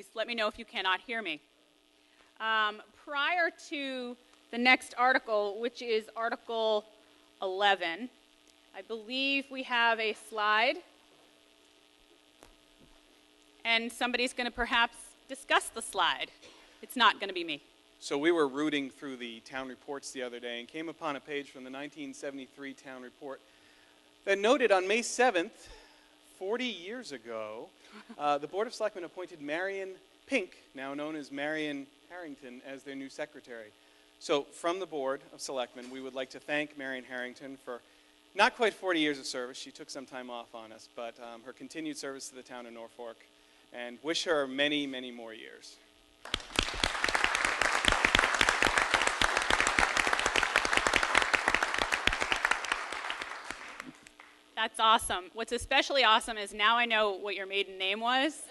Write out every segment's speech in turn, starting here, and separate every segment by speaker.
Speaker 1: please let me know if you cannot hear me. Prior to the next article, which is Article 11, I believe we have a slide, and somebody's going to perhaps discuss the slide. It's not going to be me.
Speaker 2: So we were rooting through the town reports the other day and came upon a page from the 1973 town report that noted on May 7th, 40 years ago, the Board of Selectmen appointed Marion Pink, now known as Marion Harrington, as their new secretary. So from the Board of Selectmen, we would like to thank Marion Harrington for not quite 40 years of service. She took some time off on us, but her continued service to the town of Norfolk, and wish her many, many more years.
Speaker 1: That's awesome. What's especially awesome is now I know what your maiden name was,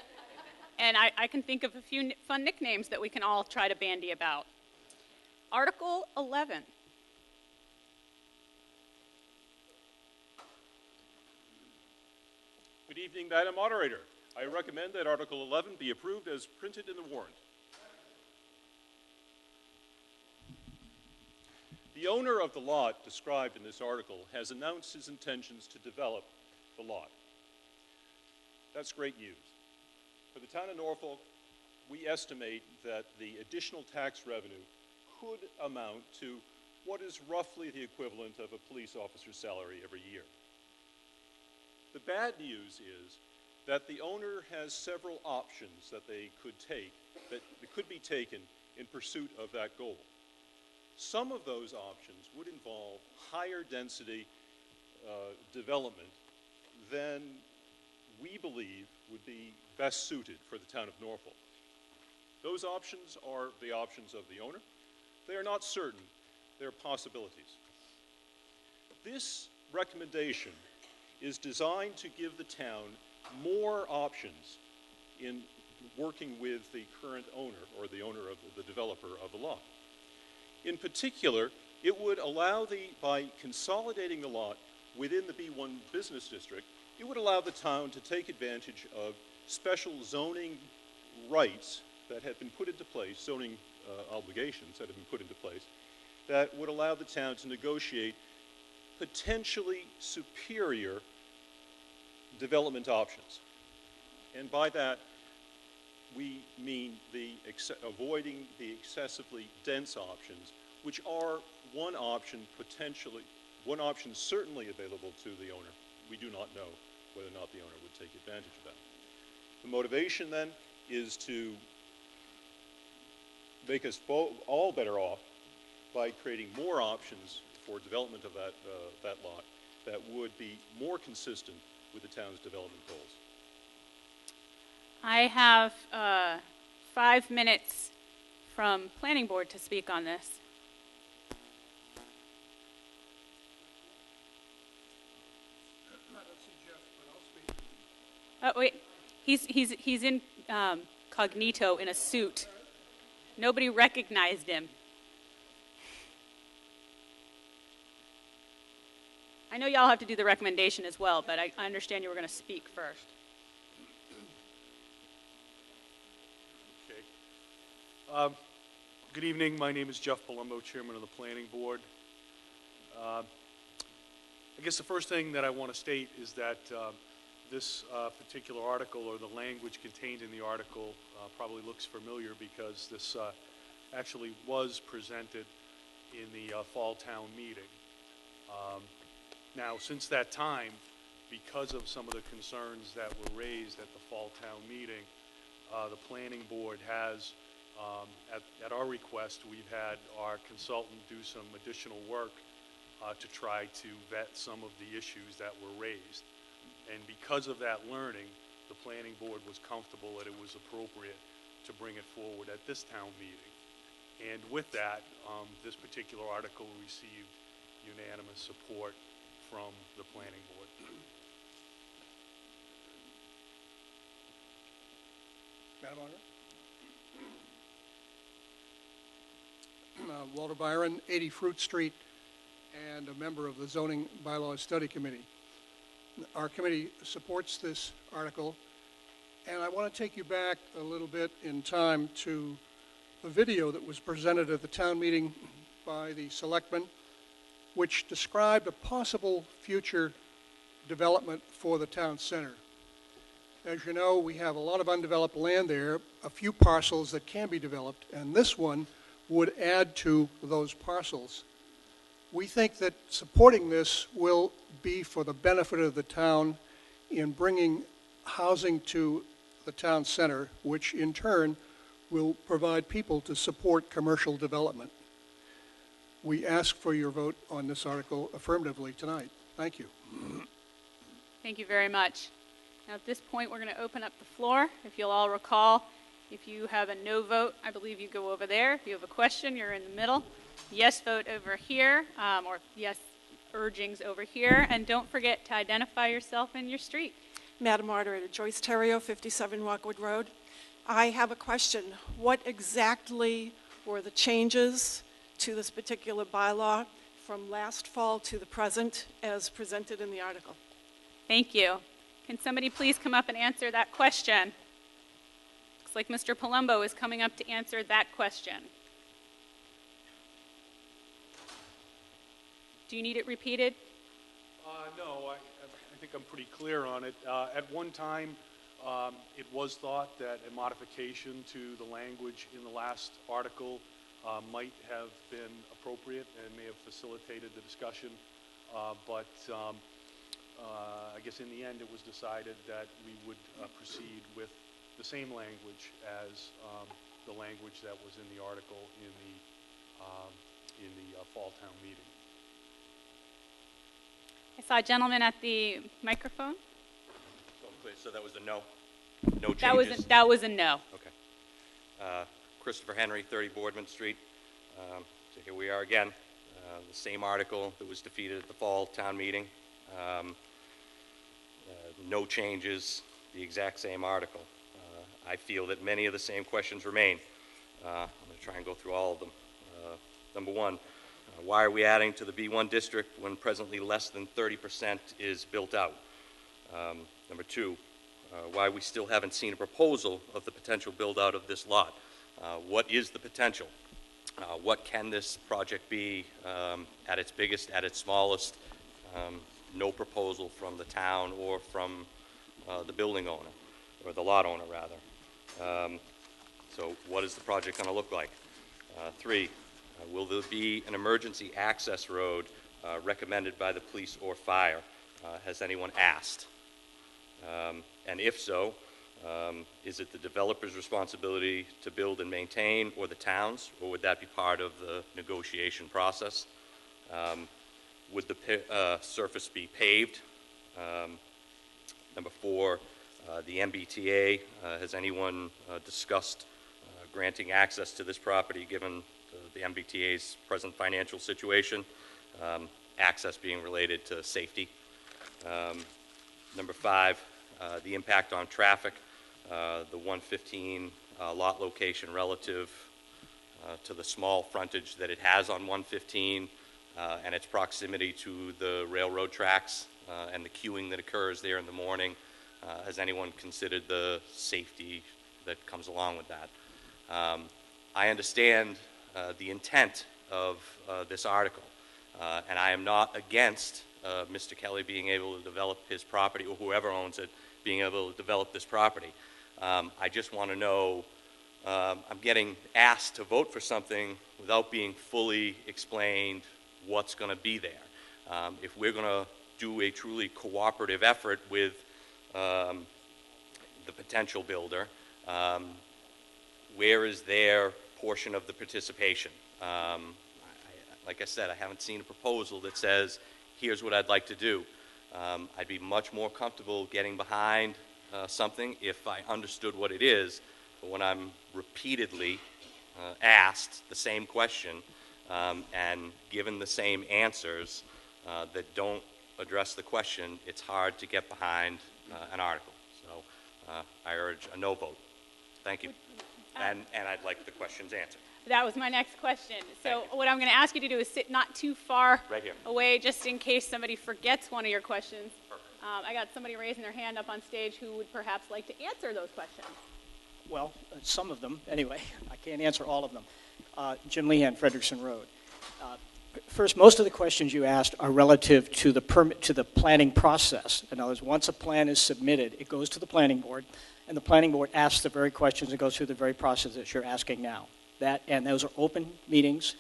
Speaker 1: and I can think of a few fun nicknames that we can all try to bandy about. Article 11.
Speaker 3: Good evening, Madam Moderator. I recommend that Article 11 be approved as printed in the warrant. The owner of the lot described in this article has announced his intentions to develop the lot. That's great news. For the town of Norfolk, we estimate that the additional tax revenue could amount to what is roughly the equivalent of a police officer's salary every year. The bad news is that the owner has several options that they could take, that could be taken in pursuit of that goal. Some of those options would involve higher density development than we believe would be best suited for the town of Norfolk. Those options are the options of the owner. They are not certain. They're possibilities. This recommendation is designed to give the town more options in working with the current owner, or the owner of the developer of the lot. In particular, it would allow by consolidating the lot within the B1 business district, it would allow the town to take advantage of special zoning rights that have been put into place, zoning obligations that have been put into place, that would allow the town to negotiate potentially superior development options. And by that, we mean avoiding the excessively dense options, which are one option certainly available to the owner. We do not know whether or not the owner would take advantage of that. The motivation then is to make us all better off by creating more options for development of that lot that would be more consistent with the town's development goals.
Speaker 1: I have 5 minutes from Planning Board to speak on this. Oh wait, he's incognito in a suit. Nobody recognized him. I know y'all have to do the recommendation as well, but I understand you were going to speak first.
Speaker 4: Okay. Good evening. My name is Jeff Palumbo, Chairman of the Planning Board. I guess the first thing that I want to state is that this particular article, or the language contained in the article, probably looks familiar because this actually was presented in the fall town meeting. Now, since that time, because of some of the concerns that were raised at the fall town meeting, the Planning Board has, at our request, we've had our consultant do some additional work to try to vet some of the issues that were raised. And because of that learning, the Planning Board was comfortable that it was appropriate to bring it forward at this town meeting. And with that, this particular article received unanimous support from the Planning Board.
Speaker 5: Madam Auditor? Walter Byron, 80 Fruit Street, and a member of the Zoning Bylaws Study Committee. Our committee supports this article And I want to take you back a little bit in time to a video that was presented at the town meeting by the selectmen, which described a possible future development for the town center. As you know, we have a lot of undeveloped land there, a few parcels that can be developed, and this one would add to those parcels. We think that supporting this will be for the benefit of the town in bringing housing to the town center, which in turn will provide people to support commercial development. We ask for your vote on this article affirmatively tonight. Thank you.
Speaker 1: Thank you very much. Now, at this point, we're going to open up the floor. If you'll all recall, if you have a no vote, I believe you go over there. If you have a question, you're in the middle. Yes vote over here, or yes urgings over here. And don't forget to identify yourself and your street.
Speaker 6: Madam Moderator, Joyce Terrio, 57 Rockwood Road. I have a question. What exactly were the changes to this particular bylaw from last fall to the present as presented in the article?
Speaker 1: Thank you. Can somebody please come up and answer that question? Looks like Mr. Palumbo is coming up to answer that question. Do you need it repeated?
Speaker 4: No, I think I'm pretty clear on it. At one time, it was thought that a modification to the language in the last article might have been appropriate and may have facilitated the discussion, but I guess in the end it was decided that we would proceed with the same language as the language that was in the article in the fall town meeting.
Speaker 1: I saw a gentleman at the microphone.
Speaker 7: So that was a no? No changes?
Speaker 1: That was a no.
Speaker 7: Okay. Christopher Henry, 30 Boardman Street. So here we are again. The same article that was defeated at the fall town meeting. No changes, the exact same article. I feel that many of the same questions remain. I'm going to try and go through all of them. Number one, why are we adding to the B1 district when presently less than 30% is built out? Number two, why we still haven't seen a proposal of the potential build-out of this lot. What is the potential? What can this project be at its biggest, at its smallest? No proposal from the town or from the building owner, or the lot owner, rather. So what is the project going to look like? Three, will there be an emergency access road recommended by the police or fire? Has anyone asked? And if so, is it the developer's responsibility to build and maintain, or the town's, or would that be part of the negotiation process? Would the surface be paved? Number four, the MBTA. Has anyone discussed granting access to this property given the MBTA's present financial situation? Access being related to safety. Number five, the impact on traffic. The 115 lot location relative to the small frontage that it has on 115 and its proximity to the railroad tracks and the queuing that occurs there in the morning. Has anyone considered the safety that comes along with that? I understand the intent of this article, and I am not against Mr. Kelly being able to develop his property, or whoever owns it being able to develop this property. I just want to know, I'm getting asked to vote for something without being fully explained what's going to be there. If we're going to do a truly cooperative effort with the potential builder, where is their portion of the participation? Like I said, I haven't seen a proposal that says, here's what I'd like to do. I'd be much more comfortable getting behind something if I understood what it is, but when I'm repeatedly asked the same question and given the same answers that don't address the question, it's hard to get behind an article. So I urge a no vote. Thank you. And I'd like the questions answered.
Speaker 1: That was my next question. So what I'm going to ask you to do is sit not too far
Speaker 7: Right here.
Speaker 1: away, just in case somebody forgets one of your questions.
Speaker 7: Perfect.
Speaker 1: I got somebody raising their hand up on stage who would perhaps like to answer those questions.
Speaker 8: Well, some of them, anyway. I can't answer all of them. Jim Lehan, Frederickson Road. First, most of the questions you asked are relative to the planning process. In other words, once a plan is submitted, it goes to the planning board, and the planning board asks the very questions and goes through the very process that you're asking now. And those are open meetings.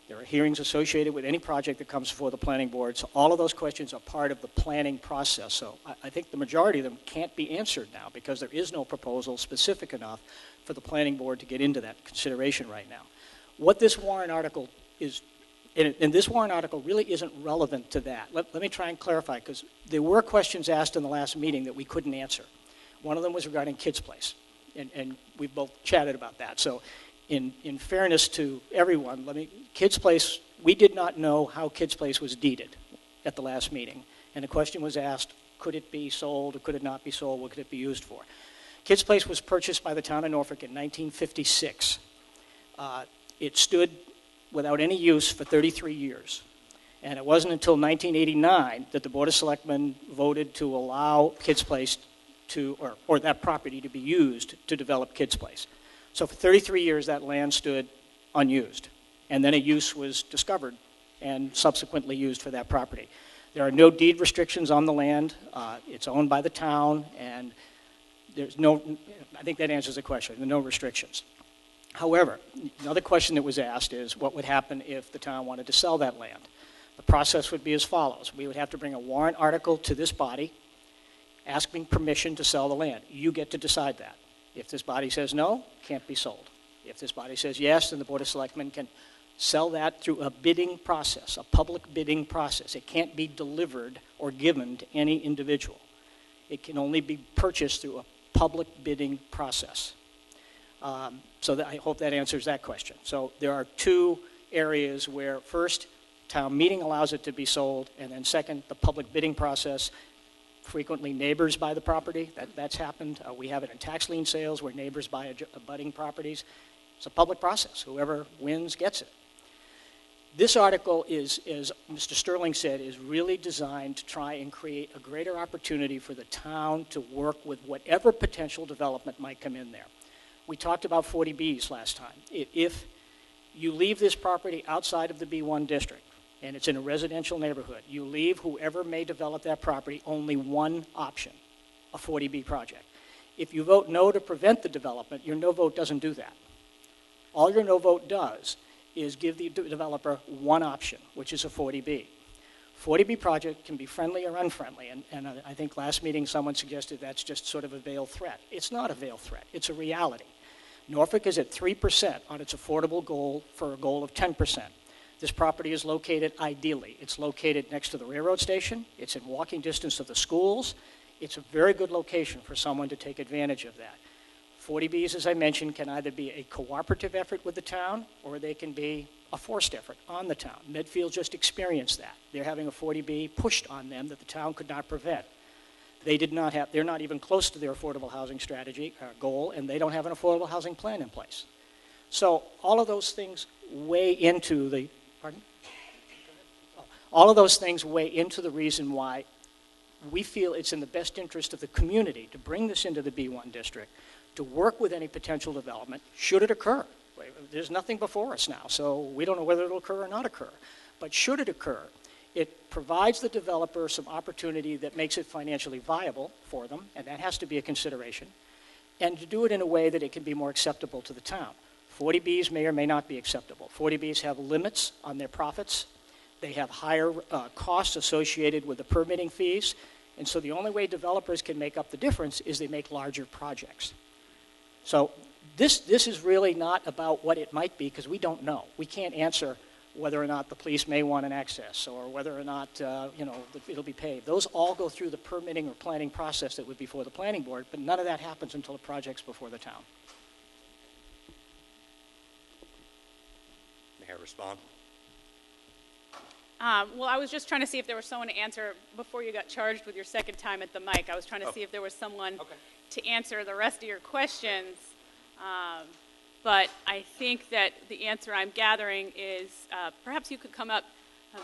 Speaker 8: There are hearings associated with any project that comes before the planning board. So all of those questions are part of the planning process. So I think the majority of them can't be answered now because there is no proposal specific enough for the planning board to get into that consideration right now. What this warrant article is, and this warrant article really isn't relevant to that. Let me try and clarify, because there were questions asked in the last meeting that we couldn't answer. One of them was regarding Kids Place, and we both chatted about that. So in fairness to everyone, Kids Place, we did not know how Kids Place was deeded at the last meeting. And the question was asked, could it be sold or could it not be sold? What could it be used for? Kids Place was purchased by the town of Norfolk in 1956. It stood without any use for 33 years. And it wasn't until 1989 that the Board of Selectmen voted to allow Kids Place or that property to be used to develop Kids Place. So for 33 years, that land stood unused. And then a use was discovered and subsequently used for that property. There are no deed restrictions on the land. It's owned by the town, and there's no, I think that answers the question. There are no restrictions. However, another question that was asked is what would happen if the town wanted to sell that land? The process would be as follows. We would have to bring a warrant article to this body asking permission to sell the land. You get to decide that. If this body says no, it can't be sold. If this body says yes, then the Board of Selectmen can sell that through a bidding process, a public bidding process. It can't be delivered or given to any individual. It can only be purchased through a public bidding process. I hope that answers that question. So there are two areas where, first, town meeting allows it to be sold, and then second, the public bidding process. Frequently neighbors buy the property. That's happened. We have it in tax lien sales where neighbors buy abutting properties. It's a public process. Whoever wins gets it. This article is, as Mr. Sterling said, is really designed to try and create a greater opportunity for the town to work with whatever potential development might come in there. We talked about 40Bs last time. If you leave this property outside of the B1 district, and it's in a residential neighborhood, you leave whoever may develop that property only one option, a 40B project. If you vote no to prevent the development, your no vote doesn't do that. All your no vote does is give the developer one option, which is a 40B. 40B project can be friendly or unfriendly, and I think last meeting someone suggested that's just sort of a veiled threat. It's not a veiled threat, it's a reality. Norfolk is at 3% on its affordable goal for a goal of 10%. This property is located ideally. It's located next to the railroad station. It's in walking distance of the schools. It's a very good location for someone to take advantage of that. 40Bs, as I mentioned, can either be a cooperative effort with the town or they can be a forced effort on the town. Medfield just experienced that. They're having a 40B pushed on them that the town could not prevent. They're not even close to their affordable housing strategy goal, and they don't have an affordable housing plan in place. So all of those things weigh into the, pardon? All of those things weigh into the reason why we feel it's in the best interest of the community to bring this into the B1 district, to work with any potential development, should it occur. There's nothing before us now, so we don't know whether it'll occur or not occur. But should it occur, it provides the developer some opportunity that makes it financially viable for them, and that has to be a consideration, and to do it in a way that it can be more acceptable to the town. 40Bs may or may not be acceptable. 40Bs have limits on their profits. They have higher costs associated with the permitting fees, and so the only way developers can make up the difference is they make larger projects. So this is really not about what it might be, because we don't know. We can't answer whether or not the police may want an access or whether or not it'll be paved. Those all go through the permitting or planning process that would be before the planning board, but none of that happens until the project's before the town.
Speaker 7: May I respond?
Speaker 1: Well, I was just trying to see if there was someone to answer before you got charged with your second time at the mic. I was trying to see if there was someone to answer the rest of your questions. But I think that the answer I'm gathering is perhaps you could come up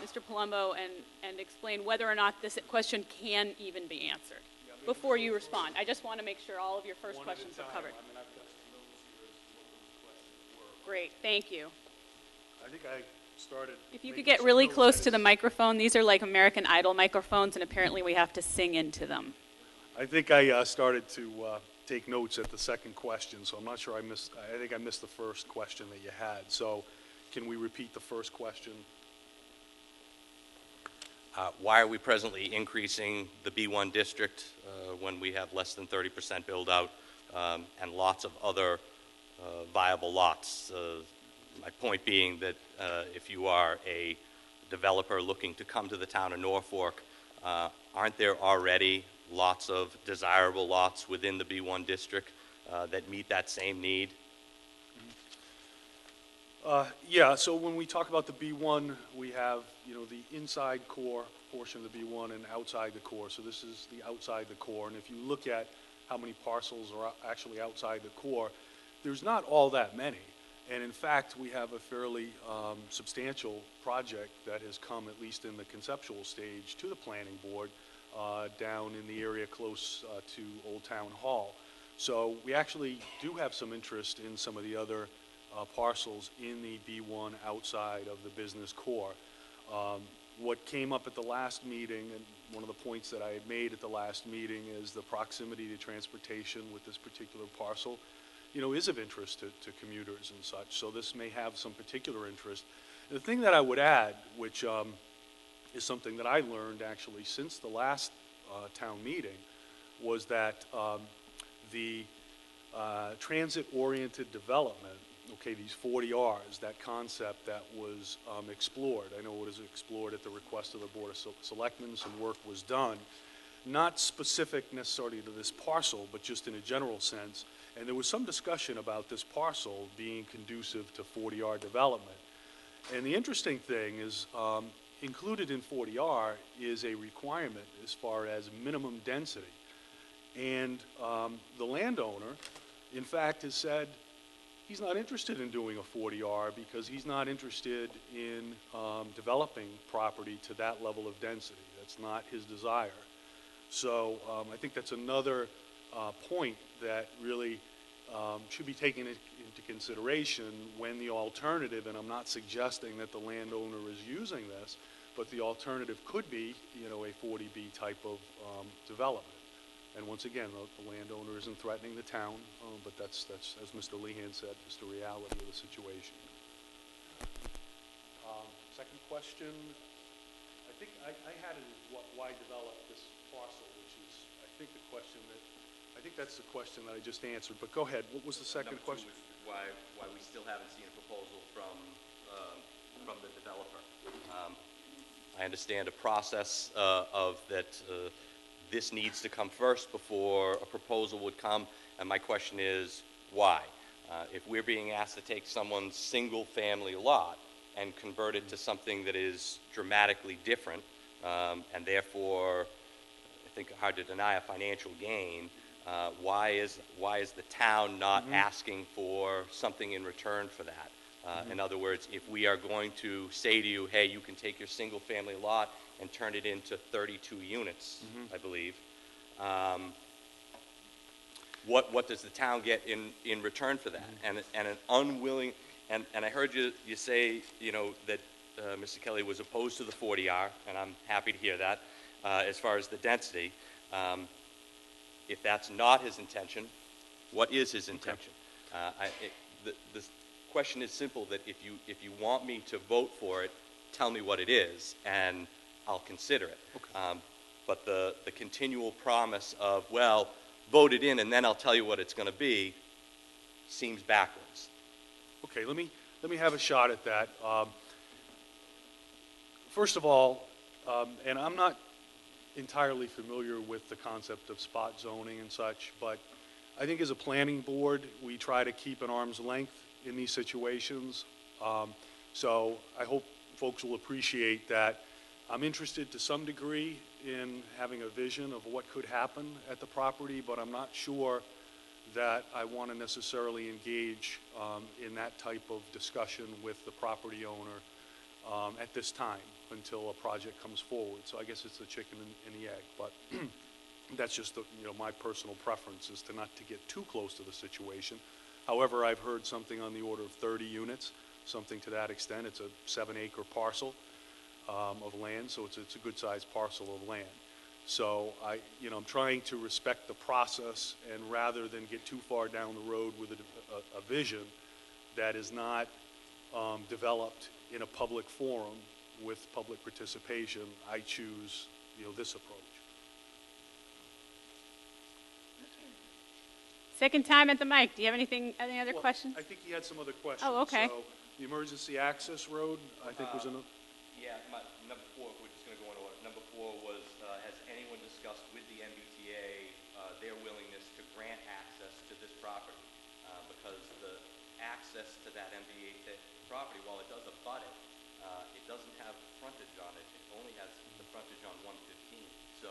Speaker 1: Mr. Palumbo, and explain whether or not this question can even be answered before you respond. I just want to make sure all of your first questions are covered. Great, thank you.
Speaker 4: I think I started.
Speaker 1: If you could get really close to the microphone, these are like American Idol microphones, and apparently we have to sing into them.
Speaker 4: I think I started to take notes at the second question, so I'm not sure I think I missed the first question that you had. So can we repeat the first question?
Speaker 7: Why are we presently increasing the B1 district when we have less than 30% build out and lots of other viable lots? My point being that if you are a developer looking to come to the town of Norfolk, aren't there already lots of desirable lots within the B1 district that meet that same need?
Speaker 4: Yeah, so when we talk about the B1, we have, the inside core portion of the B1 and outside the core. So this is the outside the core. And if you look at how many parcels are actually outside the core, there's not all that many. And in fact, we have a fairly substantial project that has come, at least in the conceptual stage, to the planning board down in the area close to Old Town Hall. So we actually do have some interest in some of the other parcels in the B1 outside of the business core. What came up at the last meeting, and one of the points that I had made at the last meeting, is the proximity to transportation with this particular parcel, is of interest to commuters and such. So this may have some particular interest. And the thing that I would add, which is something that I learned actually since the last town meeting, was that the transit-oriented development, okay, these 40Rs, that concept that was explored. I know it was explored at the request of the Board of Selectmen. Some work was done, not specific necessarily to this parcel, but just in a general sense. And there was some discussion about this parcel being conducive to 40R development. And the interesting thing is, included in 40R is a requirement as far as minimum density. And the landowner, in fact, has said he's not interested in doing a 40R because he's not interested in developing property to that level of density. That's not his desire. So I think that's another point that really should be taken into consideration when the alternative, and I'm not suggesting that the landowner is using this, but the alternative could be, a 40B type of development. And once again, the landowner isn't threatening the town, but that's, as Mr. Lehan said, just the reality of the situation. Second question, I think I had it as why develop this parcel, which is, I think that's the question that I just answered. But go ahead, what was the second question?
Speaker 7: Why we still haven't seen a proposal from the developer. I understand a process of that this needs to come first before a proposal would come, and my question is, why? If we're being asked to take someone's single-family lot and convert it to something that is dramatically different, and therefore, I think hard to deny a financial gain, why is the town not asking for something in return for that? In other words, if we are going to say to you, hey, you can take your single-family lot and turn it into 32 units, I believe, what does the town get in return for that? And an unwilling, and I heard you say, that Mr. Kelly was opposed to the 40R, and I'm happy to hear that, as far as the density. If that's not his intention, what is his intention? The question is simple, that if you want me to vote for it, tell me what it is, and I'll consider it. Okay. But the continual promise of, well, vote it in and then I'll tell you what it's going to be, seems backwards.
Speaker 4: Okay, let me have a shot at that. First of all, and I'm not entirely familiar with the concept of spot zoning and such, but I think as a planning board, we try to keep an arm's length in these situations. So I hope folks will appreciate that I'm interested to some degree in having a vision of what could happen at the property, but I'm not sure that I want to necessarily engage in that type of discussion with the property owner at this time until a project comes forward. So I guess it's the chicken and the egg, but that's just my personal preference is to not to get too close to the situation. However, I've heard something on the order of 30 units, something to that extent. It's a 7-acre parcel of land, so it's a good-sized parcel of land. So I'm trying to respect the process, and rather than get too far down the road with a vision that is not developed in a public forum with public participation, I choose this approach.
Speaker 1: Second time at the mic. Do you have any other questions?
Speaker 4: I think he had some other questions.
Speaker 1: Oh, okay.
Speaker 4: So the emergency access road, I think was another.
Speaker 7: Yeah, number 4, we're just going to go in order. Number 4 was, has anyone discussed with the MBTA their willingness to grant access to this property? Because the access to that MBTA property, while it does abut it, it doesn't have frontage on it. It only has the frontage on 115. So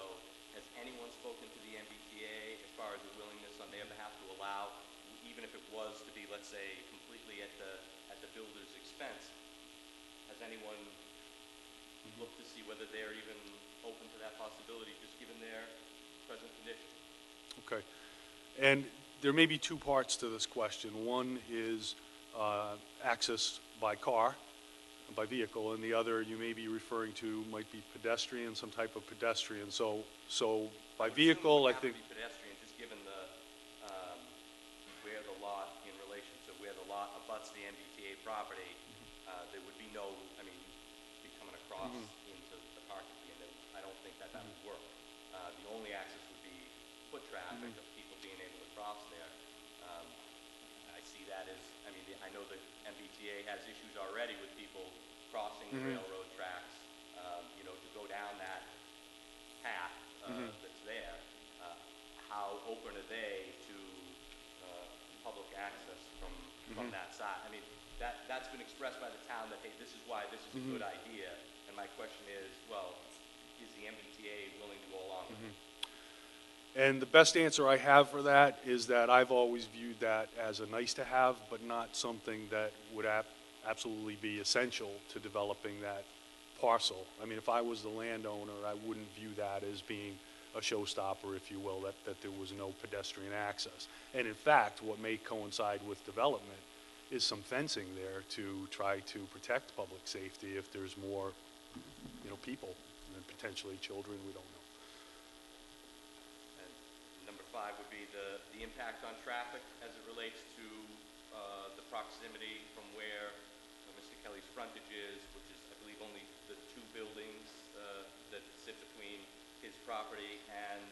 Speaker 7: has anyone spoken to the MBTA as far as a willingness on their behalf to allow, even if it was to be, let's say, completely at the builder's expense? Has anyone looked to see whether they're even open to that possibility, just given their present condition?
Speaker 4: Okay. And there may be 2 parts to this question. One is access by car, by vehicle, and the other you may be referring to might be pedestrian, some type of pedestrian. So by vehicle, I think.
Speaker 7: Pedestrian, just given the where the lot in relation to where the lot abuts the MBTA property, there would be no. I mean, be coming across into the parking lot, and I don't think that would work. The only access would be foot traffic of people being able to cross there. I see that as. I mean, I know the MBTA has issues already with people crossing the railroad tracks, to go down that path that's there. How open are they to public access from that side? I mean, that's been expressed by the town that, hey, this is why this is a good idea. And my question is, well, is the MBTA willing to go along with it?
Speaker 4: And the best answer I have for that is that I've always viewed that as a nice to have, but not something that would absolutely be essential to developing that parcel. I mean, if I was the landowner, I wouldn't view that as being a showstopper, if you will, that there was no pedestrian access. And in fact, what may coincide with development is some fencing there to try to protect public safety if there's more, people and potentially children, we don't know.
Speaker 7: And number 5 would be the impact on traffic as it relates to the proximity from where Mr. Kelly's frontage is, which is, I believe, only the 2 buildings that sit between his property and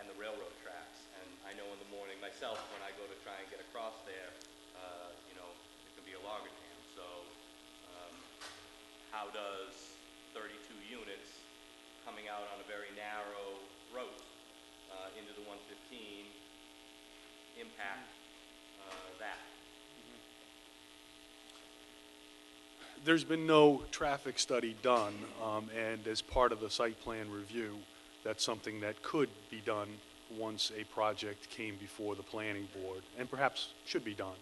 Speaker 7: the railroad tracks. And I know in the morning myself, when I go to try and get across there, it can be a logjam. So how does 32 units coming out on a very narrow road into the 115 impact that?
Speaker 4: There's been no traffic study done, and as part of the site plan review, that's something that could be done once a project came before the planning board, and perhaps should be done.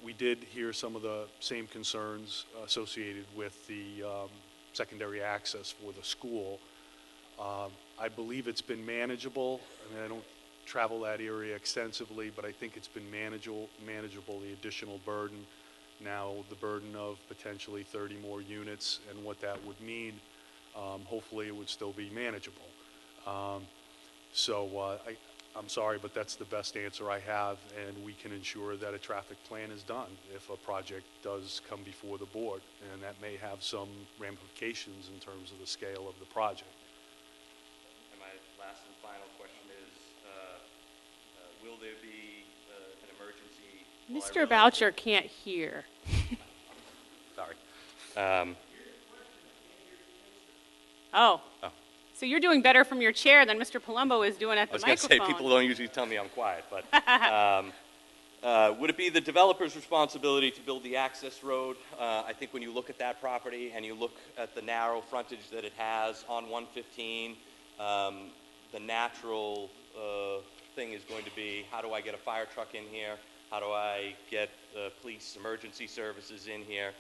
Speaker 4: We did hear some of the same concerns associated with the secondary access for the school. I believe it's been manageable. I mean, I don't travel that area extensively, but I think it's been manageable, the additional burden. Now the burden of potentially 30 more units and what that would mean, hopefully it would still be manageable. I'm sorry, but that's the best answer I have, and we can ensure that a traffic plan is done if a project does come before the board, and that may have some ramifications in terms of the scale of the project.
Speaker 7: And my last and final question is, will there be an emergency?
Speaker 1: Mr. Boucher can't hear.
Speaker 7: Sorry.
Speaker 1: Oh. So you're doing better from your chair than Mr. Palumbo is doing at the microphone.
Speaker 7: I was going to say, people don't usually tell me I'm quiet, but would it be the developer's responsibility to build the access road? I think when you look at that property and you look at the narrow frontage that it has on 115, the natural thing is going to be, how do I get a fire truck in here? How do I get police emergency services in here?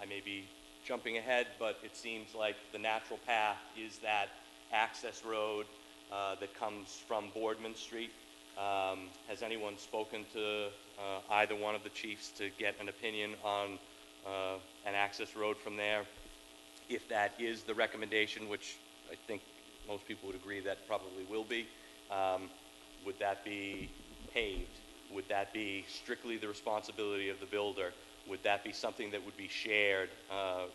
Speaker 7: I may be jumping ahead, but it seems like the natural path is that access road that comes from Boardman Street. Has anyone spoken to either one of the chiefs to get an opinion on an access road from there? If that is the recommendation, which I think most people would agree that probably will be, would that be paved? Would that be strictly the responsibility of the builder? Would that be something that would be shared?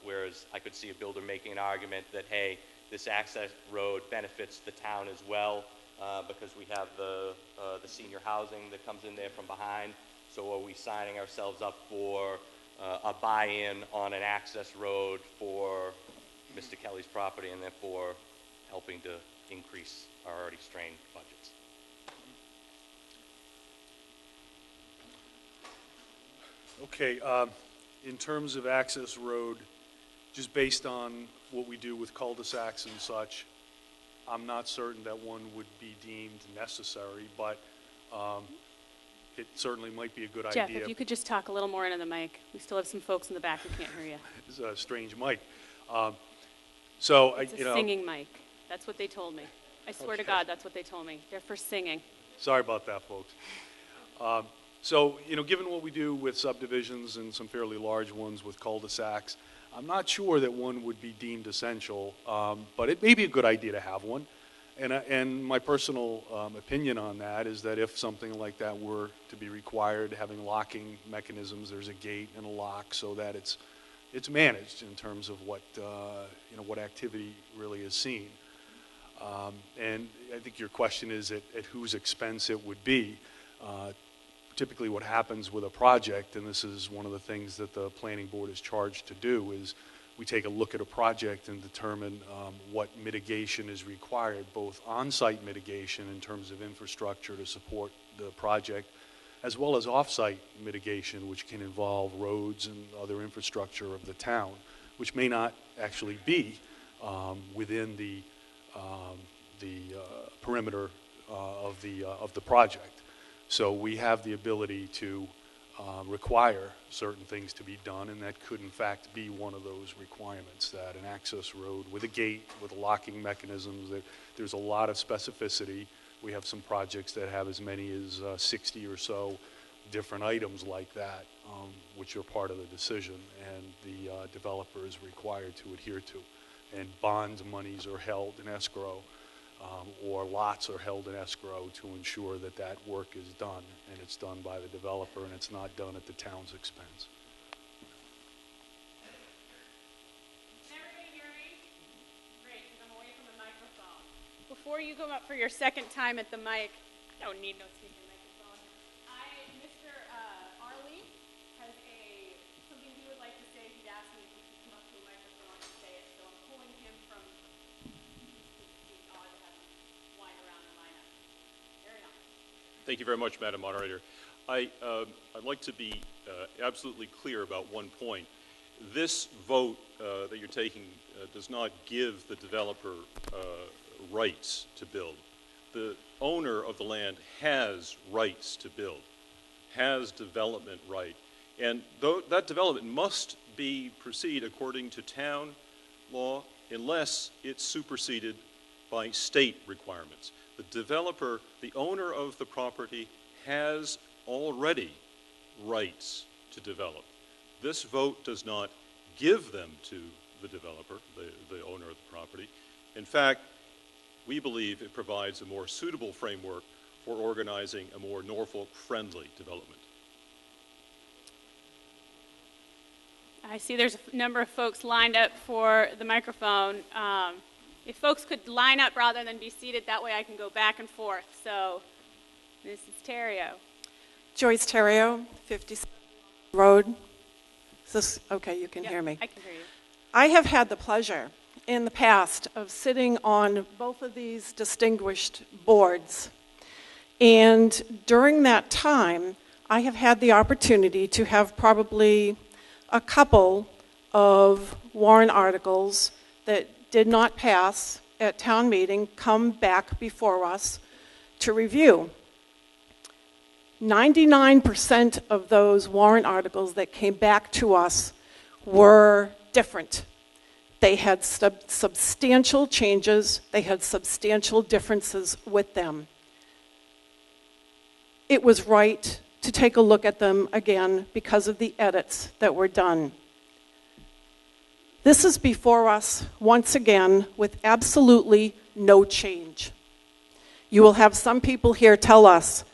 Speaker 7: Whereas I could see a builder making an argument that, hey, this access road benefits the town as well because we have the senior housing that comes in there from behind. So are we signing ourselves up for a buy-in on an access road for Mr. Kelly's property and therefore helping to increase our already strained budgets?
Speaker 4: Okay, in terms of access road, just based on what we do with cul-de-sacs and such, I'm not certain that one would be deemed necessary, but it certainly might be a good
Speaker 1: Jeff,
Speaker 4: idea.
Speaker 1: if you could just talk a little more into the mic. We still have some folks in the back who can't hear you.
Speaker 4: It's a strange mic.
Speaker 1: It's a singing mic. That's what they told me. I swear to God, that's what they told me. They're for singing.
Speaker 4: Sorry about that, folks. So, given what we do with subdivisions and some fairly large ones with cul-de-sacs, I'm not sure that one would be deemed essential, but it may be a good idea to have one. And my personal opinion on that is that if something like that were to be required, having locking mechanisms, there's a gate and a lock so that it's managed in terms of what activity really is seen. And I think your question is at whose expense it would be. Typically what happens with a project, and this is one of the things that the planning board is charged to do, is we take a look at a project and determine what mitigation is required, both on-site mitigation in terms of infrastructure to support the project, as well as off-site mitigation, which can involve roads and other infrastructure of the town, which may not actually be within the perimeter of the project. So we have the ability to require certain things to be done, and that could in fact be one of those requirements, that an access road with a gate, with locking mechanisms, that there's a lot of specificity. We have some projects that have as many as 60 or so different items like that, which are part of the decision, and the developer is required to adhere to. And bond monies are held in escrow, or lots are held in escrow to ensure that that work is done, and it's done by the developer, and it's not done at the town's expense.
Speaker 1: Can everybody hear me? Great, because I'm away from the microphone. Before you come up for your second time at the mic, I don't need no speaker microphone. Mr. Arley has something he would like to say. He'd asked me if he could come up to a microphone and say it, so I'm pulling him from. It's odd to have him wind around and line up. Carry on.
Speaker 3: Thank you very much, Madam Moderator. I'd like to be absolutely clear about one point. This vote that you're taking does not give the developer rights to build. The owner of the land has rights to build, has development right, and that development must proceed according to town law unless it's superseded by state requirements. The developer, the owner of the property, has already rights to develop. This vote does not give them to the developer, the owner of the property. In fact, we believe it provides a more suitable framework for organizing a more Norfolk-friendly development.
Speaker 1: I see there's a number of folks lined up for the microphone. If folks could line up rather than be seated, that way I can go back and forth. So, Mrs. Terrio.
Speaker 6: Joyce Terrio, 57 Road. Is this okay? You can hear me.
Speaker 1: I can hear you.
Speaker 6: I have had the pleasure in the past of sitting on both of these distinguished boards. And during that time, I have had the opportunity to have probably a couple of warrant articles that did not pass at town meeting come back before us to review. 99% of those warrant articles that came back to us were different. They had substantial changes. They had substantial differences with them. It was right to take a look at them again because of the edits that were done. This is before us once again with absolutely no change. You will have some people here tell us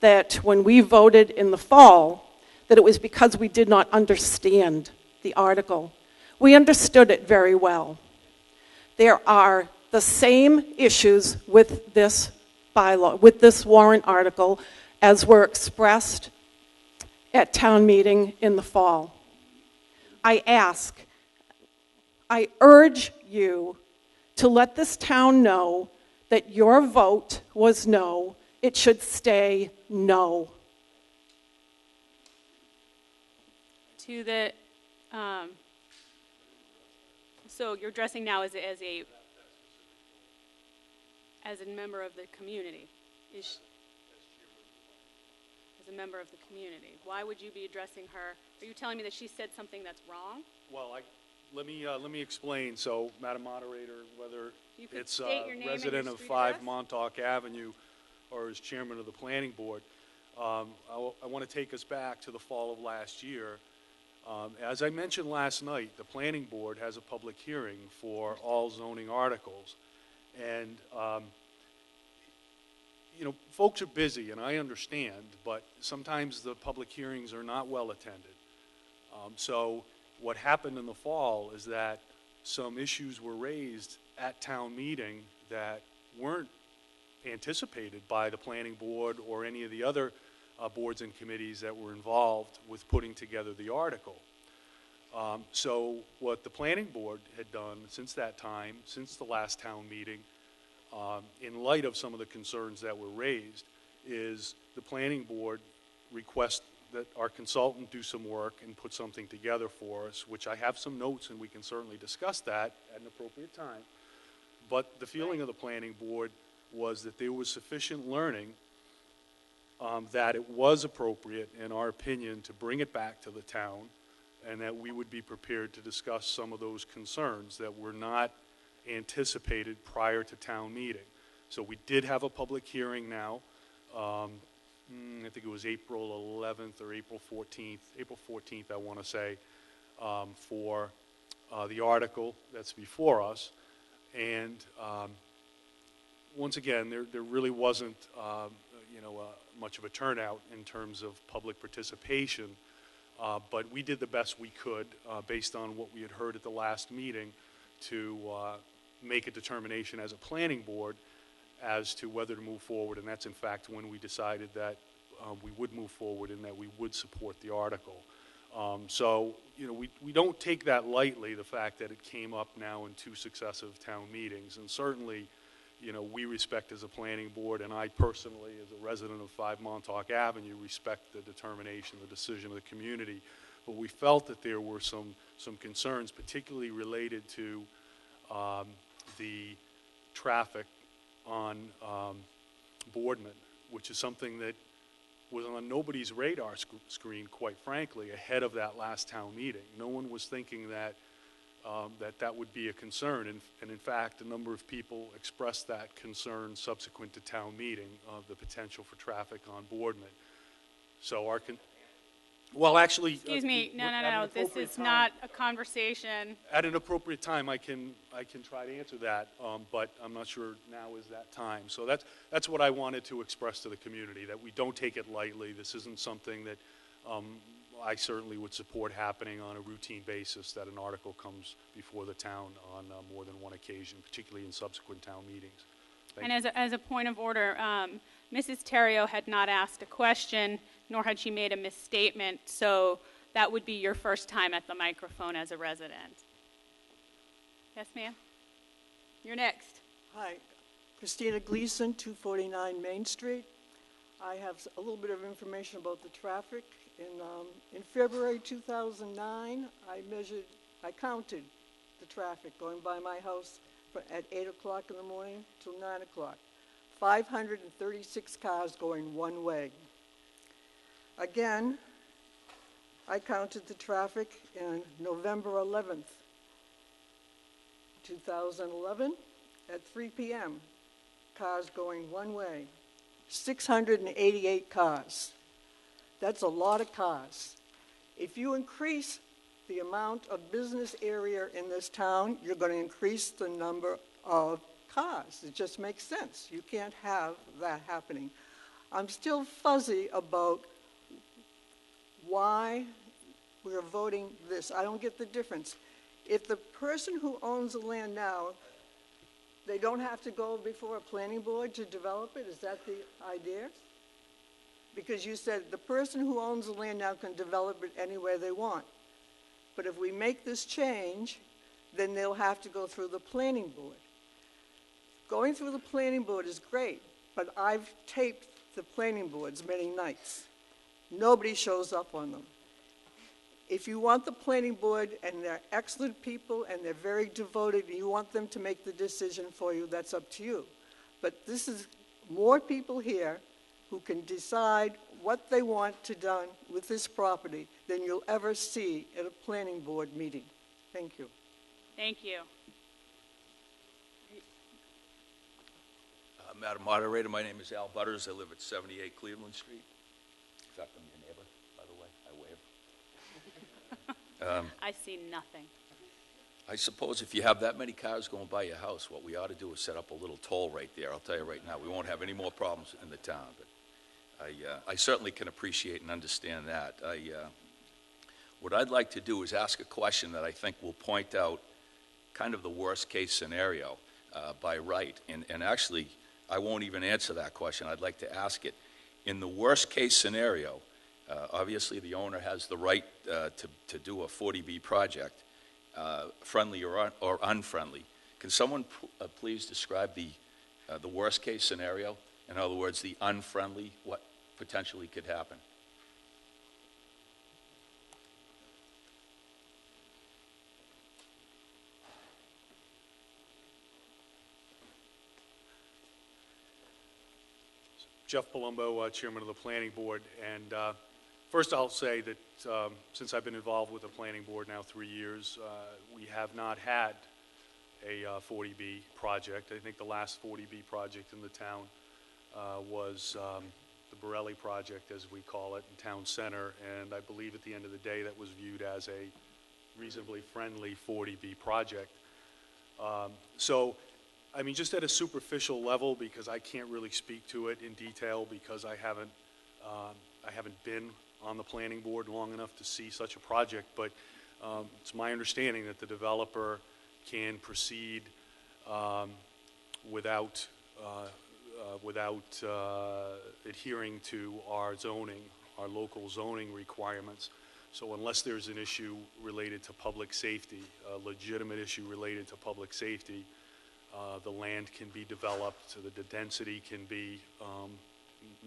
Speaker 6: that when we voted in the fall, that it was because we did not understand the article. We understood it very well. There are the same issues with this bylaw, with this warrant article, as were expressed at town meeting in the fall. I urge you to let this town know that your vote was no. It should stay no.
Speaker 1: To the, so you're addressing now as a member of the community, as a member of the community. Why would you be addressing her? Are you telling me that she said something that's wrong?
Speaker 4: Well, let me explain. So, Madam Moderator, whether
Speaker 1: You could
Speaker 4: it's
Speaker 1: state your name and
Speaker 4: resident
Speaker 1: your
Speaker 4: of
Speaker 1: street
Speaker 4: 5
Speaker 1: address.
Speaker 4: Montauk Avenue or as chairman of the planning board, I want to take us back to the fall of last year. As I mentioned last night, the planning board has a public hearing for all zoning articles. And, you know, folks are busy, and I understand, but sometimes the public hearings are not well attended. So what happened in the fall is that some issues were raised at town meeting that weren't anticipated by the planning board or any of the other boards and committees that were involved with putting together the article. So what the planning board had done since that time, since the last town meeting, in light of some of the concerns that were raised, is the planning board request that our consultant do some work and put something together for us, which I have some notes and we can certainly discuss that at an appropriate time. But the feeling of the planning board was that there was sufficient learning that it was appropriate, in our opinion, to bring it back to the town, and that we would be prepared to discuss some of those concerns that were not anticipated prior to town meeting. So we did have a public hearing now. I think it was April 11th or April 14th, I want to say, for the article that's before us. And once again, there really wasn't, much of a turnout in terms of public participation, but we did the best we could based on what we had heard at the last meeting to make a determination as a planning board as to whether to move forward, and that's in fact when we decided that we would move forward and that we would support the article. So, you know, we don't take that lightly, the fact that it came up now in 2 successive town meetings, and certainly, you know, we respect as a planning board, and I personally, as a resident of 5 Montauk Avenue, respect the determination, the decision of the community. But we felt that there were some concerns, particularly related to the traffic on Boardman, which is something that was on nobody's radar screen, quite frankly, ahead of that last town meeting. No one was thinking that that would be a concern, and in fact, a number of people expressed that concern subsequent to town meeting of the potential for traffic on Boardman. So well, actually,
Speaker 1: Excuse me, no. This is not a conversation.
Speaker 4: At an appropriate time, I can try to answer that, but I'm not sure now is that time. So that's what I wanted to express to the community, that we don't take it lightly. This isn't something that I certainly would support happening on a routine basis, that an article comes before the town on more than one occasion, particularly in subsequent town meetings.
Speaker 1: And as a point of order, Mrs. Terrio had not asked a question, nor had she made a misstatement, so that would be your first time at the microphone as a resident. Yes, ma'am? You're next.
Speaker 9: Hi, Christina Gleason, 249 Main Street. I have a little bit of information about the traffic. In February 2009, I counted the traffic going by my house at 8 o'clock in the morning till 9 o'clock. 536 cars going one way. Again, I counted the traffic in November 11th, 2011, at 3 p.m. Cars going one way, 688 cars. That's a lot of cars. If you increase the amount of business area in this town, you're going to increase the number of cars. It just makes sense. You can't have that happening. I'm still fuzzy about why we're voting this. I don't get the difference. If the person who owns the land now, they don't have to go before a planning board to develop it, is that the idea? Because you said the person who owns the land now can develop it any way they want. But if we make this change, then they'll have to go through the planning board. Going through the planning board is great, but I've taped the planning boards many nights. Nobody shows up on them. If you want the planning board, and they're excellent people, and they're very devoted, and you want them to make the decision for you, that's up to you. But this is more people here who can decide what they want to done with this property than you'll ever see at a planning board meeting. Thank you.
Speaker 1: Thank you.
Speaker 10: Madam Moderator, my name is Al Butters. I live at 78 Cleveland Street. In fact, I'm your neighbor, by the way. I wave.
Speaker 1: I see nothing.
Speaker 10: I suppose if you have that many cars going by your house, what we ought to do is set up a little toll right there. I'll tell you right now, we won't have any more problems in the town. But I certainly can appreciate and understand that. What I'd like to do is ask a question that I think will point out kind of the worst-case scenario by right. And actually, I won't even answer that question. I'd like to ask it. In the worst-case scenario, obviously the owner has the right to do a 40B project, friendly or unfriendly. Can someone please describe the worst-case scenario? In other words, the unfriendly, what potentially could happen?
Speaker 4: Jeff Palumbo, Chairman of the Planning Board. And first I'll say that since I've been involved with the Planning Board now 3 years, we have not had a 40B project. I think the last 40B project in the town was the Borelli project, as we call it, in Town Center. And I believe at the end of the day that was viewed as a reasonably friendly 40B project. So I mean, just at a superficial level, because I can't really speak to it in detail because I haven't been on the planning board long enough to see such a project, but it's my understanding that the developer can proceed without adhering to our zoning, our local zoning requirements. So unless there's an issue related to public safety, a legitimate issue related to public safety, the land can be developed, so the density can be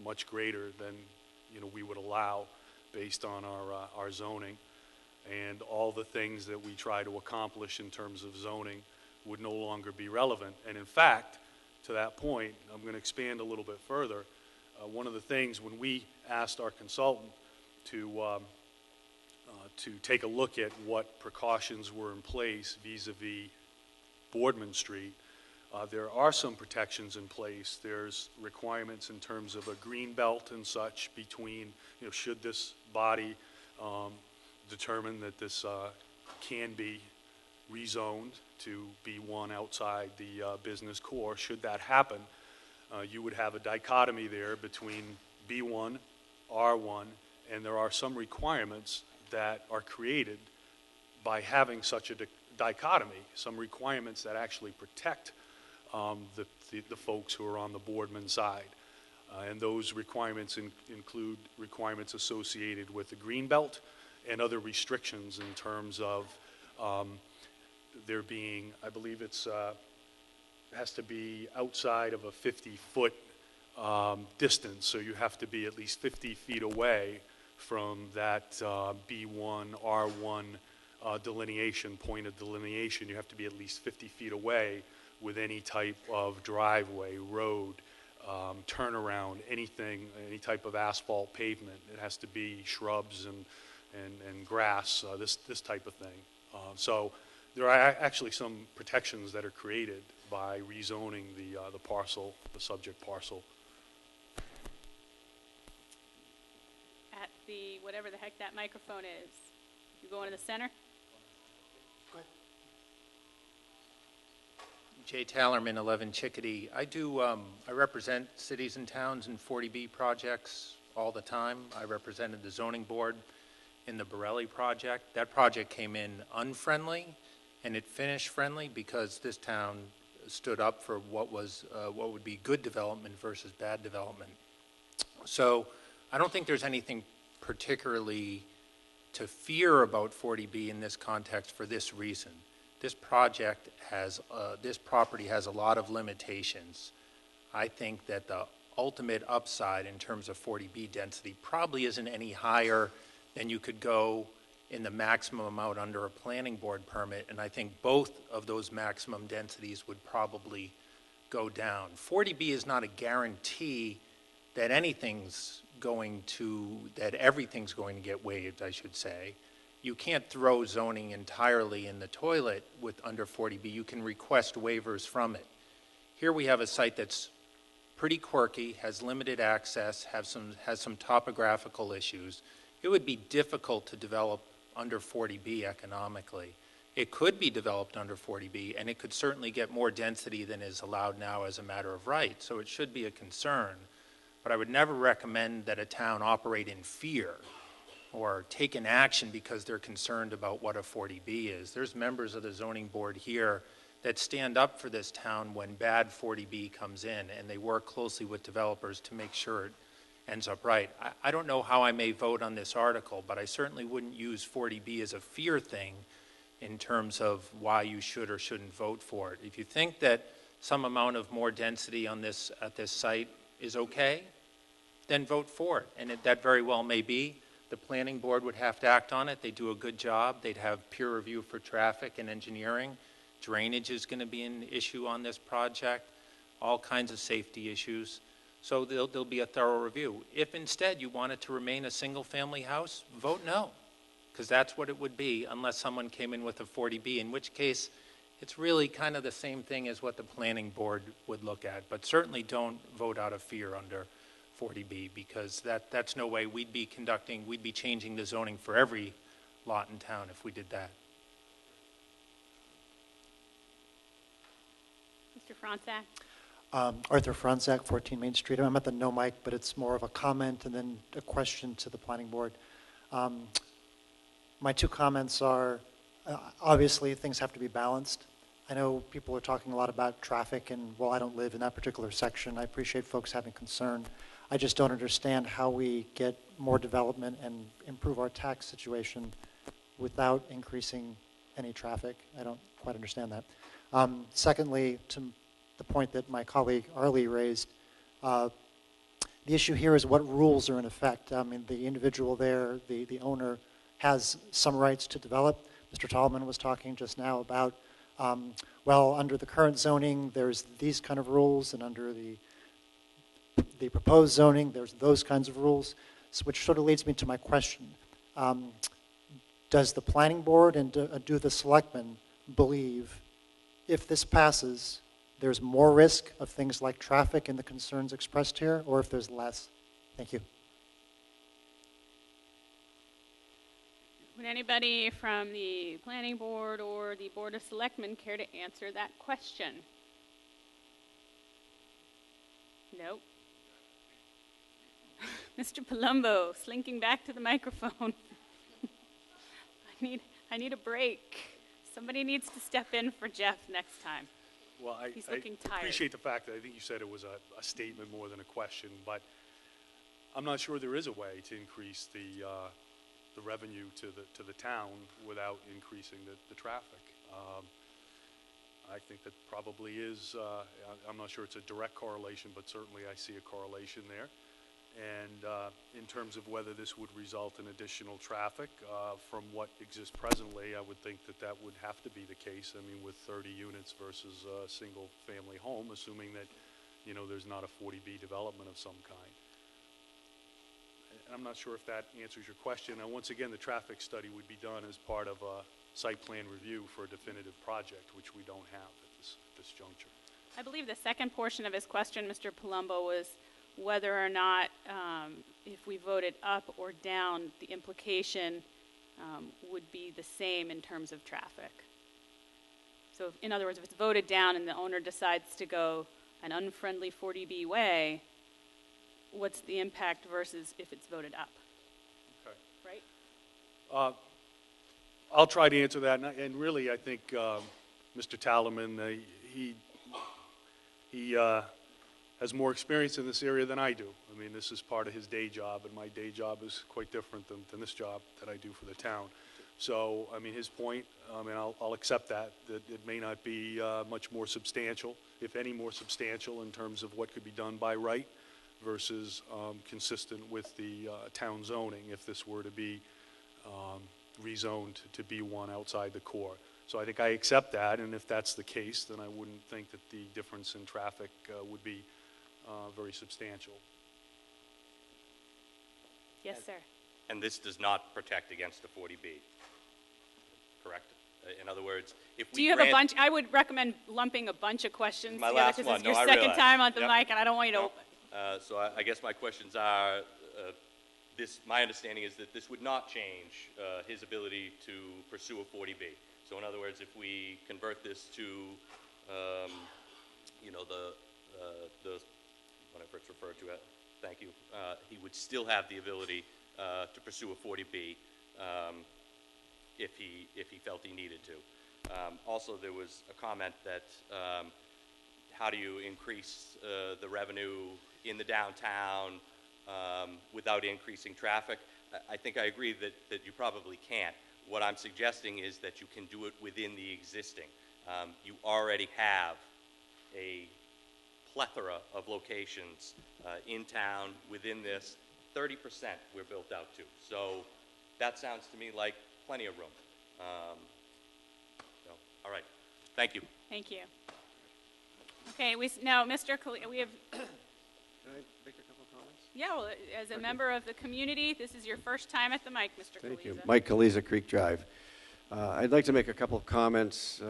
Speaker 4: much greater than we would allow based on our zoning. And all the things that we try to accomplish in terms of zoning would no longer be relevant. And in fact, to that point, I'm going to expand a little bit further. One of the things when we asked our consultant to take a look at what precautions were in place vis-a-vis Boardman Street, there are some protections in place. There's requirements in terms of a green belt and such between, should this body determine that this can be rezoned to B1 outside the business core. Should that happen, you would have a dichotomy there between B1, R1, and there are some requirements that are created by having such a dichotomy, some requirements that actually protect the folks who are on the Boardman side. And those requirements include requirements associated with the green belt and other restrictions in terms of there being, I believe it's has to be outside of a 50-foot distance, so you have to be at least 50 feet away from that B1, R1 delineation, point of delineation. You have to be at least 50 feet away with any type of driveway, road, turnaround, anything, any type of asphalt pavement. It has to be shrubs and and grass, this type of thing. So there are actually some protections that are created by rezoning the parcel, the subject parcel.
Speaker 1: At the, whatever the heck that microphone is. You going to the center?
Speaker 11: Jay Tallerman, 11 Chickadee. I represent cities and towns in 40B projects all the time. I represented the zoning board in the Borelli project. That project came in unfriendly, and it finished friendly because this town stood up for what would be good development versus bad development. So I don't think there's anything particularly to fear about 40B in this context for this reason. This project has, this property has a lot of limitations. I think that the ultimate upside in terms of 40B density probably isn't any higher than you could go in the maximum amount under a planning board permit, and I think both of those maximum densities would probably go down. 40B is not a guarantee that everything's going to get waived, I should say. You can't throw zoning entirely in the toilet with under 40B. You can request waivers from it. Here we have a site that's pretty quirky, has limited access, has some topographical issues. It would be difficult to develop under 40B economically. It could be developed under 40B, and it could certainly get more density than is allowed now as a matter of right, so it should be a concern. But I would never recommend that a town operate in fear or take an action because they're concerned about what a 40B is. There's members of the zoning board here that stand up for this town when bad 40B comes in, and they work closely with developers to make sure it ends up right. I don't know how I may vote on this article, but I certainly wouldn't use 40B as a fear thing in terms of why you should or shouldn't vote for it. If you think that some amount of more density on this at this site is okay, then vote for it, and that very well may be. The planning board would have to act on it. They do a good job. They'd have peer review for traffic and engineering. Drainage is going to be an issue on this project, all kinds of safety issues. So there'll be a thorough review. If instead you want it to remain a single-family house, vote no, because that's what it would be unless someone came in with a 40B, in which case it's really kind of the same thing as what the planning board would look at. But certainly don't vote out of fear under 40B, because that's no way we'd be changing the zoning for every lot in town if we did that.
Speaker 1: Mr. Fronczak?
Speaker 12: Arthur Fronczak, 14 Main Street. I'm at the no mic, but it's more of a comment and then a question to the planning board. My two comments are, obviously things have to be balanced. I know people are talking a lot about traffic, and while I don't live in that particular section, I appreciate folks having concern. I just don't understand how we get more development and improve our tax situation without increasing any traffic. I don't quite understand that. Secondly, to the point that my colleague Arlie raised, the issue here is what rules are in effect. I mean, the individual there, the owner, has some rights to develop. Mr. Tallman was talking just now about, well, under the current zoning, there's these kind of rules, and under the proposed zoning, there's those kinds of rules, which sort of leads me to my question. Does the planning board and do the selectmen believe if this passes, there's more risk of things like traffic and the concerns expressed here, or if there's less? Thank you.
Speaker 1: Would anybody from the planning board or the board of selectmen care to answer that question? Nope. Mr. Palumbo, slinking back to the microphone. I need a break. Somebody needs to step in for Jeff next time.
Speaker 4: Well,
Speaker 1: He's looking tired.
Speaker 4: appreciate the fact that I think you said it was a statement more than a question, but I'm not sure there is a way to increase the revenue to the town without increasing the traffic. I think that probably is, I'm not sure it's a direct correlation, but certainly I see a correlation there. And in terms of whether this would result in additional traffic, from what exists presently, I would think that would have to be the case. I mean, with 30 units versus a single-family home, assuming that, there's not a 40B development of some kind. I'm not sure if that answers your question. And once again, the traffic study would be done as part of a site plan review for a definitive project, which we don't have at this juncture.
Speaker 1: I believe the second portion of his question, Mr. Palumbo, was whether or not, if we voted up or down, the implication would be the same in terms of traffic. So in other words, if it's voted down and the owner decides to go an unfriendly 40B way, what's the impact versus if it's voted up?
Speaker 4: Okay.
Speaker 1: Right?
Speaker 4: I'll try to answer that. And really, I think Mr. Talaman, he has more experience in this area than I do. I mean, this is part of his day job, and my day job is quite different than this job that I do for the town. So, I mean, his point, I mean, I'll accept that it may not be much more substantial, if any more substantial, in terms of what could be done by right versus consistent with the town zoning if this were to be rezoned to B1 outside the core. So I think I accept that, and if that's the case, then I wouldn't think that the difference in traffic would be very substantial.
Speaker 1: Yes, sir.
Speaker 7: And this does not protect against the 40B, correct? In other words, if we
Speaker 1: Do you have a bunch? I would recommend lumping a bunch of questions
Speaker 7: My
Speaker 1: together
Speaker 7: last
Speaker 1: because
Speaker 7: one.
Speaker 1: it's your
Speaker 7: No, I
Speaker 1: second
Speaker 7: realize.
Speaker 1: time on the
Speaker 7: Yep.
Speaker 1: mic, and I don't want you to.
Speaker 7: No. So I guess my questions are, my understanding is that this would not change his ability to pursue a 40B. So in other words, if we convert this to, you know, when I first referred to it, thank you, he would still have the ability to pursue a 40B if he felt he needed to. Also, there was a comment that how do you increase the revenue in the downtown without increasing traffic? I think I agree that you probably can't. What I'm suggesting is that you can do it within the existing. You already have a plethora of locations in town within this. 30% we're built out to. So that sounds to me like plenty of room. All right. Thank you.
Speaker 1: Thank you. Okay, now, Mr. we have.
Speaker 13: Can I make a couple comments?
Speaker 1: Yeah, well, as a member of the community, this is your first time at the mic, Mr.
Speaker 13: Thank you.
Speaker 1: Kaliza.
Speaker 13: Mike Kaliza, Creek Drive. I'd like to make a couple of comments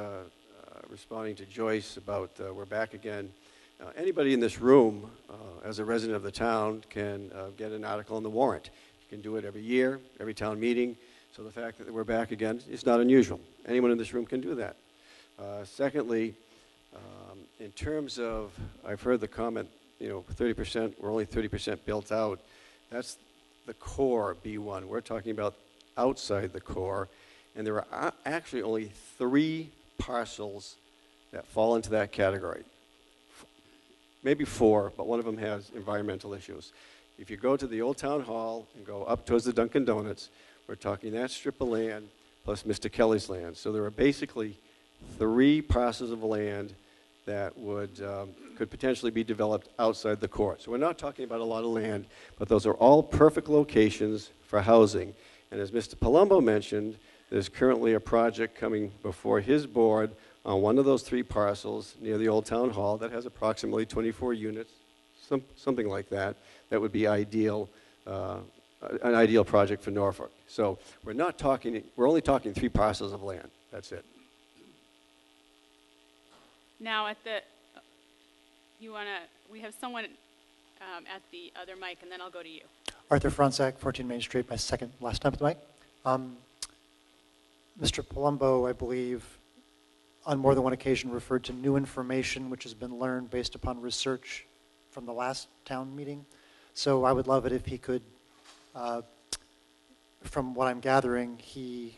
Speaker 13: responding to Joyce about we're back again. Anybody in this room, as a resident of the town, can get an article on the warrant. You can do it every year, every town meeting. So the fact that we're back again is not unusual. Anyone in this room can do that. Secondly, in terms of, I've heard the comment, 30%, we're only 30% built out. That's the core B1. We're talking about outside the core. And there are actually only 3 parcels that fall into that category. Maybe 4, but one of them has environmental issues. If you go to the old town hall and go up towards the Dunkin' Donuts, we're talking that strip of land plus Mr. Kelly's land. So there are basically 3 parcels of land that could potentially be developed outside the core. So we're not talking about a lot of land, but those are all perfect locations for housing. And as Mr. Palumbo mentioned, there's currently a project coming before his board on one of those 3 parcels near the old town hall that has approximately 24 units, something like that. That would be ideal, an ideal project for Norfolk. So we're only talking 3 parcels of land. That's it.
Speaker 1: Now, we have someone at the other mic, and then I'll go to you.
Speaker 12: Arthur Franczak, 14 Main Street, my second last time at the mic. Mr. Palumbo, I believe, on more than one occasion referred to new information which has been learned based upon research from the last town meeting. So I would love it if he could, from what I'm gathering, he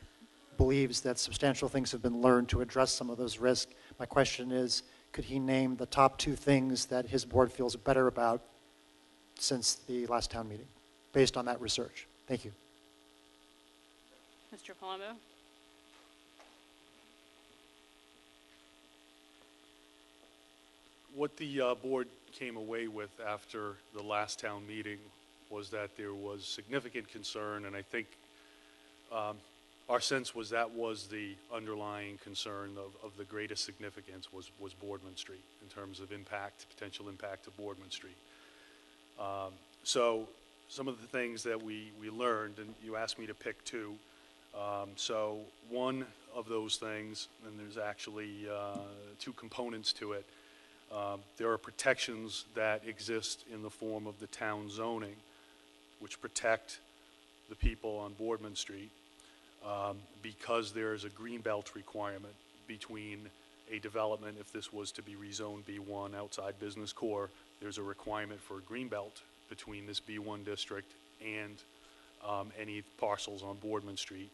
Speaker 12: believes that substantial things have been learned to address some of those risks. My question is, could he name the top 2 things that his board feels better about since the last town meeting, based on that research? Thank you.
Speaker 1: Mr. Palumbo?
Speaker 4: What the board came away with after the last town meeting was that there was significant concern, and I think our sense was that was the underlying concern of the greatest significance was Boardman Street in terms of potential impact of Boardman Street. So some of the things that we learned, and you asked me to pick two. So one of those things, and there's actually two components to it, there are protections that exist in the form of the town zoning, which protect the people on Boardman Street, because there is a greenbelt requirement between a development, if this was to be rezoned B1 outside business core, there's a requirement for a greenbelt between this B1 district and any parcels on Boardman Street.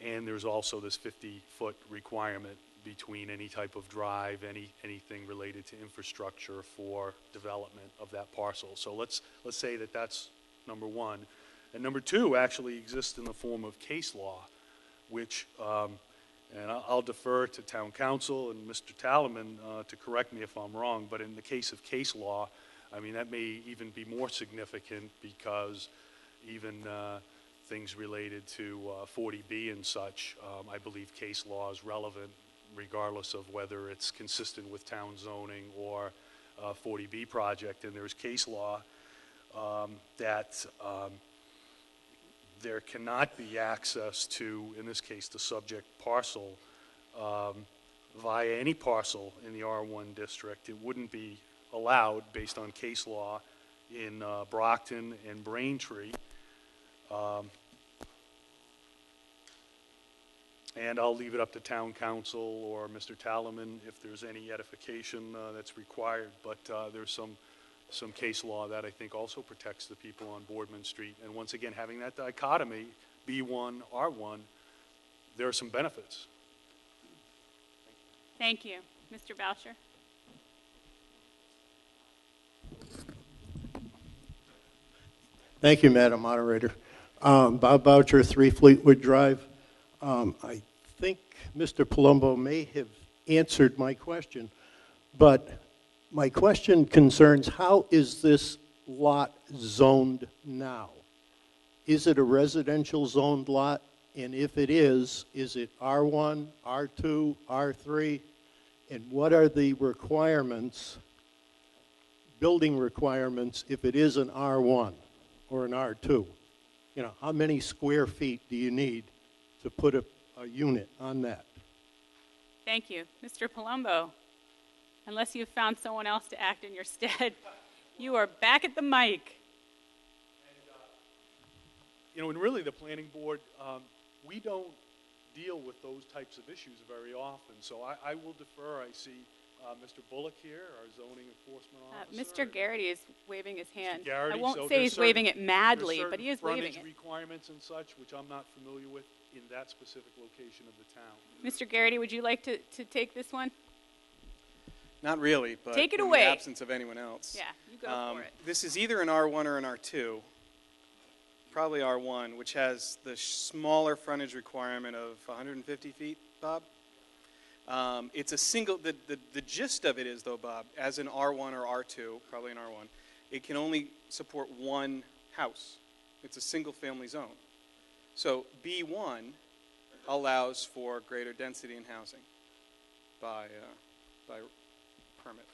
Speaker 4: And there's also this 50-foot requirement between any type of drive, anything related to infrastructure for development of that parcel. So let's say that that's number one. And number two actually exists in the form of case law, which, and I'll defer to town council and Mr. Talaman to correct me if I'm wrong, but in the case of case law, I mean, that may even be more significant because even things related to 40B and such, I believe case law is relevant regardless of whether it's consistent with town zoning or 40B project. And there's case law that there cannot be access to, in this case, the subject parcel via any parcel in the R1 district. It wouldn't be allowed based on case law in Brockton and Braintree. And I'll leave it up to town council or Mr. Talaman if there's any edification that's required. But there's some case law that I think also protects the people on Boardman Street. And once again, having that dichotomy, B1, R1, there are some benefits.
Speaker 1: Thank you. Mr. Boucher?
Speaker 14: Thank you, Madam Moderator. Bob Boucher, 3 Fleetwood Drive. I think Mr. Palumbo may have answered my question, but my question concerns how is this lot zoned now? Is it a residential zoned lot? And if it is it R1, R2, R3? And what are the requirements, building requirements, if it is an R1 or an R2? You know, how many square feet do you need to put a unit on that?
Speaker 1: Thank you. Mr. Palumbo, unless you've found someone else to act in your stead, you are back at the mic.
Speaker 4: You know, and really the planning board, we don't deal with those types of issues very often. So I will defer. I see Mr. Bullock here, our zoning enforcement officer.
Speaker 1: Mr. Garrity is waving his hand.
Speaker 4: Garrity,
Speaker 1: I won't
Speaker 4: so
Speaker 1: say he's waving it madly,
Speaker 4: there's
Speaker 1: but he is waving
Speaker 4: frontage
Speaker 1: it.
Speaker 4: requirements and such, which I'm not familiar with in that specific location of the town.
Speaker 1: Mr. Garrity, would you like to take this one?
Speaker 2: Not really, but
Speaker 1: Take it
Speaker 2: in
Speaker 1: away.
Speaker 2: the absence of anyone else.
Speaker 1: Yeah, you go for it.
Speaker 2: This is either an R1 or an R2. Probably R1, which has the smaller frontage requirement of 150 feet, Bob. It's a single, the gist of it is, though, Bob, as an R1 or R2, probably an R1, it can only support one house. It's a single-family zone. So B1 allows for greater density in housing by permit.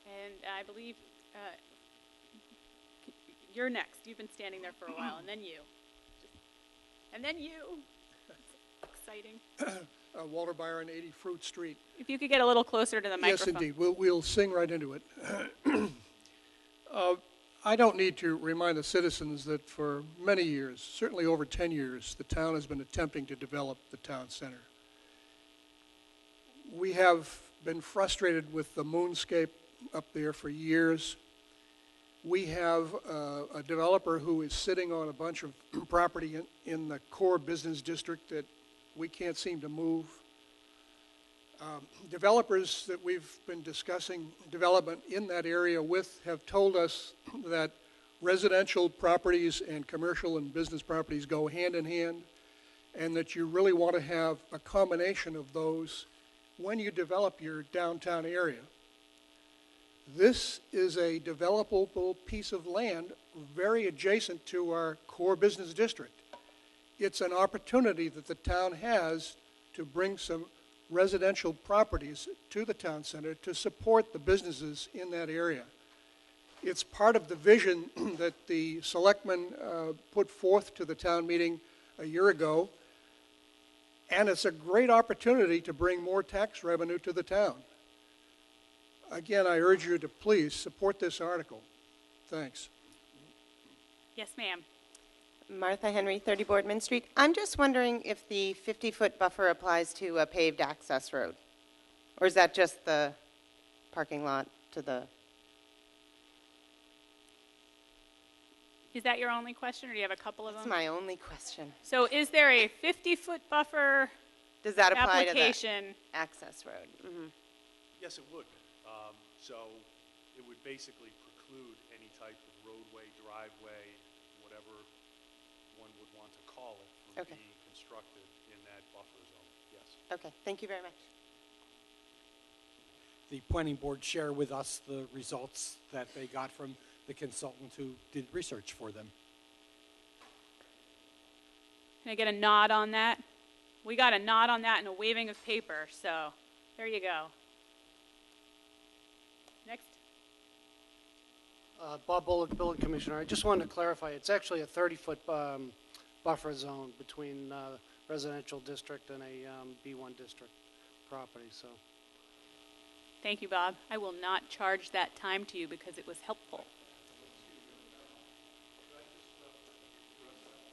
Speaker 1: And I believe you're next. You've been standing there for a while, and then you. And then you. Exciting.
Speaker 5: Walter Byron, 80 Fruit Street.
Speaker 1: If you could get a little closer to the microphone.
Speaker 5: Yes, indeed. We'll sing right into it. I don't need to remind the citizens that for many years, certainly over 10 years, the town has been attempting to develop the town center. We have been frustrated with the moonscape up there for years. We have a developer who is sitting on a bunch of property in the core business district that we can't seem to move. Developers that we've been discussing development in that area with have told us that residential properties and commercial and business properties go hand in hand, and that you really want to have a combination of those when you develop your downtown area. This is a developable piece of land very adjacent to our core business district. It's an opportunity that the town has to bring some residential properties to the town center to support the businesses in that area. It's part of the vision that the selectmen put forth to the town meeting a year ago, and it's a great opportunity to bring more tax revenue to the town. Again, I urge you to please support this article. Thanks.
Speaker 1: Yes, ma'am.
Speaker 15: Martha Henry, 30 Boardman Street. I'm just wondering if the 50-foot buffer applies to a paved access road? Or is that just the parking lot to the...
Speaker 1: Is that your only question, or do you have a couple of them?
Speaker 15: That's my only question.
Speaker 1: So is there a 50-foot buffer
Speaker 15: Does that apply
Speaker 1: application?
Speaker 15: to the access road? Mm-hmm.
Speaker 4: Yes, it would. So it would basically preclude any type of roadway, driveway, whatever one would want to call it, from being constructed in that buffer zone. Yes.
Speaker 15: Okay, thank you very much.
Speaker 16: The planning board share with us the results that they got from the consultant who did research for them.
Speaker 1: Can I get a nod on that? We got a nod on that and a waving of paper, so there you go. Next.
Speaker 17: Bob Bullock, Building Commissioner. I just wanted to clarify, it's actually a 30-foot buffer zone between residential district and a B1 district property, so.
Speaker 1: Thank you, Bob. I will not charge that time to you because it was helpful.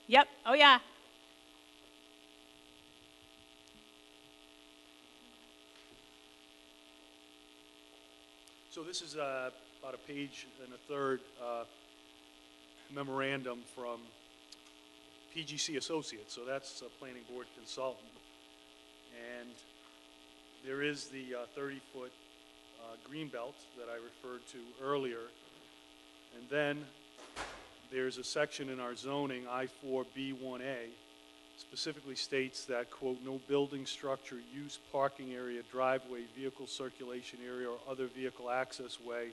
Speaker 1: Yep. Oh, yeah.
Speaker 4: So this is about a page and a third memorandum from PGC Associates. So that's a planning board consultant. And there is the 30-foot green belt that I referred to earlier. And then there's a section in our zoning, I4B1A, specifically states that, quote, no building structure, use, parking area, driveway, vehicle circulation area, or other vehicle access way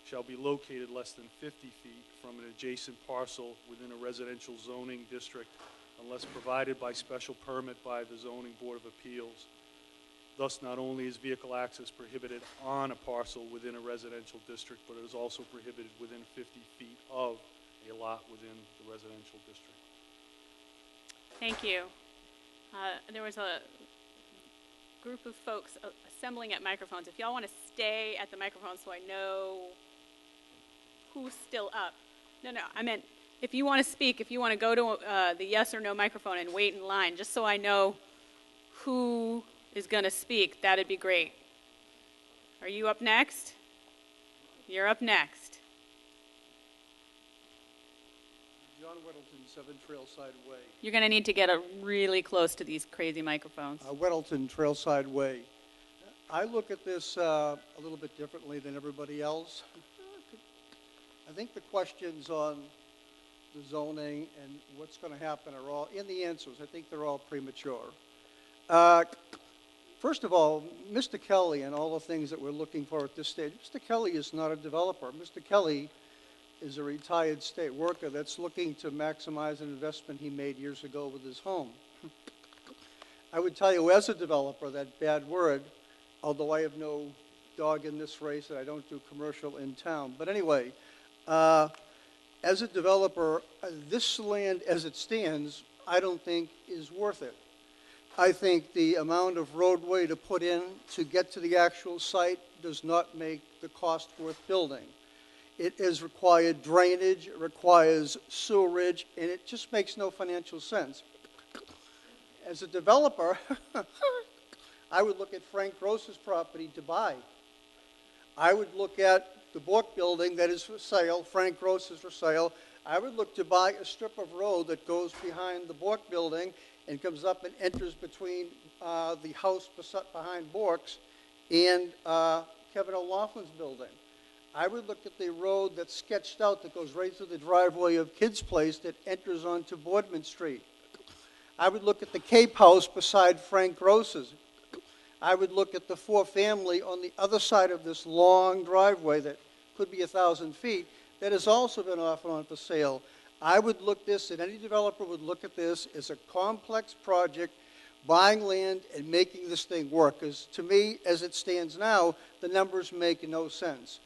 Speaker 4: shall be located less than 50 feet from an adjacent parcel within a residential zoning district unless provided by special permit by the Zoning Board of Appeals. Thus, not only is vehicle access prohibited on a parcel within a residential district, but it is also prohibited within 50 feet of a lot within the residential district.
Speaker 1: Thank you. There was a group of folks assembling at microphones. If y'all want to stay at the microphone so I know who's still up. No, I meant if you want to speak, if you want to go to the yes or no microphone and wait in line, just so I know who is going to speak, that'd be great. Are you up next? You're up next.
Speaker 18: John Weddleton, 7 Trailside Way.
Speaker 1: You're going to need to get really close to these crazy microphones.
Speaker 18: Weddleton, Trailside Way. I look at this a little bit differently than everybody else. I think the questions on the zoning and what's going to happen are all, in the answers, I think they're all premature. First of all, Mr. Kelly and all the things that we're looking for at this stage, Mr. Kelly is not a developer. Mr. Kelly is a retired state worker that's looking to maximize an investment he made years ago with his home. I would tell you as a developer, that bad word, although I have no dog in this race and I don't do commercial in town. But anyway, as a developer, this land as it stands, I don't think is worth it. I think the amount of roadway to put in to get to the actual site does not make the cost worth building. It is required drainage, it requires sewerage, and it just makes no financial sense. As a developer, I would look at Frank Gross's property to buy. I would look at the Bork building that is for sale, Frank Gross is for sale. I would look to buy a strip of road that goes behind the Bork building and comes up and enters between the house behind Bork's and Kevin O'Loughlin's building. I would look at the road that's sketched out that goes right through the driveway of Kid's Place that enters onto Boardman Street. I would look at the Cape House beside Frank Gross's. I would look at the 4-family on the other side of this long driveway that could be 1,000 feet that has also been offered on for sale. I would look this, and any developer would look at this as a complex project buying land and making this thing work. Because to me, as it stands now, the numbers make no sense.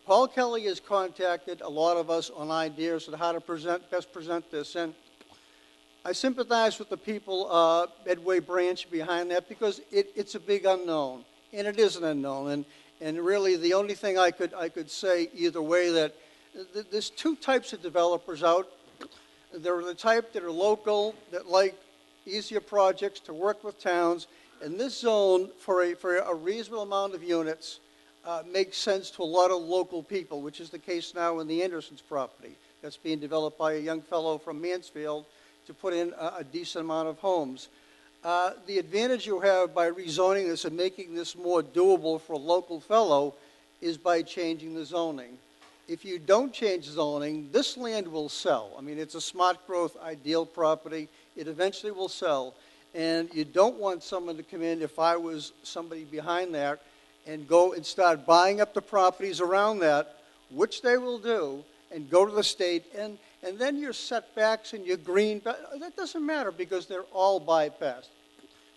Speaker 18: Paul Kelly has contacted a lot of us on ideas on how to best present this, and I sympathize with the people, Medway Branch behind that, because it's a big unknown, and it is an unknown. And really, the only thing I could say either way, that there's two types of developers out. There are the type that are local, that like easier projects to work with towns, and this zone, for a reasonable amount of units, makes sense to a lot of local people, which is the case now in the Andersons property that's being developed by a young fellow from Mansfield to put in a decent amount of homes. The advantage you have by rezoning this and making this more doable for a local fellow is by changing the zoning. If you don't change zoning, this land will sell. I mean, it's a smart growth, ideal property. It eventually will sell. And you don't want someone to come in, if I was somebody behind that, and go and start buying up the properties around that, which they will do, and go to the state, and then your setbacks and your green, that doesn't matter because they're all bypassed.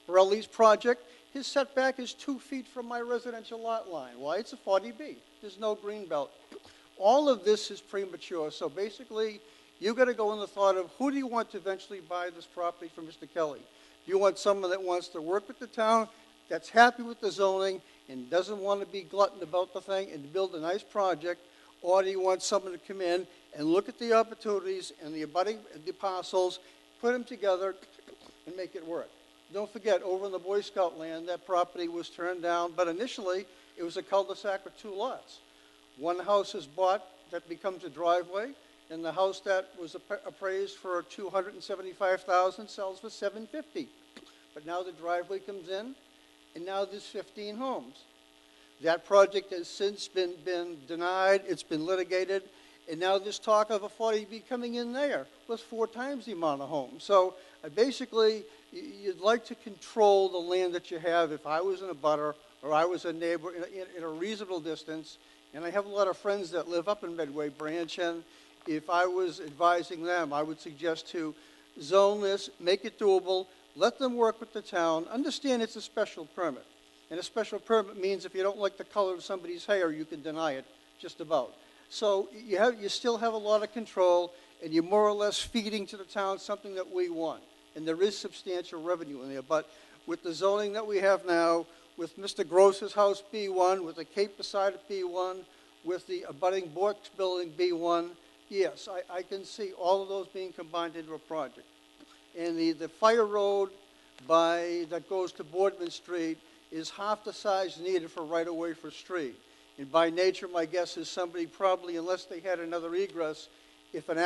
Speaker 18: Borelli's project, his setback is 2 feet from my residential lot line. Why? It's a 40B. There's no green belt. All of this is premature. So basically, you've got to go in the thought of who do you want to eventually buy this property from Mr. Kelly? Do you want someone that wants to work with the town, that's happy with the zoning, and doesn't want to be glutton about the thing and build a nice project? Or do you want someone to come in and look at the opportunities and the abutting the parcels, put them together, and make it work? Don't forget, over in the Boy Scout land, that property was turned down, but initially it was a cul-de-sac with 2 lots. One house is bought, that becomes a driveway, and the house that was appraised for $275,000 sells for $750,000. But now the driveway comes in, and now there's 15 homes. That project has since been denied, it's been litigated, and now there's talk of a 40B coming in there with 4 times the amount of homes. So basically, you'd like to control the land that you have. If I was in a butter or I was a neighbor in a reasonable distance, and I have a lot of friends that live up in Medway Branch, and if I was advising them, I would suggest to zone this, make it doable, let them work with the town, understand it's a special permit. And a special permit means if you don't like the color of somebody's hair, you can deny it, just about. So you still have a lot of control, and you're more or less feeding to the town something that we want. And there is substantial revenue in there. But with the zoning that we have now, with Mr. Gross's house B1, with the Cape beside it B1, with the abutting Bork's building B1, yes, I can see all of those being combined into a project. And the fire road that goes to Boardman Street is half the size needed for right-of-way for street. And by nature, my guess is somebody probably, unless they had another egress, if an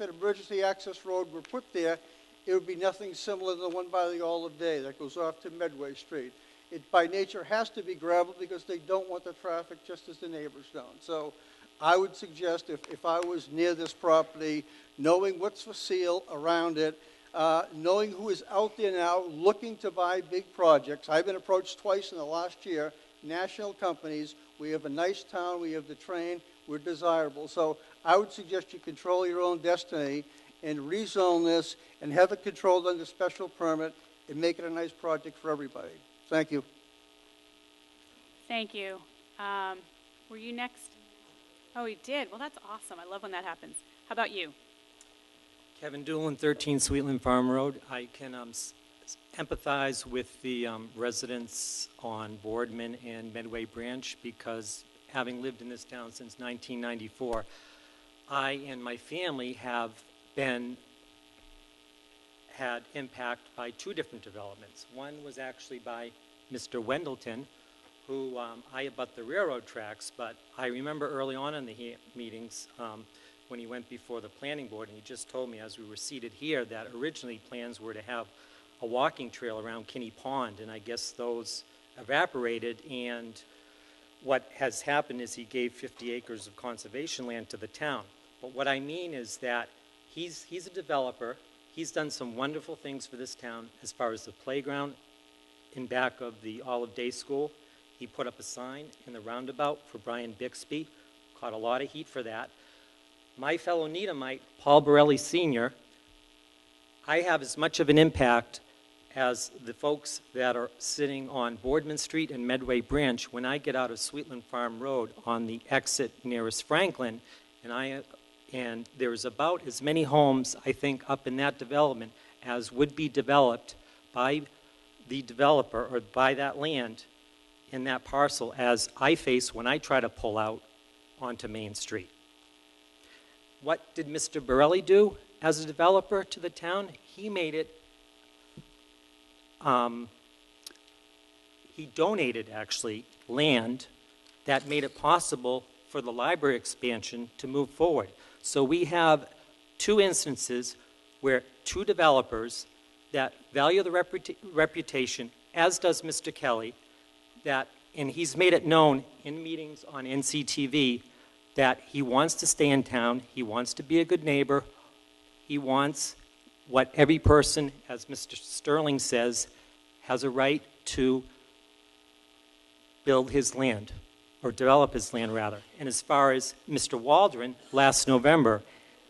Speaker 18: emergency access road were put there, it would be nothing similar to the one by the Olive Day that goes off to Medway Street. It by nature has to be gravel because they don't want the traffic just as the neighbors don't. So I would suggest if I was near this property, knowing what's for sale around it, knowing who is out there now looking to buy big projects. I've been approached twice in the last year, national companies. We have a nice town, we have the train, we're desirable. So I would suggest you control your own destiny and rezone this and have it controlled under special permit and make it a nice project for everybody. Thank you.
Speaker 1: Thank you. Were you next? Oh, he did. Well, that's awesome. I love when that happens. How about you?
Speaker 19: Kevin Doolin, 13 Sweetland Farm Road. I can empathize with the residents on Boardman and Medway Branch because having lived in this town since 1994, I and my family have had impact by 2 different developments. One was actually by Mr. Wendelton, who I abut the railroad tracks, but I remember early on in the meetings when he went before the planning board, and he just told me as we were seated here that originally plans were to have a walking trail around Kinney Pond, and I guess those evaporated, and what has happened is he gave 50 acres of conservation land to the town. But what I mean is that he's a developer. He's done some wonderful things for this town as far as the playground in back of the Olive Day School. He put up a sign in the roundabout for Brian Bixby, caught a lot of heat for that. My fellow Needhamite, Paul Borelli Sr., I have as much of an impact as the folks that are sitting on Boardman Street and Medway Branch, when I get out of Sweetland Farm Road on the exit nearest Franklin, and there's about as many homes, I think, up in that development as would be developed by the developer or by that land in that parcel as I face when I try to pull out onto Main Street. What did Mr. Borelli do as a developer to the town? He made it, he donated actually land that made it possible for the library expansion to move forward. So we have two instances where two developers that value the reputation, as does Mr. Kelly, and he's made it known in meetings on NCTV that he wants to stay in town, he wants to be a good neighbor, he wants what every person, as Mr. Sterling says, has a right to build his land, or develop his land rather. And as far as Mr. Waldron last November,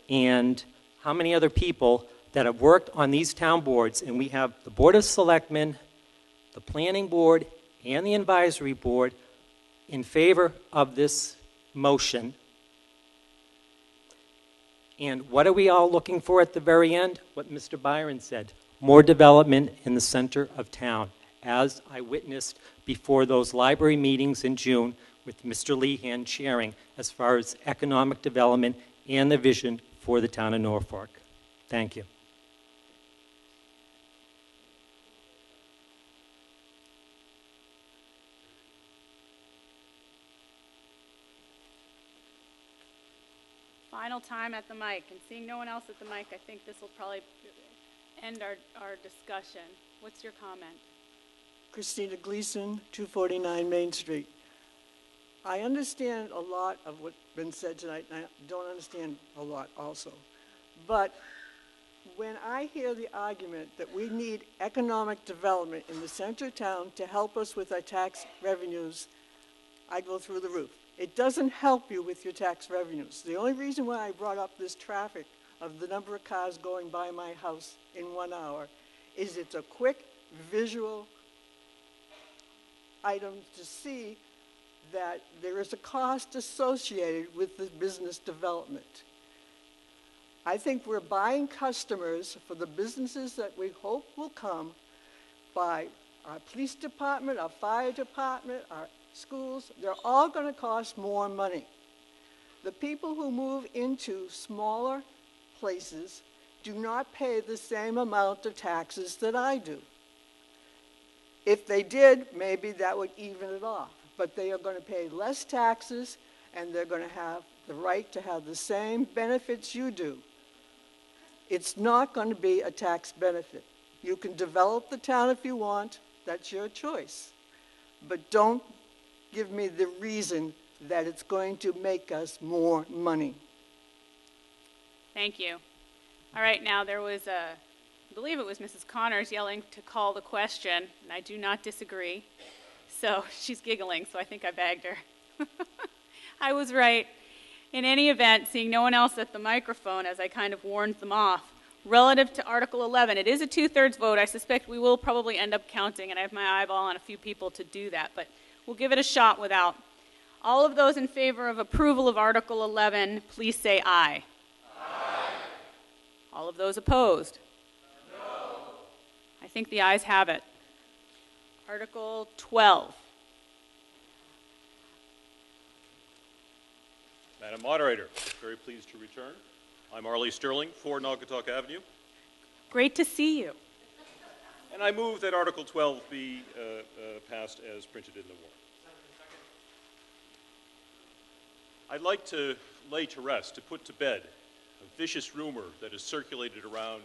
Speaker 19: and how many other people that have worked on these town boards, and we have the Board of Selectmen, the Planning Board, and the Advisory Board in favor of this motion. And what are we all looking for at the very end? What Mr. Byron said, more development in the center of town, as I witnessed before those library meetings in June with Mr. Lehan chairing as far as economic development and the vision for the town of Norfolk. Thank you.
Speaker 1: Final time at the mic, and seeing no one else at the mic, I think this will probably end our discussion. What's your comment?
Speaker 9: Christina Gleason, 249 Main Street. I understand a lot of what's been said tonight, and I don't understand a lot also. But when I hear the argument that we need economic development in the center of town to help us with our tax revenues, I go through the roof. It doesn't help you with your tax revenues. The only reason why I brought up this traffic of the number of cars going by my house in 1 hour is it's a quick visual item to see that there is a cost associated with the business development. I think we're buying customers for the businesses that we hope will come by our police department, our fire department, our schools. They're all going to cost more money. The people who move into smaller places do not pay the same amount of taxes that I do. If they did, maybe that would even it off. But they are going to pay less taxes, and they're going to have the right to have the same benefits you do. It's not going to be a tax benefit. You can develop the town if you want. That's your choice. But don't give me the reason that it's going to make us more money.
Speaker 1: Thank you. All right, now there was I believe it was Mrs. Connors yelling to call the question, and I do not disagree. So she's giggling, so I think I bagged her. I was right. In any event, seeing no one else at the microphone, as I kind of warned them off, relative to Article 11, it is a 2/3 vote. I suspect we will probably end up counting, and I have my eyeball on a few people to do that, but we'll give it a shot without. All of those in favor of approval of Article 11, please say aye. Aye. All of those opposed? No. I think the ayes have it. Article 12.
Speaker 3: Madam Moderator, very pleased to return. I'm Arlie Sterling, 4 Naugatuck Avenue.
Speaker 1: Great to see you.
Speaker 3: And I move that Article 12 be passed as printed in the warrant. I'd like to lay to rest, to put to bed, a vicious rumor that has circulated around.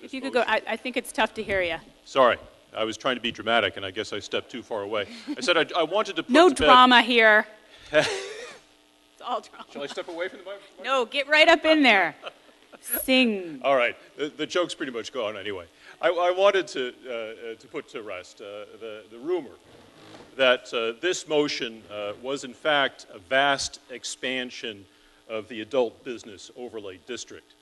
Speaker 1: If you could go, I think it's tough to hear you.
Speaker 3: Sorry, I was trying to be dramatic, and I guess I stepped too far away. I said I wanted to put
Speaker 1: no
Speaker 3: to bed.
Speaker 1: Drama here. It's all drama.
Speaker 3: Shall I step away from the microphone?
Speaker 1: No, get right up in there. Sing.
Speaker 3: All right, the joke's pretty much gone anyway. I wanted to put to rest the rumor that this motion was in fact a vast expansion of the adult business overlay district.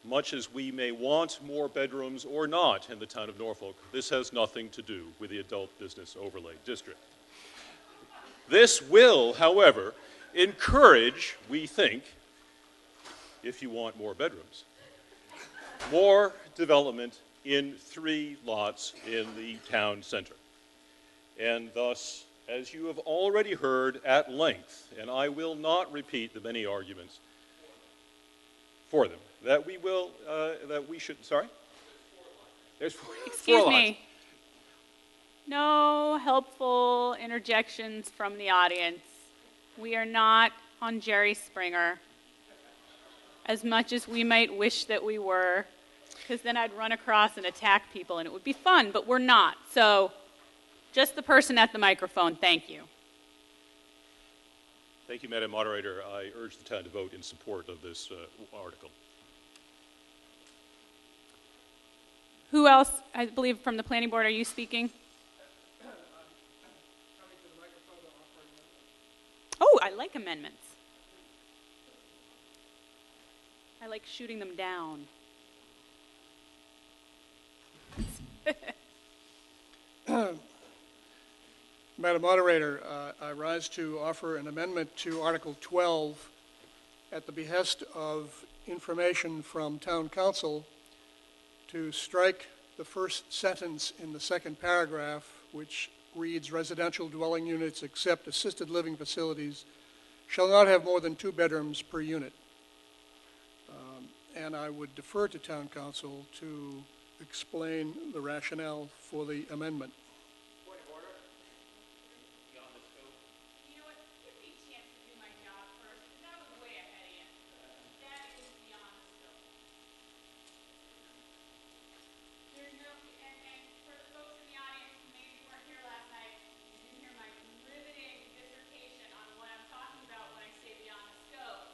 Speaker 3: much as we may want more bedrooms or not in the town of Norfolk, this has nothing to do with the adult business overlay district. This will, however, encourage, we think, if you want more bedrooms, more development in 3 lots in the town center. And thus, as you have already heard at length, and I will not repeat the many arguments for them, that we should, sorry? There's 4 lots.
Speaker 1: Excuse me. No helpful interjections from the audience. We are not on Jerry Springer, as much as we might wish that we were, because then I'd run across and attack people, and it would be fun, but we're not. So just the person at the microphone, thank you.
Speaker 3: Thank you, Madam Moderator. I urge the town to vote in support of this article.
Speaker 1: Who else, I believe, from the planning board, are you speaking? Oh, I like amendments. I like shooting them down.
Speaker 5: Madam Moderator, I rise to offer an amendment to Article 12 at the behest of information from Town Council to strike the first sentence in the second paragraph, which reads, residential dwelling units except assisted living facilities shall not have more than 2 bedrooms per unit. And I would defer to Town Council to explain the rationale for the amendment.
Speaker 1: Point of order. Beyond the scope. You know what? Give me a chance to do my job first, because I was way ahead of you. That is beyond the scope. There's no, and for the folks in the audience who maybe weren't here last night, you didn't hear my riveting dissertation on what I'm talking about when I say beyond the scope.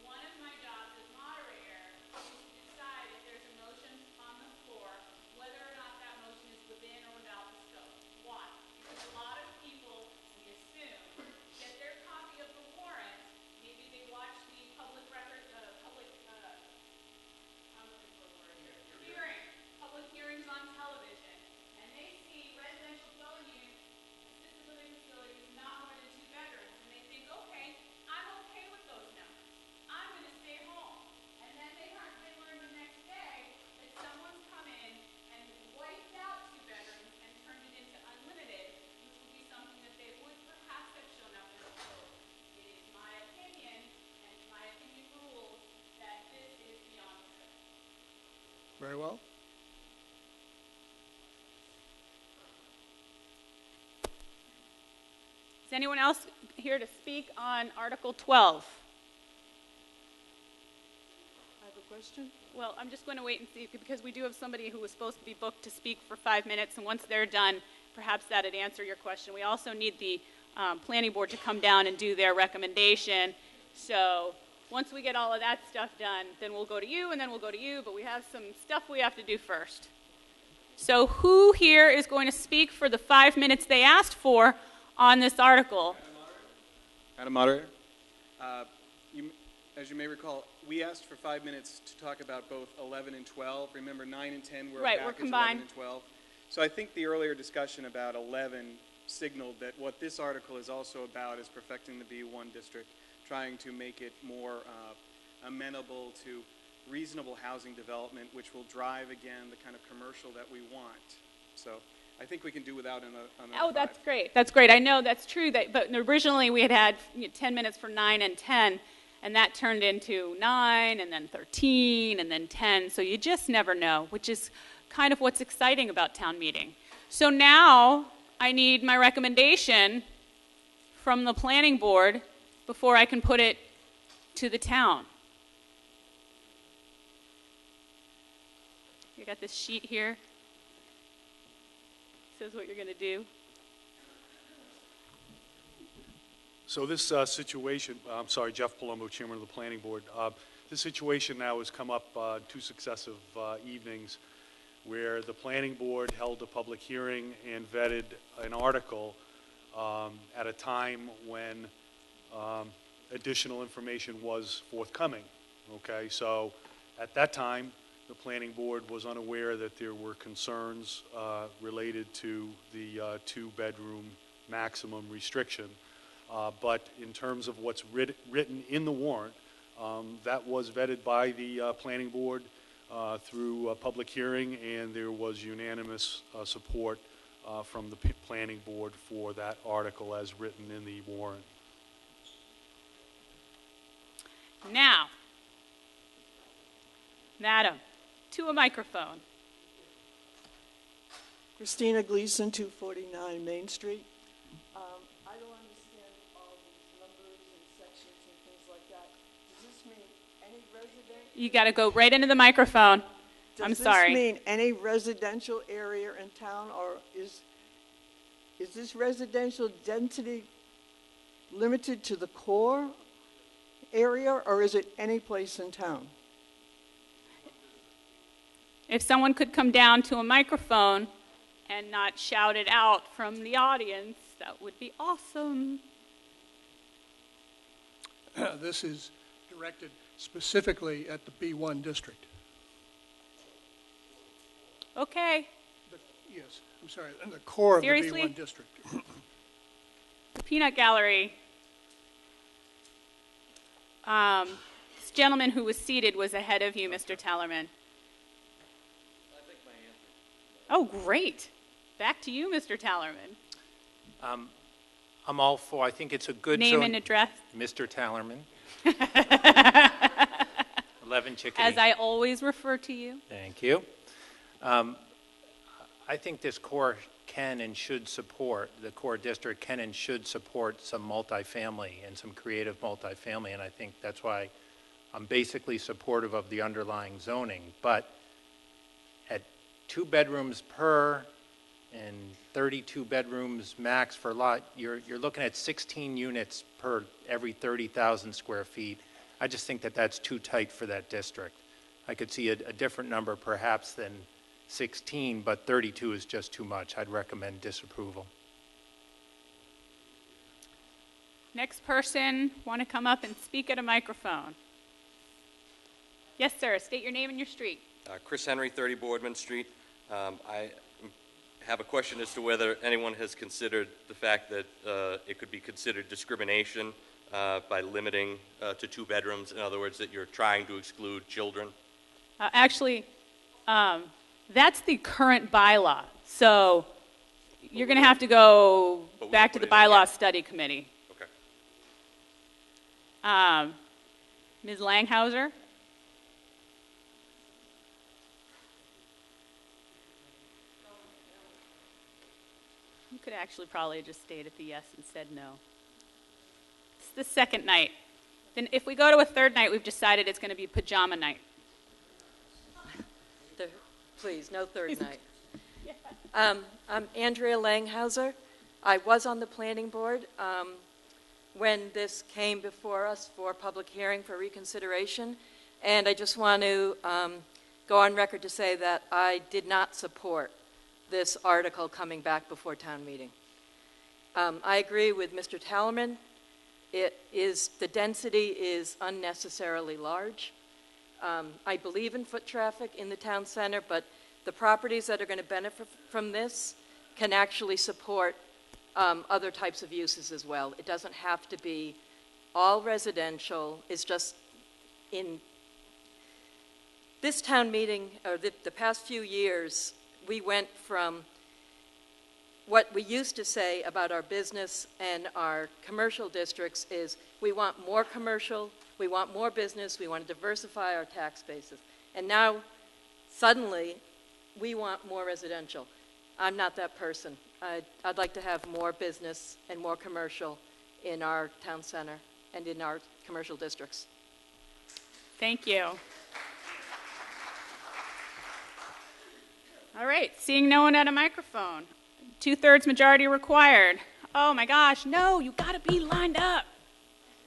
Speaker 1: One of my jobs as moderator is to decide if there's a motion on the floor, whether or not that motion is within or without the scope. Why? Because a lot of people, we assume, get their copy of the warrant, maybe they watch the public record, I'm looking for a word here, public hearings on television, and they see residential dwelling units, assisted living facilities, not more than 2 bedrooms, and they think, okay, I'm okay with those numbers. I'm going to stay home. And then they learn the next day that someone's come in and wiped out 2 bedrooms and turned it into unlimited, which would be something that they would perhaps have shown up in the code. It is my opinion, and my opinion rules, that this is beyond the scope.
Speaker 5: Very well.
Speaker 1: Is anyone else here to speak on Article 12?
Speaker 9: I have a question.
Speaker 1: Well, I'm just going to wait and see, because we do have somebody who was supposed to be booked to speak for 5 minutes, and once they're done, perhaps that'd answer your question. We also need the planning board to come down and do their recommendation. So once we get all of that stuff done, then we'll go to you, and then we'll go to you, but we have some stuff we have to do first. So who here is going to speak for the 5 minutes they asked for on this article?
Speaker 2: Madam Moderator, as you may recall, we asked for 5 minutes to talk about both 11 and 12. Remember, 9 and 10 were
Speaker 1: right,
Speaker 2: back
Speaker 1: we're
Speaker 2: as
Speaker 1: combined.
Speaker 2: 11 and 12. So I think the earlier discussion about 11 signaled that what this article is also about is perfecting the B1 district, trying to make it more amenable to reasonable housing development, which will drive, again, the kind of commercial that we want. So I think we can do without another
Speaker 1: Oh, that's great. That's great. I know that's true. But originally we had 10 minutes for 9 and 10, and that turned into 9, and then 13, and then 10. So you just never know, which is kind of what's exciting about town meeting. So now I need my recommendation from the planning board before I can put it to the town. You got this sheet here. Says what you're going to do.
Speaker 4: So this situation, I'm sorry, Jeff Palumbo, Chairman of the Planning Board. This situation now has come up 2 successive evenings where the Planning Board held a public hearing and vetted an article at a time when additional information was forthcoming. Okay, so At that time, the planning board was unaware that there were concerns related to the two-bedroom maximum restriction. But in terms of what's written in the warrant, that was vetted by the planning board through a public hearing, and there was unanimous support from the planning board for that article as written in the warrant.
Speaker 1: Now, Madam, to a microphone.
Speaker 9: Christina Gleason, 249 Main Street. I don't understand all these numbers and sections and things like that. Does this mean any resident?
Speaker 1: You got to go right into the microphone. I'm sorry.
Speaker 9: Does this mean any residential area in town, or is this residential density limited to the core area, or is it any place in town?
Speaker 1: If someone could come down to a microphone and not shout it out from the audience, that would be awesome.
Speaker 5: This is directed specifically at the B1 district.
Speaker 1: Okay.
Speaker 5: Yes, I'm sorry, in the core of
Speaker 1: Seriously?
Speaker 5: the B1 district.
Speaker 1: The Peanut Gallery. This gentleman who was seated was ahead of you, Mr. Tellerman. Oh, great. Back to you, Mr. Tellerman.
Speaker 11: I'm all for, I think it's a good
Speaker 1: Name and address.
Speaker 11: Mr. Tellerman. 11 Chickadee.
Speaker 1: As I always refer to you.
Speaker 11: Thank you. I think this core can and should support, the core district can and should support some multifamily and some creative multifamily, and I think that's why I'm basically supportive of the underlying zoning. But at 2 bedrooms per and 32 bedrooms max for lot, you're looking at 16 units per every 30,000 square feet. I just think that that's too tight for that district. I could see a different number perhaps than 16, but 32 is just too much. I'd recommend disapproval.
Speaker 1: Next person, want to come up and speak at a microphone? Yes, sir. State your name and your street.
Speaker 7: Chris Henry, 30 Boardman Street. I have a question as to whether anyone has considered the fact that it could be considered discrimination by limiting to 2 bedrooms. In other words, that you're trying to exclude children.
Speaker 1: Actually, that's the current bylaw. So you're going to have to go back to the bylaw study committee.
Speaker 7: Okay.
Speaker 1: Ms. Langhauser? You could actually probably just stayed at the yes and said no. It's the second night. Then if we go to a third night, we've decided it's going to be pajama night.
Speaker 20: Please, no third night. I'm Andrea Langhauser. I was on the planning board when this came before us for public hearing for reconsideration, and I just want to go on record to say that I did not support this article coming back before town meeting. I agree with Mr. Tallerman. The density is unnecessarily large. I believe in foot traffic in the town center, but the properties that are going to benefit from this can actually support other types of uses as well. It doesn't have to be all residential. It's just in this town meeting, or the past few years, we went from what we used to say about our business and our commercial districts is we want more commercial, we want more business, we want to diversify our tax bases. And now, suddenly, we want more residential. I'm not that person. I'd like to have more business and more commercial in our town center and in our commercial districts.
Speaker 1: Thank you. All right, seeing no one at a microphone. 2/3 majority required. Oh my gosh, no, you gotta be lined up.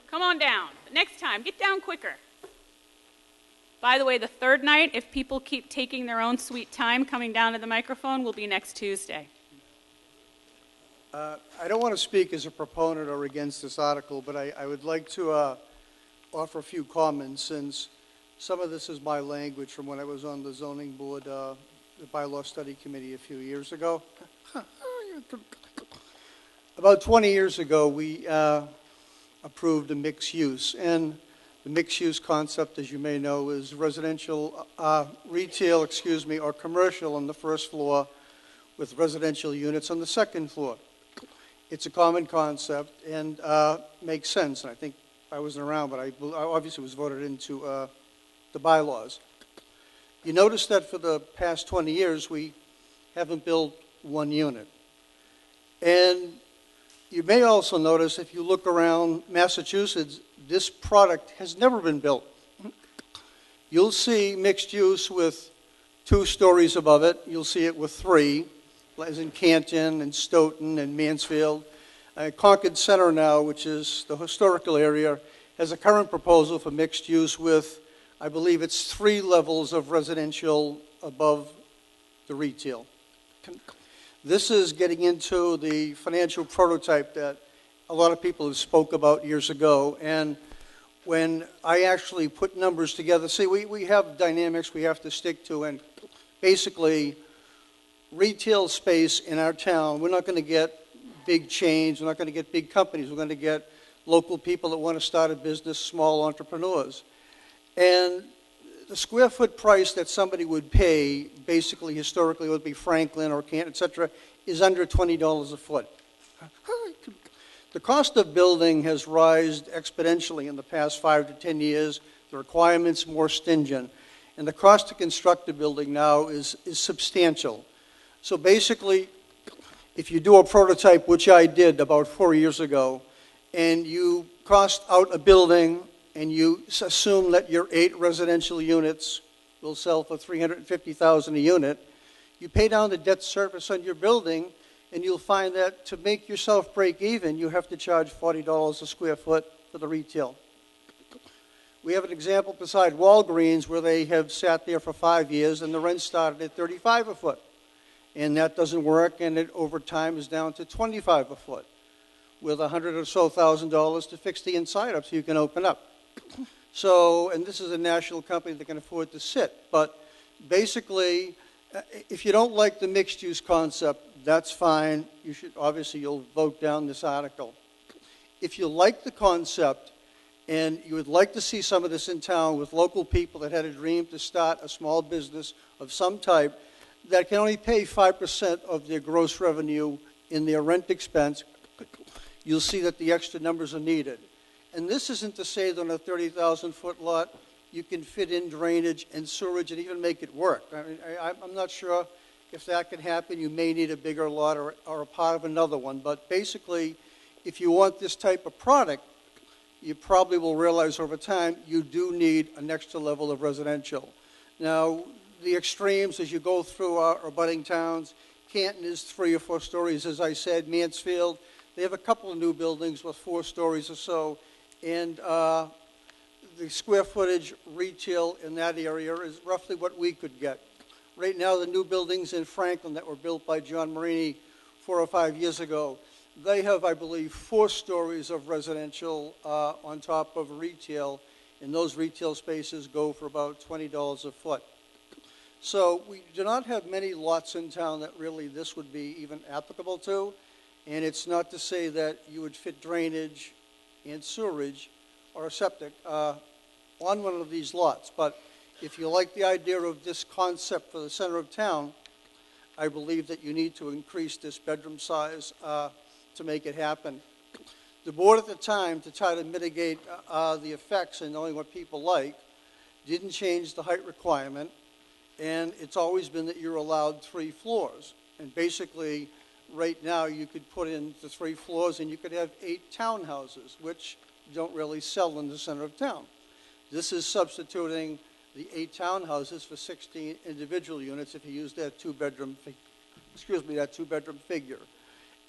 Speaker 1: Come on down. But next time, get down quicker. By the way, the third night, if people keep taking their own sweet time coming down to the microphone, will be next Tuesday.
Speaker 18: I don't want to speak as a proponent or against this article, but I would like to offer a few comments since some of this is my language from when I was on the zoning board, the bylaw study committee a few years ago. About 20 years ago, we approved a mixed use. And the mixed use concept, as you may know, is residential, retail, or commercial on the first floor with residential units on the second floor. It's a common concept and makes sense. And I think I wasn't around, but I obviously was voted into the bylaws. You notice that for the past 20 years, we haven't built one unit. And you may also notice, if you look around Massachusetts, this product has never been built. You'll see mixed use with 2 stories above it. You'll see it with 3, as in Canton and Stoughton and Mansfield. Concord Center now, which is the historical area, has a current proposal for mixed use with, I believe it's 3 levels of residential above the retail. This is getting into the financial prototype that a lot of people have spoke about years ago. And when I actually put numbers together, see, we have dynamics we have to stick to. And basically, retail space in our town, we're not going to get big chains. We're not going to get big companies. We're going to get local people that want to start a business, small entrepreneurs. And the square foot price that somebody would pay, basically historically would be Franklin or Canton, et cetera, is under $20 a foot. The cost of building has risen exponentially in the past 5 to 10 years. The requirements more stringent. And the cost to construct a building now is substantial. So basically, if you do a prototype, which I did about 4 years ago, and you cost out a building and you assume that your 8 residential units will sell for $350,000 a unit, you pay down the debt service on your building, and you'll find that to make yourself break even, you have to charge $40 a square foot for the retail. We have an example beside Walgreens where they have sat there for 5 years, and the rent started at $35 a foot. And that doesn't work, and it over time is down to $25 a foot with $100,000 or so to fix the inside up so you can open up. So, and this is a national company that can afford to sit. But basically, if you don't like the mixed use concept, that's fine. You should, obviously, you'll vote down this article. If you like the concept and you would like to see some of this in town with local people that had a dream to start a small business of some type that can only pay 5% of their gross revenue in their rent expense, you'll see that the extra numbers are needed. And this isn't to say that on a 30,000-foot lot, you can fit in drainage and sewerage and even make it work. I mean, I'm not sure if that can happen. You may need a bigger lot or a part of another one. But basically, if you want this type of product, you probably will realize over time you do need an extra level of residential. Now, the extremes as you go through our budding towns, Canton is 3 or 4 stories, as I said. Mansfield, they have a couple of new buildings with 4 stories or so. And the square footage retail in that area is roughly what we could get. Right now, the new buildings in Franklin that were built by John Marini 4 or 5 years ago, they have, I believe, 4 stories of residential on top of retail, and those retail spaces go for about $20 a foot. So we do not have many lots in town that really this would be even applicable to, and it's not to say that you would fit drainage and sewerage or a septic on one of these lots. But if you like the idea of this concept for the center of town, I believe that you need to increase this bedroom size to make it happen. The board at the time, to try to mitigate the effects and knowing what people like, didn't change the height requirement, and it's always been that you're allowed 3 floors. And basically, right now, you could put in the 3 floors and you could have 8 townhouses, which don't really sell in the center of town. This is substituting the 8 townhouses for 16 individual units if you use that 2-bedroom, that 2-bedroom figure.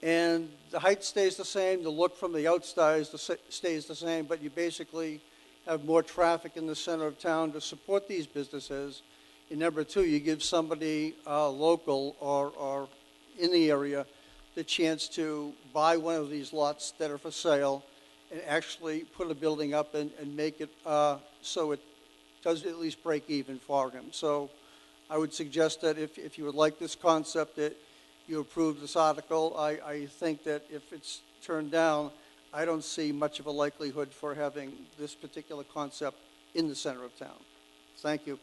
Speaker 18: And the height stays the same, the look from the outside stays the same, but you basically have more traffic in the center of town to support these businesses. And number 2, you give somebody local or in the area the chance to buy one of these lots that are for sale and actually put a building up and make it so it does at least break even for him. So I would suggest that if you would like this concept, that you approve this article. I think that if it's turned down, I don't see much of a likelihood for having this particular concept in the center of town. Thank you.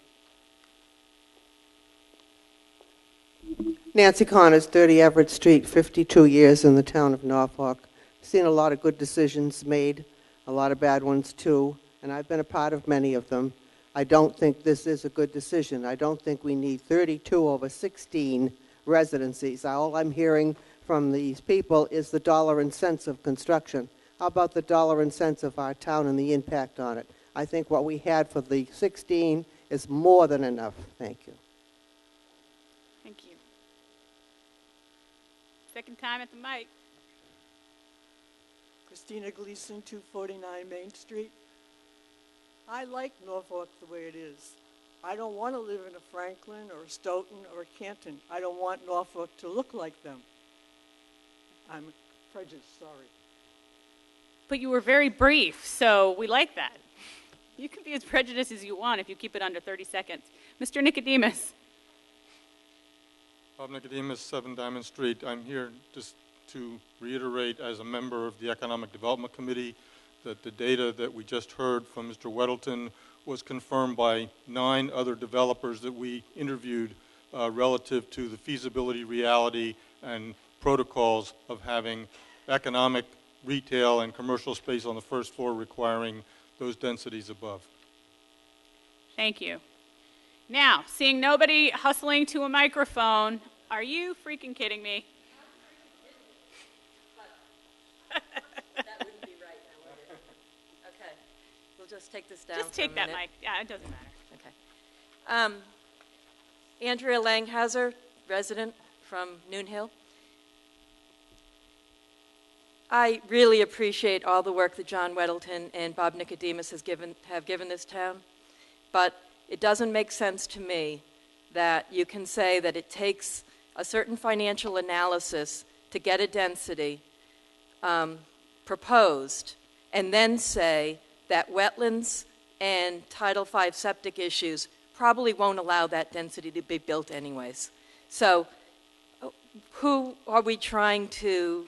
Speaker 21: Nancy Connors, 30 Everett Street, 52 years in the town of Norfolk. Seen a lot of good decisions made, a lot of bad ones too, and I've been a part of many of them. I don't think this is a good decision. I don't think we need 32 over 16 residencies. All I'm hearing from these people is the dollar and cents of construction. How about the dollar and cents of our town and the impact on it? I think what we had for the 16 is more than enough. Thank you.
Speaker 1: Thank you. Second time at the mic.
Speaker 9: Christina Gleason, 249 Main Street. I like Norfolk the way it is. I don't want to live in a Franklin or a Stoughton or a Canton. I don't want Norfolk to look like them. I'm prejudiced, sorry.
Speaker 1: But you were very brief, so we like that. You can be as prejudiced as you want if you keep it under 30 seconds. Mr. Nicodemus.
Speaker 22: Bob Nicodemus, 7 Diamond Street. I'm here just to reiterate as a member of the Economic Development Committee that the data that we just heard from Mr. Weddleton was confirmed by 9 other developers that we interviewed relative to the feasibility, reality, and protocols of having economic, retail, and commercial space on the first floor requiring those densities above.
Speaker 1: Thank you. Now, seeing nobody hustling to a microphone, are you freaking kidding me?
Speaker 20: That wouldn't be right now, would it? Okay. We'll just take this down.
Speaker 1: Just take that mic. Yeah, it doesn't matter.
Speaker 20: Okay. Andrea Langhauser, resident from Noon Hill. I really appreciate all the work that John Weddleton and Bob Nicodemus have given this town, but it doesn't make sense to me that you can say that it takes a certain financial analysis to get a density proposed, and then say that wetlands and Title V septic issues probably won't allow that density to be built anyways. So who are we trying to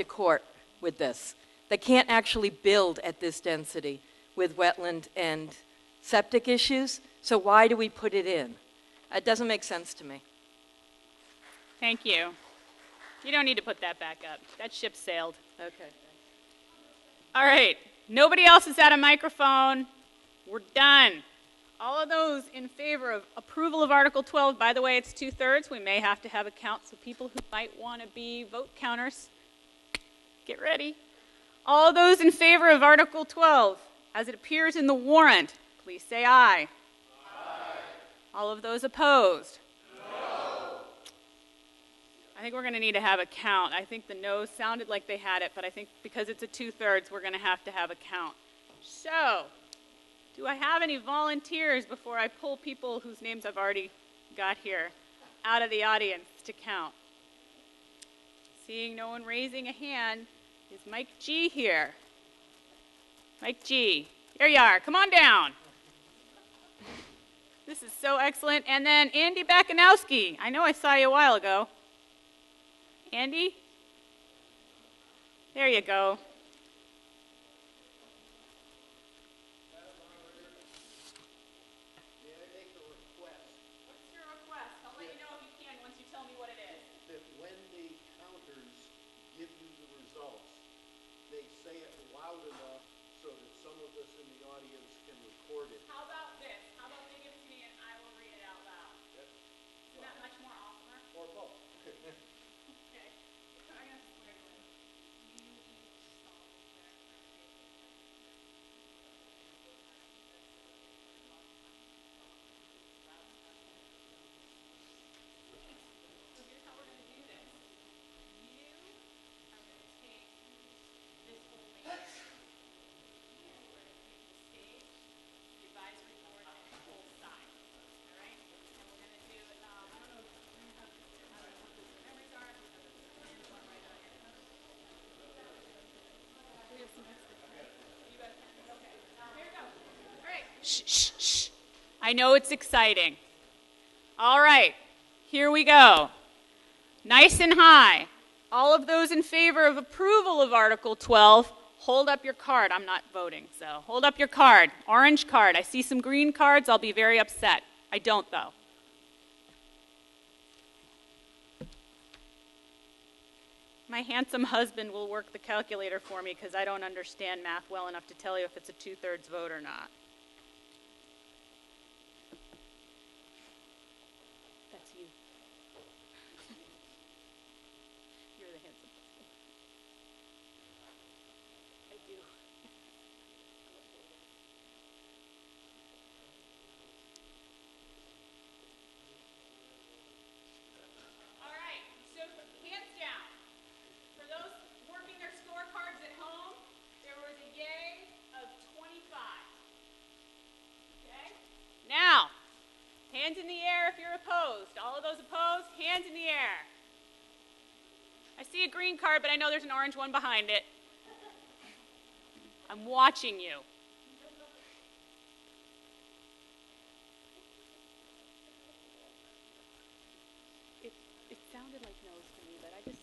Speaker 20: court with this? They can't actually build at this density with wetland and septic issues, so why do we put it in? It doesn't make sense to me.
Speaker 1: Thank you. You don't need to put that back up. That ship sailed.
Speaker 20: Okay.
Speaker 1: All right. Nobody else is at a microphone. We're done. All of those in favor of approval of Article 12, by the way, it's 2/3. We may have to have a count, so people who might want to be vote counters, get ready. All those in favor of Article 12, as it appears in the warrant, please say aye. Aye. All of those opposed? No. I think we're going to need to have a count. I think the no's sounded like they had it, but I think because it's a 2/3, we're going to have a count. So, do I have any volunteers before I pull people whose names I've already got here out of the audience to count? Seeing no one raising a hand, is Mike G here? Mike G, here you are. Come on down. This is so excellent. And then Andy Bakanowski. I know I saw you a while ago. Andy? There you go. Shh, shh, shh. I know it's exciting. All right, here we go. Nice and high. All of those in favor of approval of Article 12, hold up your card. I'm not voting, so hold up your card. Orange card. I see some green cards. I'll be very upset. I don't, though. My handsome husband will work the calculator for me because I don't understand math well enough to tell you if it's a 2/3 vote or not. That's you. You're the handsome husband. I do. All right, so hands down. For those working their scorecards at home, there was a yay of 25. Okay? Now, hands in the air if you're opposed. All of those opposed, hands in the air. I see a green card, but I know there's an orange one behind it. I'm watching you. It sounded like no's to me, but I just...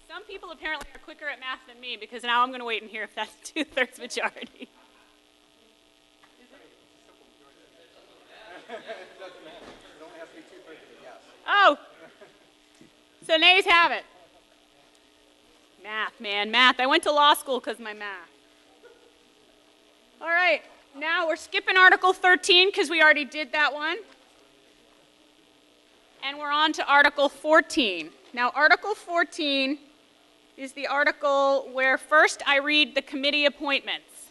Speaker 1: Some people apparently are quicker at math than me because now I'm going to wait and hear if that's 2/3 majority. Oh, so nays have it. Math, man, math. I went to law school because of my math. All right, now we're skipping Article 13 because we already did that one. And we're on to Article 14. Now, Article 14 is the article where first I read the committee appointments.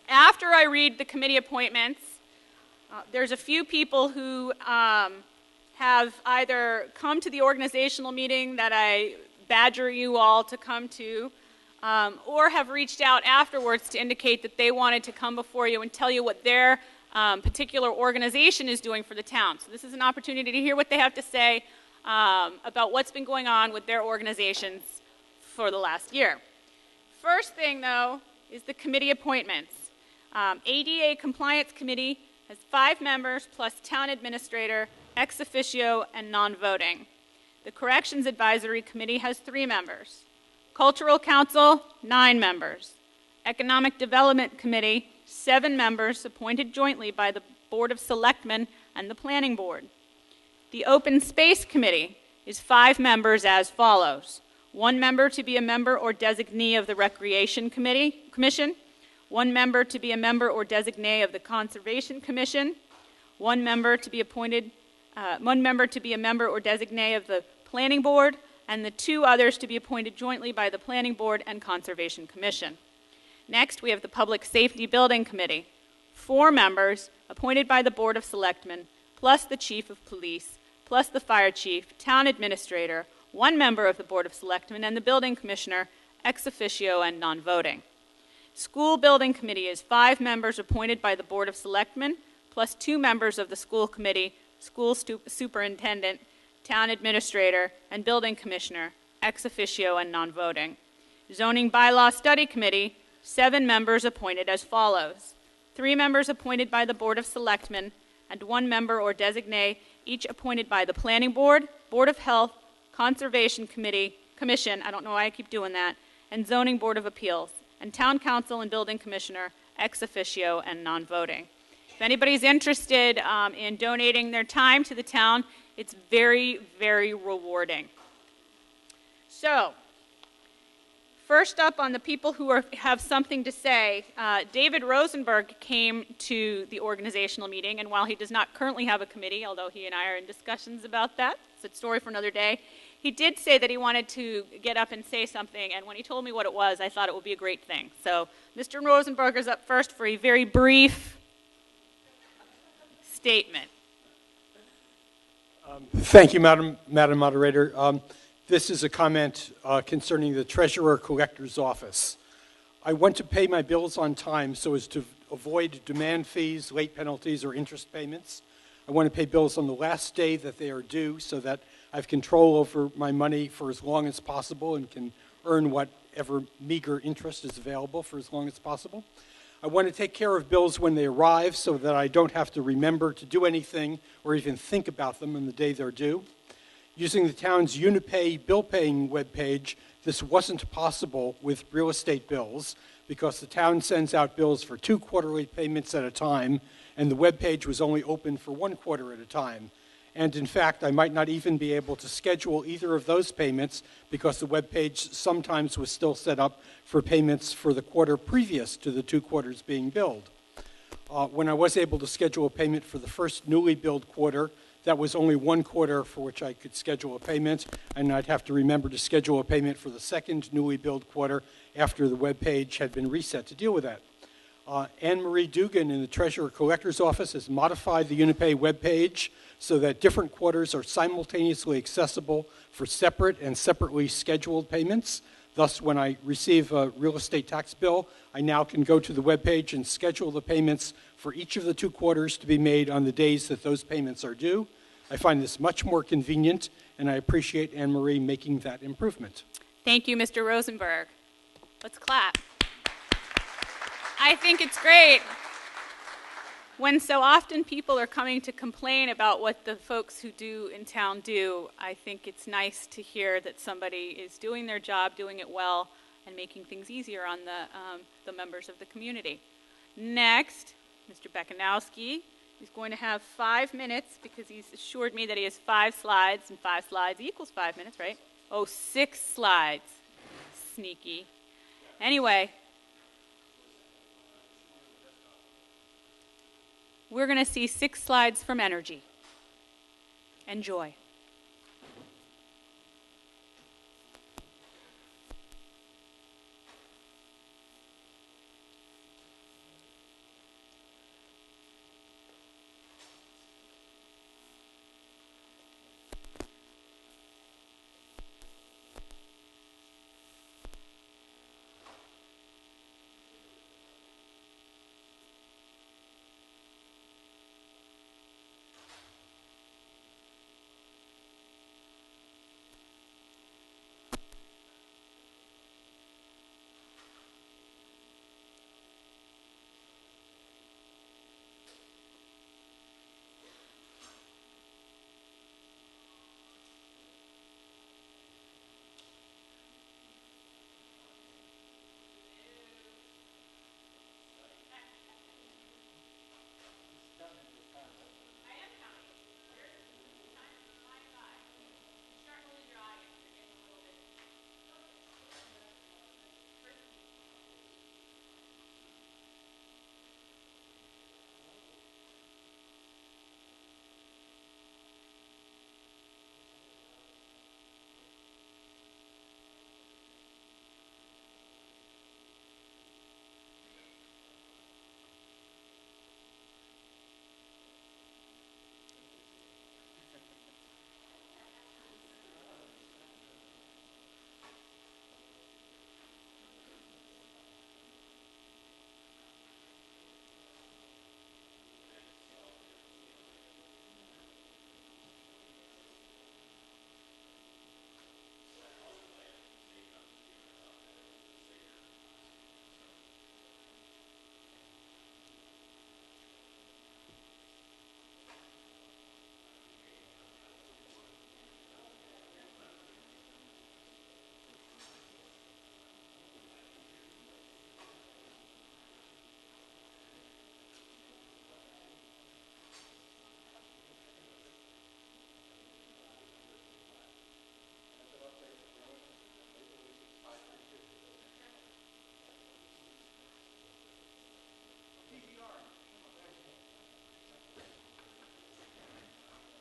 Speaker 1: After I read the committee appointments, there's a few people who have either come to the organizational meeting that I badger you all to come to, or have reached out afterwards to indicate that they wanted to come before you and tell you what their particular organization is doing for the town. So this is an opportunity to hear what they have to say about what's been going on with their organizations for the last year. First thing, though, is the committee appointments. ADA Compliance Committee has 5 members plus town administrator, ex officio, and non-voting. The Corrections Advisory Committee has 3 members. Cultural Council, 9 members. Economic Development Committee, 7 members appointed jointly by the Board of Selectmen and the Planning Board. The Open Space Committee is 5 members as follows. 1 member to be a member or designee of the Recreation Commission, 1 member to be a member or designee of the Conservation Commission, 1 member to be appointed, 1 member to be a member or designee of the Planning Board, and the 2 others to be appointed jointly by the Planning Board and Conservation Commission. Next, we have the Public Safety Building Committee, 4 members appointed by the Board of Selectmen, plus the Chief of Police, plus the Fire Chief, Town Administrator, 1 member of the Board of Selectmen, and the Building Commissioner, ex officio and non-voting. School Building Committee is 5 members appointed by the Board of Selectmen, plus 2 members of the School Committee, School Superintendent, Town Administrator, and Building Commissioner, ex officio and non-voting. Zoning Bylaw Study Committee, 7 members appointed as follows. 3 members appointed by the Board of Selectmen, and 1 member or designee, each appointed by the Planning Board, Board of Health, Conservation Commission, I don't know why I keep doing that, and Zoning Board of Appeals, and Town Council and Building Commissioner, ex officio and non-voting. If anybody's interested in donating their time to the town, it's very, very rewarding. So, first up on the people who have something to say, David Rosenberg came to the organizational meeting, and while he does not currently have a committee, although he and I are in discussions about that, it's a story for another day, he did say that he wanted to get up and say something, and when he told me what it was, I thought it would be a great thing. So, Mr. Rosenberg is up first for a very brief statement.
Speaker 16: Thank you, Madam Moderator. This is a comment concerning the Treasurer Collector's Office. I want to pay my bills on time so as to avoid demand fees, late penalties, or interest payments. I want to pay bills on the last day that they are due so that I have control over my money for as long as possible and can earn whatever meager interest is available for as long as possible. I want to take care of bills when they arrive so that I don't have to remember to do anything or even think about them on the day they're due. Using the town's Unipay bill paying webpage, this wasn't possible with real estate bills because the town sends out bills for 2 quarterly payments at a time, and the webpage was only open for 1 quarter at a time. And in fact, I might not even be able to schedule either of those payments because the webpage sometimes was still set up for payments for the quarter previous to the 2 quarters being billed. When I was able to schedule a payment for the first newly billed quarter, that was only 1 quarter for which I could schedule a payment, and I'd have to remember to schedule a payment for the second newly billed quarter after the webpage had been reset to deal with that. Anne Marie Dugan in the Treasurer Collector's Office has modified the Unipay webpage so that different quarters are simultaneously accessible for separate and separately scheduled payments. Thus, when I receive a real estate tax bill, I now can go to the webpage and schedule the payments for each of the 2 quarters to be made on the days that those payments are due. I find this much more convenient, and I appreciate Anne Marie making that improvement.
Speaker 1: Thank you, Mr. Rosenberg. Let's clap. I think it's great. When so often people are coming to complain about what the folks who do in town do, I think it's nice to hear that somebody is doing their job, doing it well, and making things easier on the members of the community. Next, Mr. Bekanowski is going to have 5 minutes because he's assured me that he has 5 slides, and 5 slides equals 5 minutes, right? Oh, 6 slides. Sneaky. Anyway, we're going to see 6 slides from energy. Enjoy.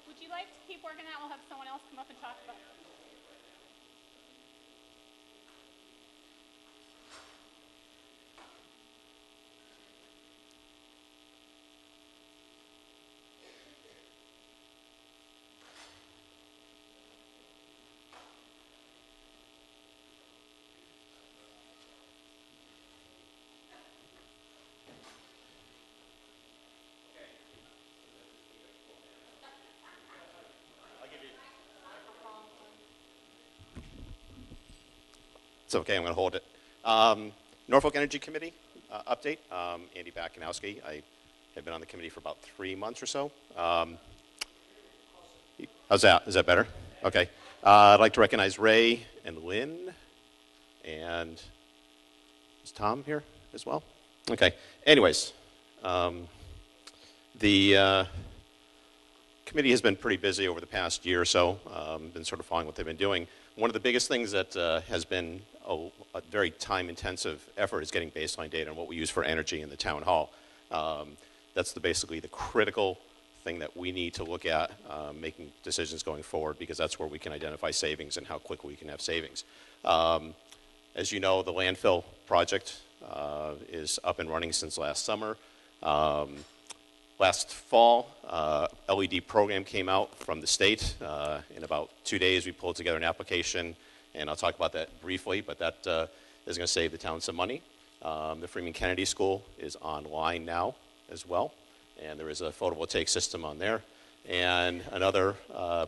Speaker 1: Would you like to keep working out? We'll have someone else come up and talk about it.
Speaker 6: It's okay, I'm going to hold it. Norfolk Energy Committee update. Andy Bakanowski. I have been on the committee for about 3 months or so. How's that? Is that better? Okay. I'd like to recognize Ray and Lynn. And is Tom here as well? Okay. Anyways, the committee has been pretty busy over the past year or so. Been sort of following what they've been doing. One of the biggest things that has been a very time-intensive effort is getting baseline data on what we use for energy in the town hall. That's basically the critical thing that we need to look at making decisions going forward, because that's where we can identify savings and how quickly we can have savings. As you know, the landfill project is up and running since last summer. Last fall, LED program came out from the state. In about 2 days, we pulled together an application, and I'll talk about that briefly, but that is going to save the town some money. The Freeman Kennedy School is online now as well, and there is a photovoltaic system on there. And another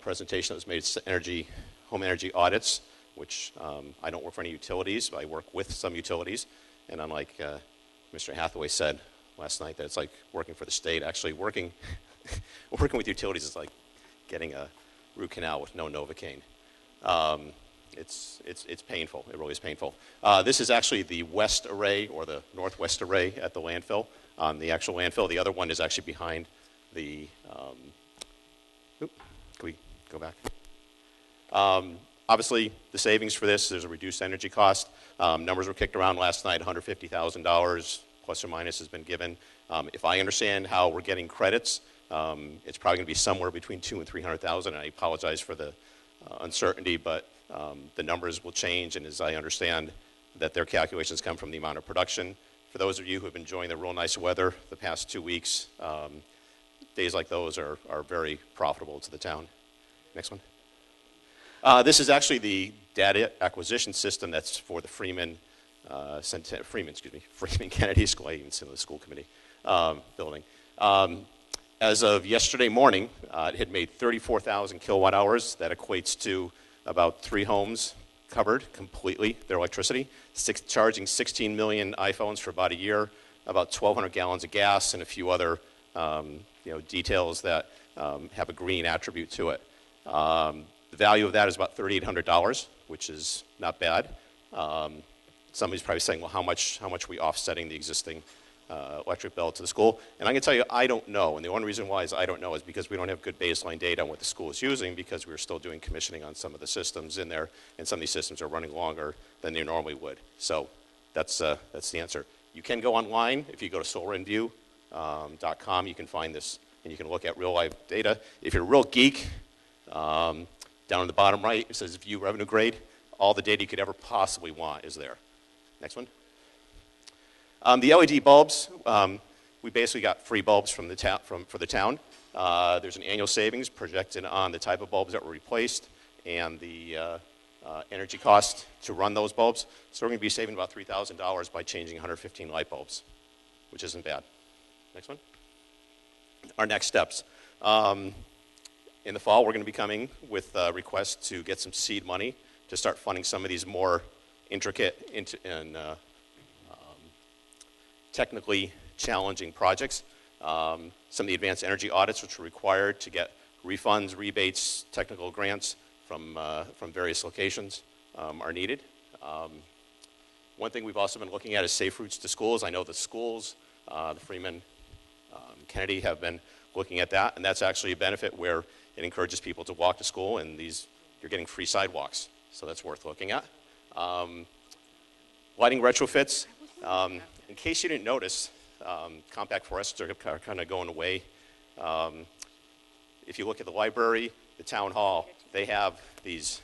Speaker 6: presentation that was made is home energy audits, which I don't work for any utilities, but I work with some utilities. And unlike Mr. Hathaway said last night, that it's like working for the state. Actually, working with utilities is like getting a root canal with no Novocaine. It's painful. It really is painful. This is actually the west array or the northwest array at the landfill. The actual landfill. The other one is actually behind the. Can we go back? Obviously, the savings for this, there's a reduced energy cost. Numbers were kicked around last night. $150,000 plus or minus has been given. If I understand how we're getting credits, it's probably going to be somewhere between $200,000 and $300,000. And I apologize for the uncertainty, but the numbers will change. And as I understand that their calculations come from the amount of production. For those of you who have been enjoying the real nice weather the past 2 weeks, days like those are very profitable to the town. Next one. This is actually the data acquisition system that's for the Freeman Kennedy School. I even said the school committee building. As of yesterday morning, it had made 34,000 kilowatt hours. That equates to about 3 homes covered completely, their electricity, charging 16 million iPhones for about a year, about 1,200 gallons of gas, and a few other details that have a green attribute to it. The value of that is about $3,800, which is not bad. Somebody's probably saying, well, how much are we offsetting the existing electric bill to the school? And I can tell you, I don't know. And the only reason why I don't know is because we don't have good baseline data on what the school is using, because we're still doing commissioning on some of the systems in there, and some of these systems are running longer than they normally would. So that's the answer. You can go online. If you go to solarinview.com, you can find this, and you can look at real life data. If you're a real geek, down in the bottom right, it says View Revenue Grade. All the data you could ever possibly want is there. Next one. The LED bulbs, we basically got free bulbs from the for the town. There's an annual savings projected on the type of bulbs that were replaced and the energy cost to run those bulbs. So we're going to be saving about $3,000 by changing 115 light bulbs, which isn't bad. Next one. Our next steps. In the fall, we're going to be coming with requests to get some seed money to start funding some of these more intricate and technically challenging projects. Some of the advanced energy audits, which are required to get refunds, rebates, technical grants from various locations, are needed. One thing we've also been looking at is safe routes to schools. I know the schools, the Freeman Kennedy, have been looking at that, and that's actually a benefit where it encourages people to walk to school, and you're getting free sidewalks, so that's worth looking at. Lighting retrofits. In case you didn't notice, compact fluorescents are kind of going away. If you look at the library, the town hall, they have these,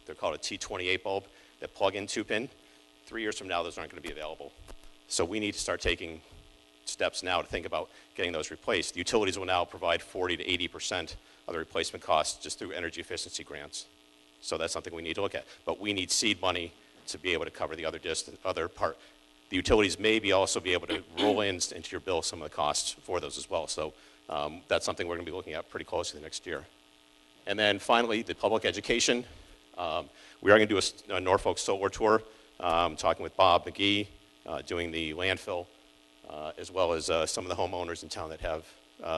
Speaker 6: they're called a T28 bulb that plug in 2-pin. 3 years from now, those aren't going to be available. So we need to start taking steps now to think about getting those replaced. The utilities will now provide 40 to 80% of the replacement costs just through energy efficiency grants. So that's something we need to look at. But we need seed money to be able to cover the other part. The utilities may also be able to roll into your bill some of the costs for those as well. So that's something we're going to be looking at pretty closely next year. And then finally, the public education. We are going to do a Norfolk solar tour talking with Bob McGee, doing the landfill, as well as some of the homeowners in town that have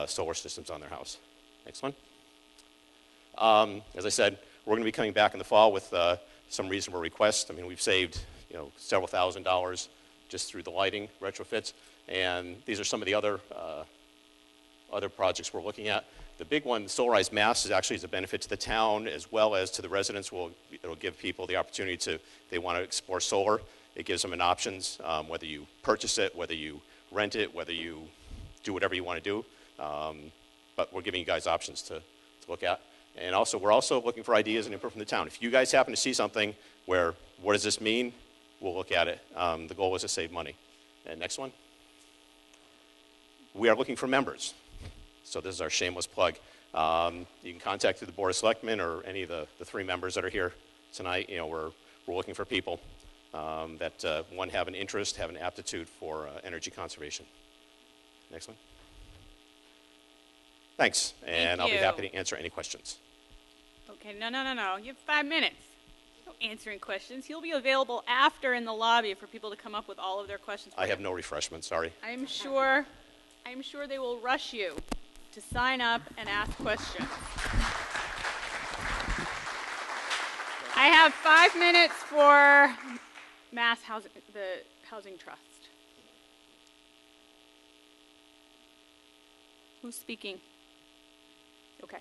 Speaker 6: solar systems on their house. Next one. As I said, we're going to be coming back in the fall with some reasonable requests. I mean, we've saved several $1,000s just through the lighting retrofits, and these are some of the other projects we're looking at. The big one, solarized masts, is actually a benefit to the town as well as to the residents. It'll give people the opportunity to, they want to explore solar. It gives them an options, whether you purchase it, whether you rent it, whether you do whatever you want to do. But we're giving you guys options to look at. And also, we're also looking for ideas and input from the town. If you guys happen to see something where, what does this mean? We'll look at it. The goal is to save money. And next one. We are looking for members. So this is our shameless plug. You can contact the Board of Selectmen or any of the 3 members that are here tonight. We're looking for people that, one, have an interest, have an aptitude for energy conservation. Next one. Thanks. And I'll be happy to answer any questions.
Speaker 1: Okay, no. You have 5 minutes. No answering questions. He'll be available after in the lobby for people to come up with all of their questions.
Speaker 6: I have no refreshments, sorry.
Speaker 1: I'm sure they will rush you to sign up and ask questions. I have 5 minutes for Mass Housing, the Housing Trust. Who's speaking? Okay.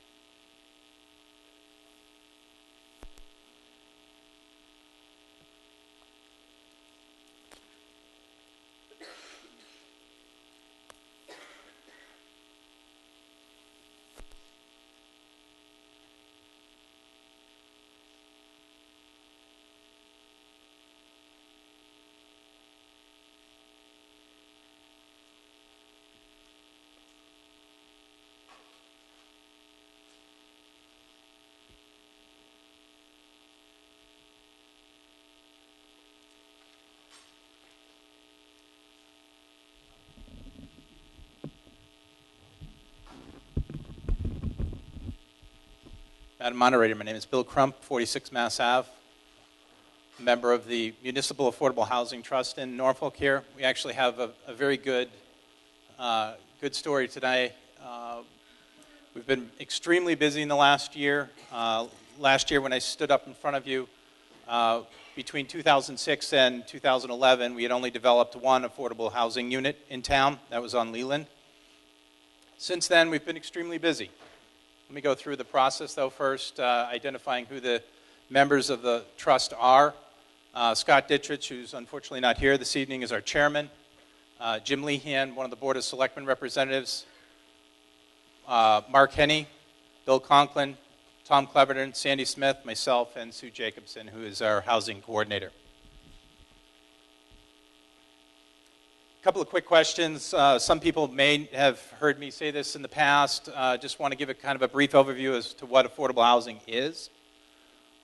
Speaker 8: Madam Moderator, my name is Bill Crump, 46 Mass Ave, member of the Municipal Affordable Housing Trust in Norfolk here. We actually have a very good story today. We've been extremely busy in the last year. Last year when I stood up in front of you, between 2006 and 2011, we had only developed 1 affordable housing unit in town. That was on Leland. Since then, we've been extremely busy. Let me go through the process, though, first, identifying who the members of the trust are. Scott Dittrich, who's unfortunately not here this evening, is our chairman. Jim Lehan, one of the Board of Selectmen representatives. Mark Henney, Bill Conklin, Tom Cleverton, Sandy Smith, myself, and Sue Jacobson, who is our housing coordinator. A couple of quick questions. Some people may have heard me say this in the past. Just want to give a kind of a brief overview as to what affordable housing is.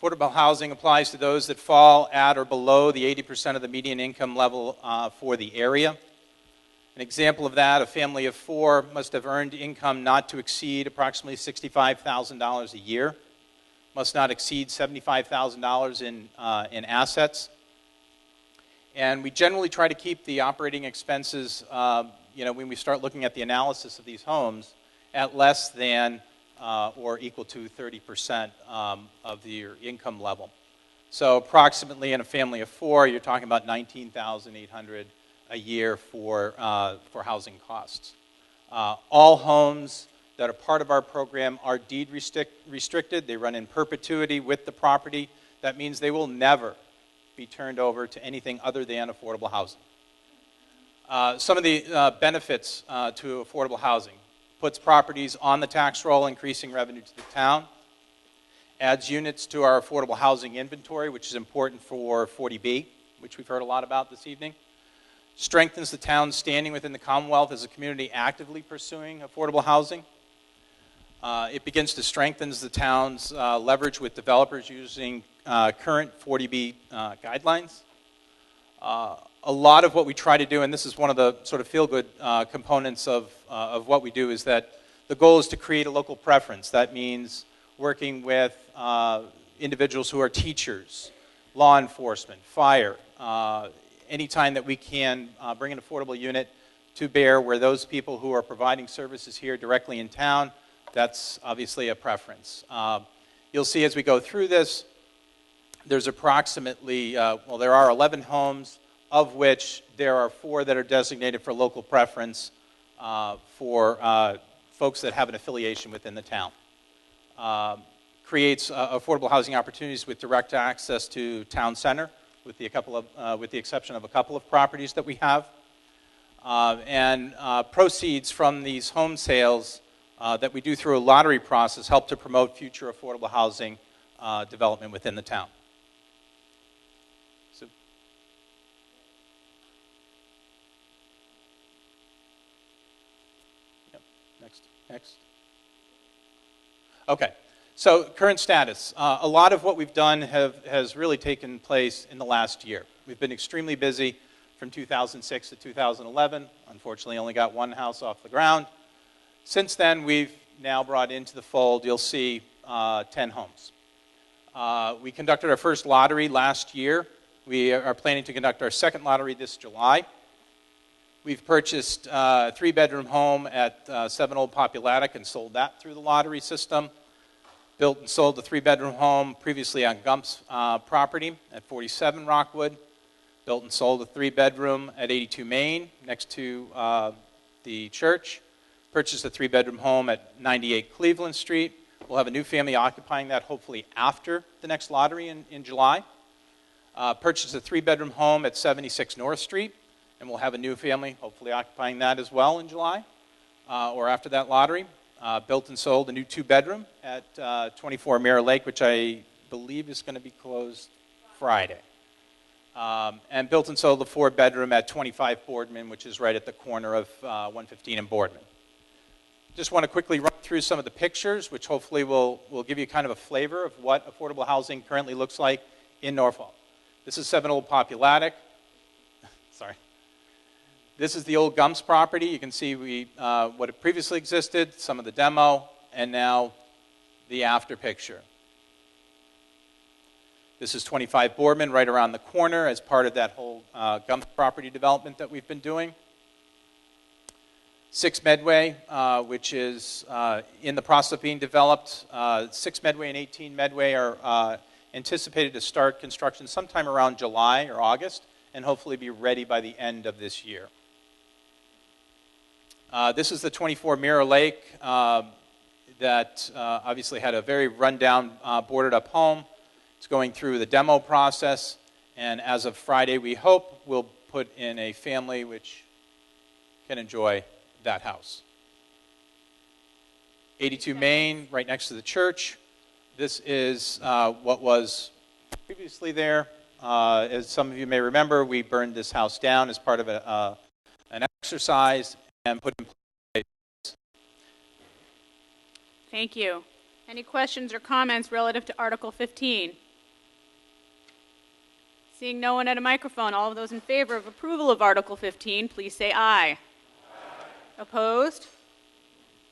Speaker 8: Affordable housing applies to those that fall at or below the 80% of the median income level for the area. An example of that, a family of 4 must have earned income not to exceed approximately $65,000 a year, must not exceed $75,000 in assets. And we generally try to keep the operating expenses, when we start looking at the analysis of these homes, at less than or equal to 30% of your income level. So approximately in a family of 4, you're talking about $19,800 a year for housing costs. All homes that are part of our program are deed restricted. They run in perpetuity with the property. That means they will never be turned over to anything other than affordable housing. Some of the benefits to affordable housing: puts properties on the tax roll, increasing revenue to the town, adds units to our affordable housing inventory, which is important for 40B, which we've heard a lot about this evening, strengthens the town's standing within the Commonwealth as a community actively pursuing affordable housing. It begins to strengthen the town's leverage with developers using current 40B guidelines. A lot of what we try to do, and this is one of the sort of feel-good components of what we do, is that the goal is to create a local preference. That means working with individuals who are teachers, law enforcement, fire, anytime that we can bring an affordable unit to bear where those people who are providing services here directly in town, that's obviously a preference. You'll see as we go through this, there's approximately, there are 11 homes, of which there are 4 that are designated for local preference for folks that have an affiliation within the town. Creates affordable housing opportunities with direct access to town center, with the exception of a couple of properties that we have. And proceeds from these home sales that we do through a lottery process help to promote future affordable housing development within the town. So, next. Okay. So current status. A lot of what we've done has really taken place in the last year. We've been extremely busy from 2006 to 2011. Unfortunately, only got one house off the ground. Since then, we've now brought into the fold, you'll see 10 homes. We conducted our first lottery last year. We are planning to conduct our second lottery this July. We've purchased a 3-bedroom home at 7 Old Populatic and sold that through the lottery system. Built and sold the 3-bedroom home previously on Gump's property at 47 Rockwood. Built and sold a 3-bedroom at 82 Main next to the church. Purchased a 3-bedroom home at 98 Cleveland Street. We'll have a new family occupying that hopefully after the next lottery in July. Purchased a 3-bedroom home at 76 North Street, and we'll have a new family hopefully occupying that as well in July or after that lottery. Built and sold a new 2-bedroom at 24 Mirror Lake, which I believe is going to be closed Friday. And built and sold the 4-bedroom at 25 Boardman, which is right at the corner of 115 and Boardman. Just want to quickly run through some of the pictures, which hopefully will give you kind of a flavor of what affordable housing currently looks like in Norfolk. This is 7 Old Populatic. Sorry. This is the old Gump's property. You can see what had previously existed, some of the demo, and now the after picture. This is 25 Boardman right around the corner as part of that whole Gump's property development that we've been doing. 6 Medway, which is in the process of being developed. 6 Medway and 18 Medway are anticipated to start construction sometime around July or August and hopefully be ready by the end of this year. This is the 24 Mirror Lake that obviously had a very rundown, boarded up home. It's going through the demo process, and as of Friday, we hope we'll put in a family which can enjoy that house. 82 Main, right next to the church. This is what was previously there. As some of you may remember, we burned this house down as part of an exercise and put in place.
Speaker 1: Thank you. Any questions or comments relative to Article 15? Seeing no one at a microphone, all of those in favor of approval of Article 15, please say aye. Aye. Opposed?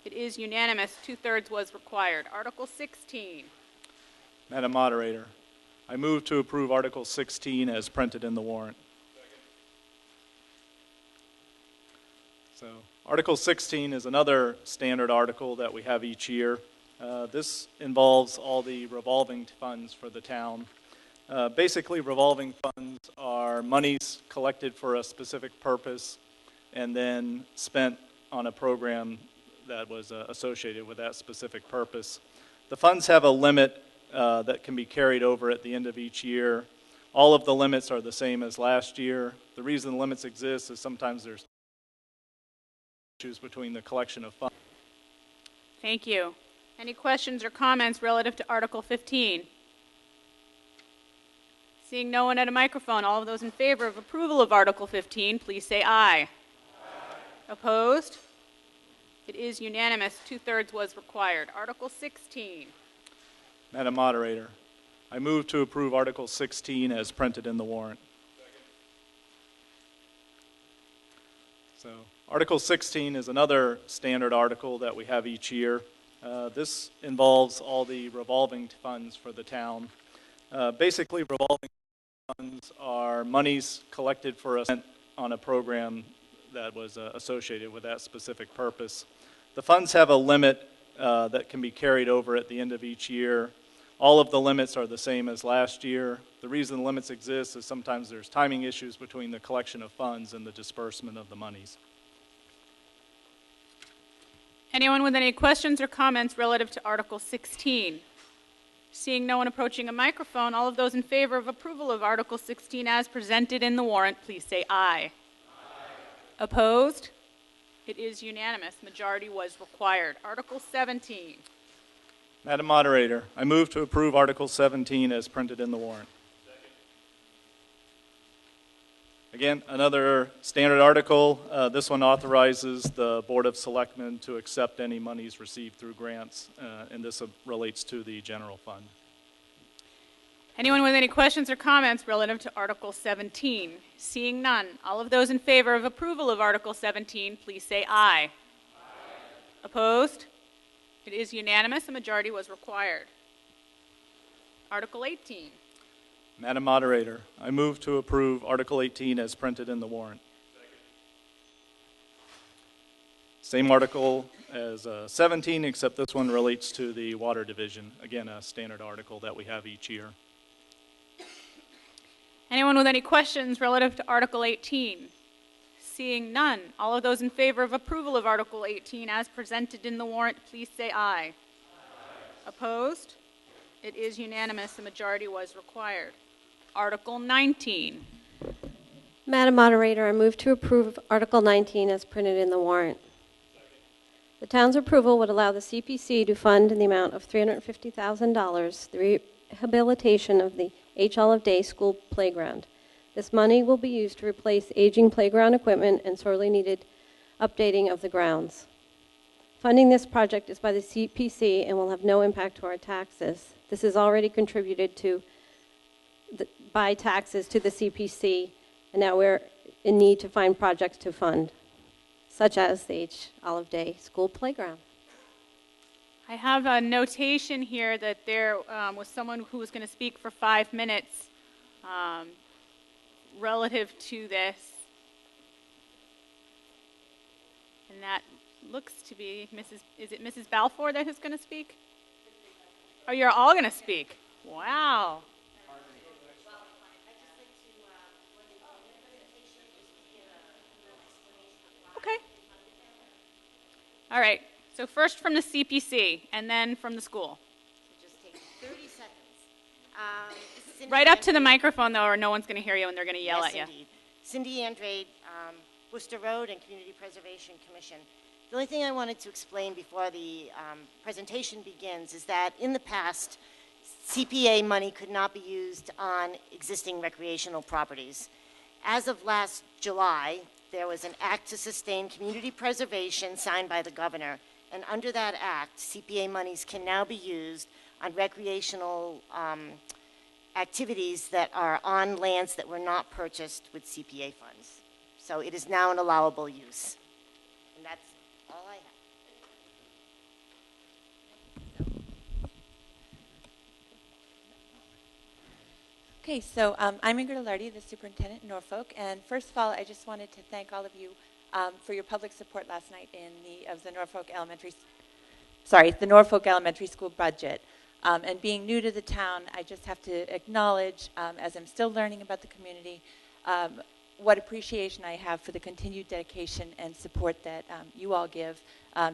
Speaker 1: It is unanimous. 2/3 was required. Article 16.
Speaker 10: Madam Moderator, I move to approve Article 16 as printed in the warrant. So, Article 16 is another standard article that we have each year. This involves all the revolving funds for the town. Basically, revolving funds are monies collected for a specific purpose and then spent on a program that was associated with that specific purpose. The funds have a limit that can be carried over at the end of each year. All of the limits are the same as last year. The reason limits exist is sometimes there's issues between the collection of funds.
Speaker 1: Thank you. Any questions or comments relative to Article 15? Seeing no one at a microphone, all of those in favor of approval of Article 15, please say aye. Aye. Opposed? It is unanimous. 2/3 was required. Article 16.
Speaker 10: Madam Moderator, I move to approve Article 16 as printed in the warrant. So, Article 16 is another standard article that we have each year. This involves all the revolving funds for the town. Basically, revolving funds are monies collected for us on a program that was associated with that specific purpose. The funds have a limit that can be carried over at the end of each year. All of the limits are the same as last year. The reason the limits exist is sometimes there's timing issues between the collection of funds and the disbursement of the monies.
Speaker 1: Anyone with any questions or comments relative to Article 16? Seeing no one approaching a microphone, all of those in favor of approval of Article 16 as presented in the warrant, please say aye. Aye. Opposed? It is unanimous. Majority was required. Article 17.
Speaker 10: Madam Moderator, I move to approve Article 17 as printed in the warrant. Again, another standard article. This one authorizes the Board of Selectmen to accept any monies received through grants, and this relates to the general fund.
Speaker 1: Anyone with any questions or comments relative to Article 17? Seeing none, all of those in favor of approval of Article 17, please say aye. Aye. Opposed? It is unanimous. A majority was required. Article 18.
Speaker 10: Madam Moderator, I move to approve Article 18 as printed in the warrant. Same article as 17, except this one relates to the Water Division. Again, a standard article that we have each year.
Speaker 1: Anyone with any questions relative to Article 18? Seeing none, all of those in favor of approval of Article 18 as presented in the warrant, please say aye. Aye. Opposed? It is unanimous. A majority was required. Article 19.
Speaker 12: Madam Moderator, I move to approve Article 19 as printed in the warrant. The town's approval would allow the CPC to fund in the amount of $350,000 the rehabilitation of the H. Olive Day School playground. This money will be used to replace aging playground equipment and sorely needed updating of the grounds. Funding this project is by the CPC and will have no impact to our taxes. This is already contributed to by taxes to the CPC, and now we're in need to find projects to fund, such as the H. Olive Day School playground.
Speaker 1: I have a notation here that there was someone who was going to speak for 5 minutes relative to this. And that looks to be is it Mrs. Balfour that is going to speak? Oh, you're all going to speak. Wow. Okay. All right. So first from the CPC, and then from the school.
Speaker 13: Just take 30 seconds.
Speaker 1: Right up to the microphone, though, or no one's going to hear you, and they're going to yell at you.
Speaker 13: Indeed. Cindy Andrade, Worcester Road and Community Preservation Commission. The only thing I wanted to explain before the presentation begins is that in the past, CPA money could not be used on existing recreational properties. As of last July, there was an act to sustain community preservation signed by the governor. And under that act, CPA monies can now be used on recreational activities that are on lands that were not purchased with CPA funds. So it is now an allowable use. And that's all I have.
Speaker 23: Okay, so I'm Ingrid Alardi, the superintendent in Norfolk, and first of all, I just wanted to thank all of you for your public support last night of the Norfolk Elementary School budget. And being new to the town, I just have to acknowledge, as I'm still learning about the community, what appreciation I have for the continued dedication and support that you all give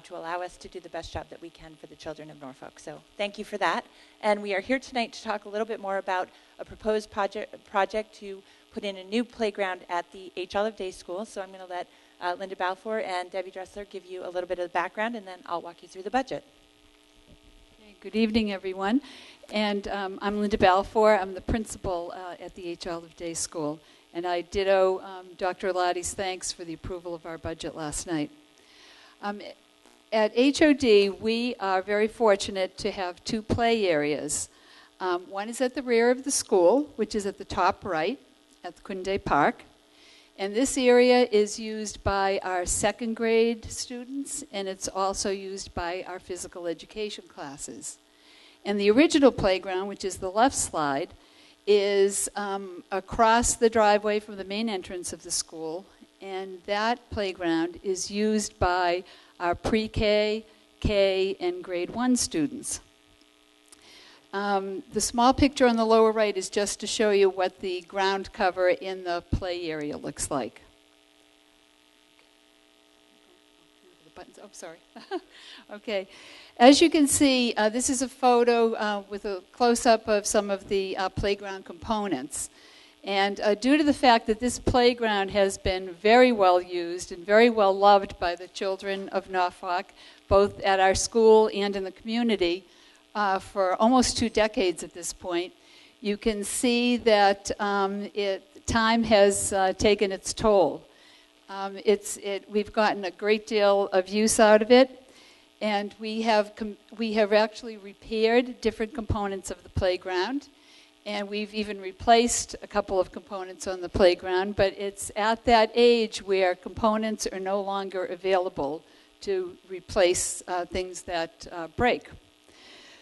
Speaker 23: to allow us to do the best job that we can for the children of Norfolk. So thank you for that. And we are here tonight to talk a little bit more about a proposed project to put in a new playground at the H. Olive Day School. So I'm going to let Linda Balfour and Debbie Dressler give you a little bit of the background, and then I'll walk you through the budget.
Speaker 24: Good evening, everyone. And I'm Linda Balfour. I'm the principal at the H. Olive Day School. And I ditto Dr. Alardi's thanks for the approval of our budget last night. At HOD, we are very fortunate to have two play areas. One is at the rear of the school, which is at the top right, at the Kunde Park. And this area is used by our second grade students, and it's also used by our physical education classes. And the original playground, which is the left slide, is across the driveway from the main entrance of the school, and that playground is used by our pre-K, K, and grade 1 students. The small picture on the lower right is just to show you what the ground cover in the play area looks like. Buttons. Oh, sorry. Okay. As you can see, this is a photo with a close-up of some of the playground components. And due to the fact that this playground has been very well used and very well loved by the children of Norfolk, both at our school and in the community, for almost 2 decades at this point, you can see that time has taken its toll. We've gotten a great deal of use out of it, and we have actually repaired different components of the playground, and we've even replaced a couple of components on the playground, but it's at that age where components are no longer available to replace things that break.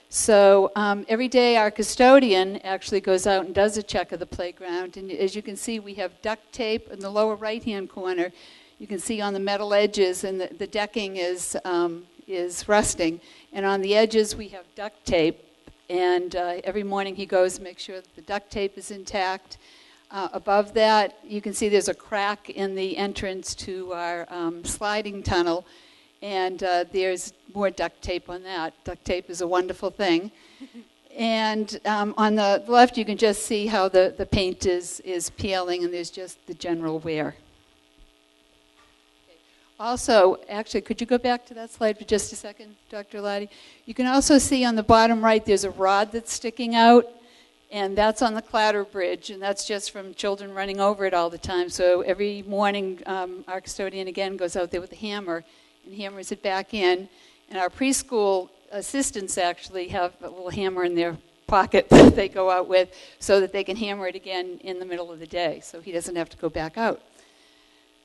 Speaker 24: So every day our custodian actually goes out and does a check of the playground. And as you can see, we have duct tape in the lower right-hand corner. You can see on the metal edges, and the decking is rusting. And on the edges, we have duct tape. And every morning he goes to make sure that the duct tape is intact. Above that, you can see there's a crack in the entrance to our sliding tunnel. And there's more duct tape on that. Duct tape is a wonderful thing. And on the left, you can just see how the paint is peeling, and there's just the general wear. Also, actually, could you go back to that slide for just a second, Dr. Lottie? You can also see on the bottom right, there's a rod that's sticking out, and that's on the Clatter Bridge, and that's just from children running over it all the time. So every morning, our custodian, again, goes out there with a hammer and hammers it back in. And our preschool assistants actually have a little hammer in their pocket that they go out with so that they can hammer it again in the middle of the day, so he doesn't have to go back out.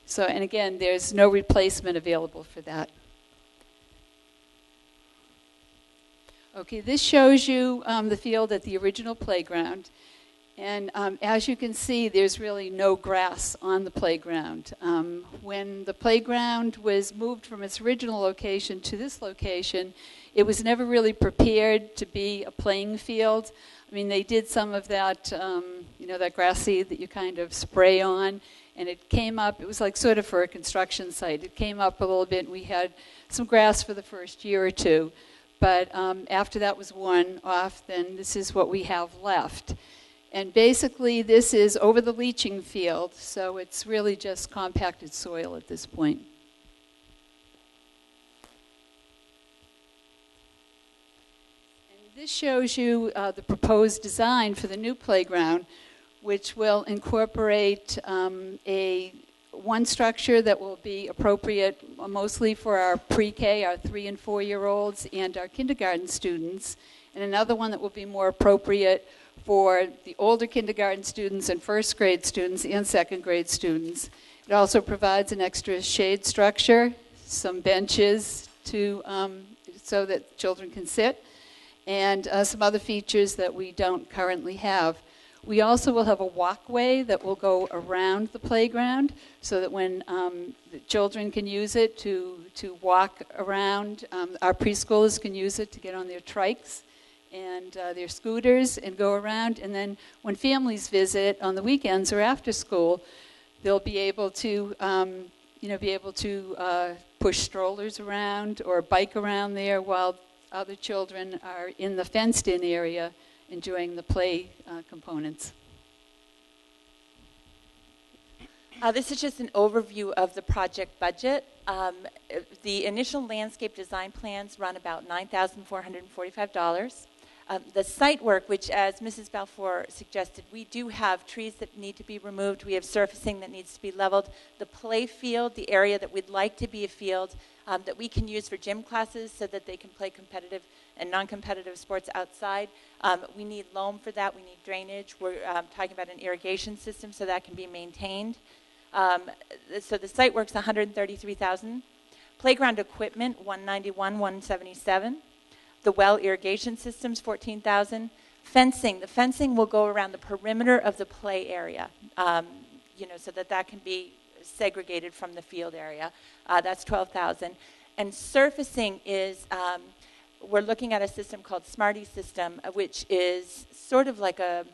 Speaker 24: So, and again, there's no replacement available for that. Okay, this shows you the field at the original playground. And as you can see, there's really no grass on the playground. When the playground was moved from its original location to this location, it was never really prepared to be a playing field. I mean, they did some of that, that grass seed that you kind of spray on, and it came up, it was like sort of for a construction site. It came up a little bit, and we had some grass for the first year or two. But after that was worn off, then this is what we have left. And basically, this is over the leaching field, so it's really just compacted soil at this point. And this shows you the proposed design for the new playground, which will incorporate one structure that will be appropriate mostly for our pre-K, our 3- and 4-year-olds, and our kindergarten students, and another one that will be more appropriate for the older kindergarten students and first grade students and second grade students. It also provides an extra shade structure, some benches so that children can sit, and some other features that we don't currently have. We also will have a walkway that will go around the playground so that when the children can use it to walk around, our preschoolers can use it to get on their trikes and their scooters and go around. And then when families visit on the weekends or after school, they'll be able to, push strollers around or bike around there while other children are in the fenced-in area enjoying the play components.
Speaker 23: This is just an overview of the project budget. The initial landscape design plans run about $9,445. The site work, which as Mrs. Balfour suggested, we do have trees that need to be removed. We have surfacing that needs to be leveled. The play field, the area that we'd like to be a field that we can use for gym classes so that they can play competitive and non-competitive sports outside. We need loam for that. We need drainage. We're talking about an irrigation system so that can be maintained. So the site work's $133,000. Playground equipment, $191,177. The well irrigation systems, $14,000. Fencing. The fencing will go around the perimeter of the play area, so that can be segregated from the field area. That's $12,000. And surfacing is, we're looking at a system called Smarty System, which is sort of like a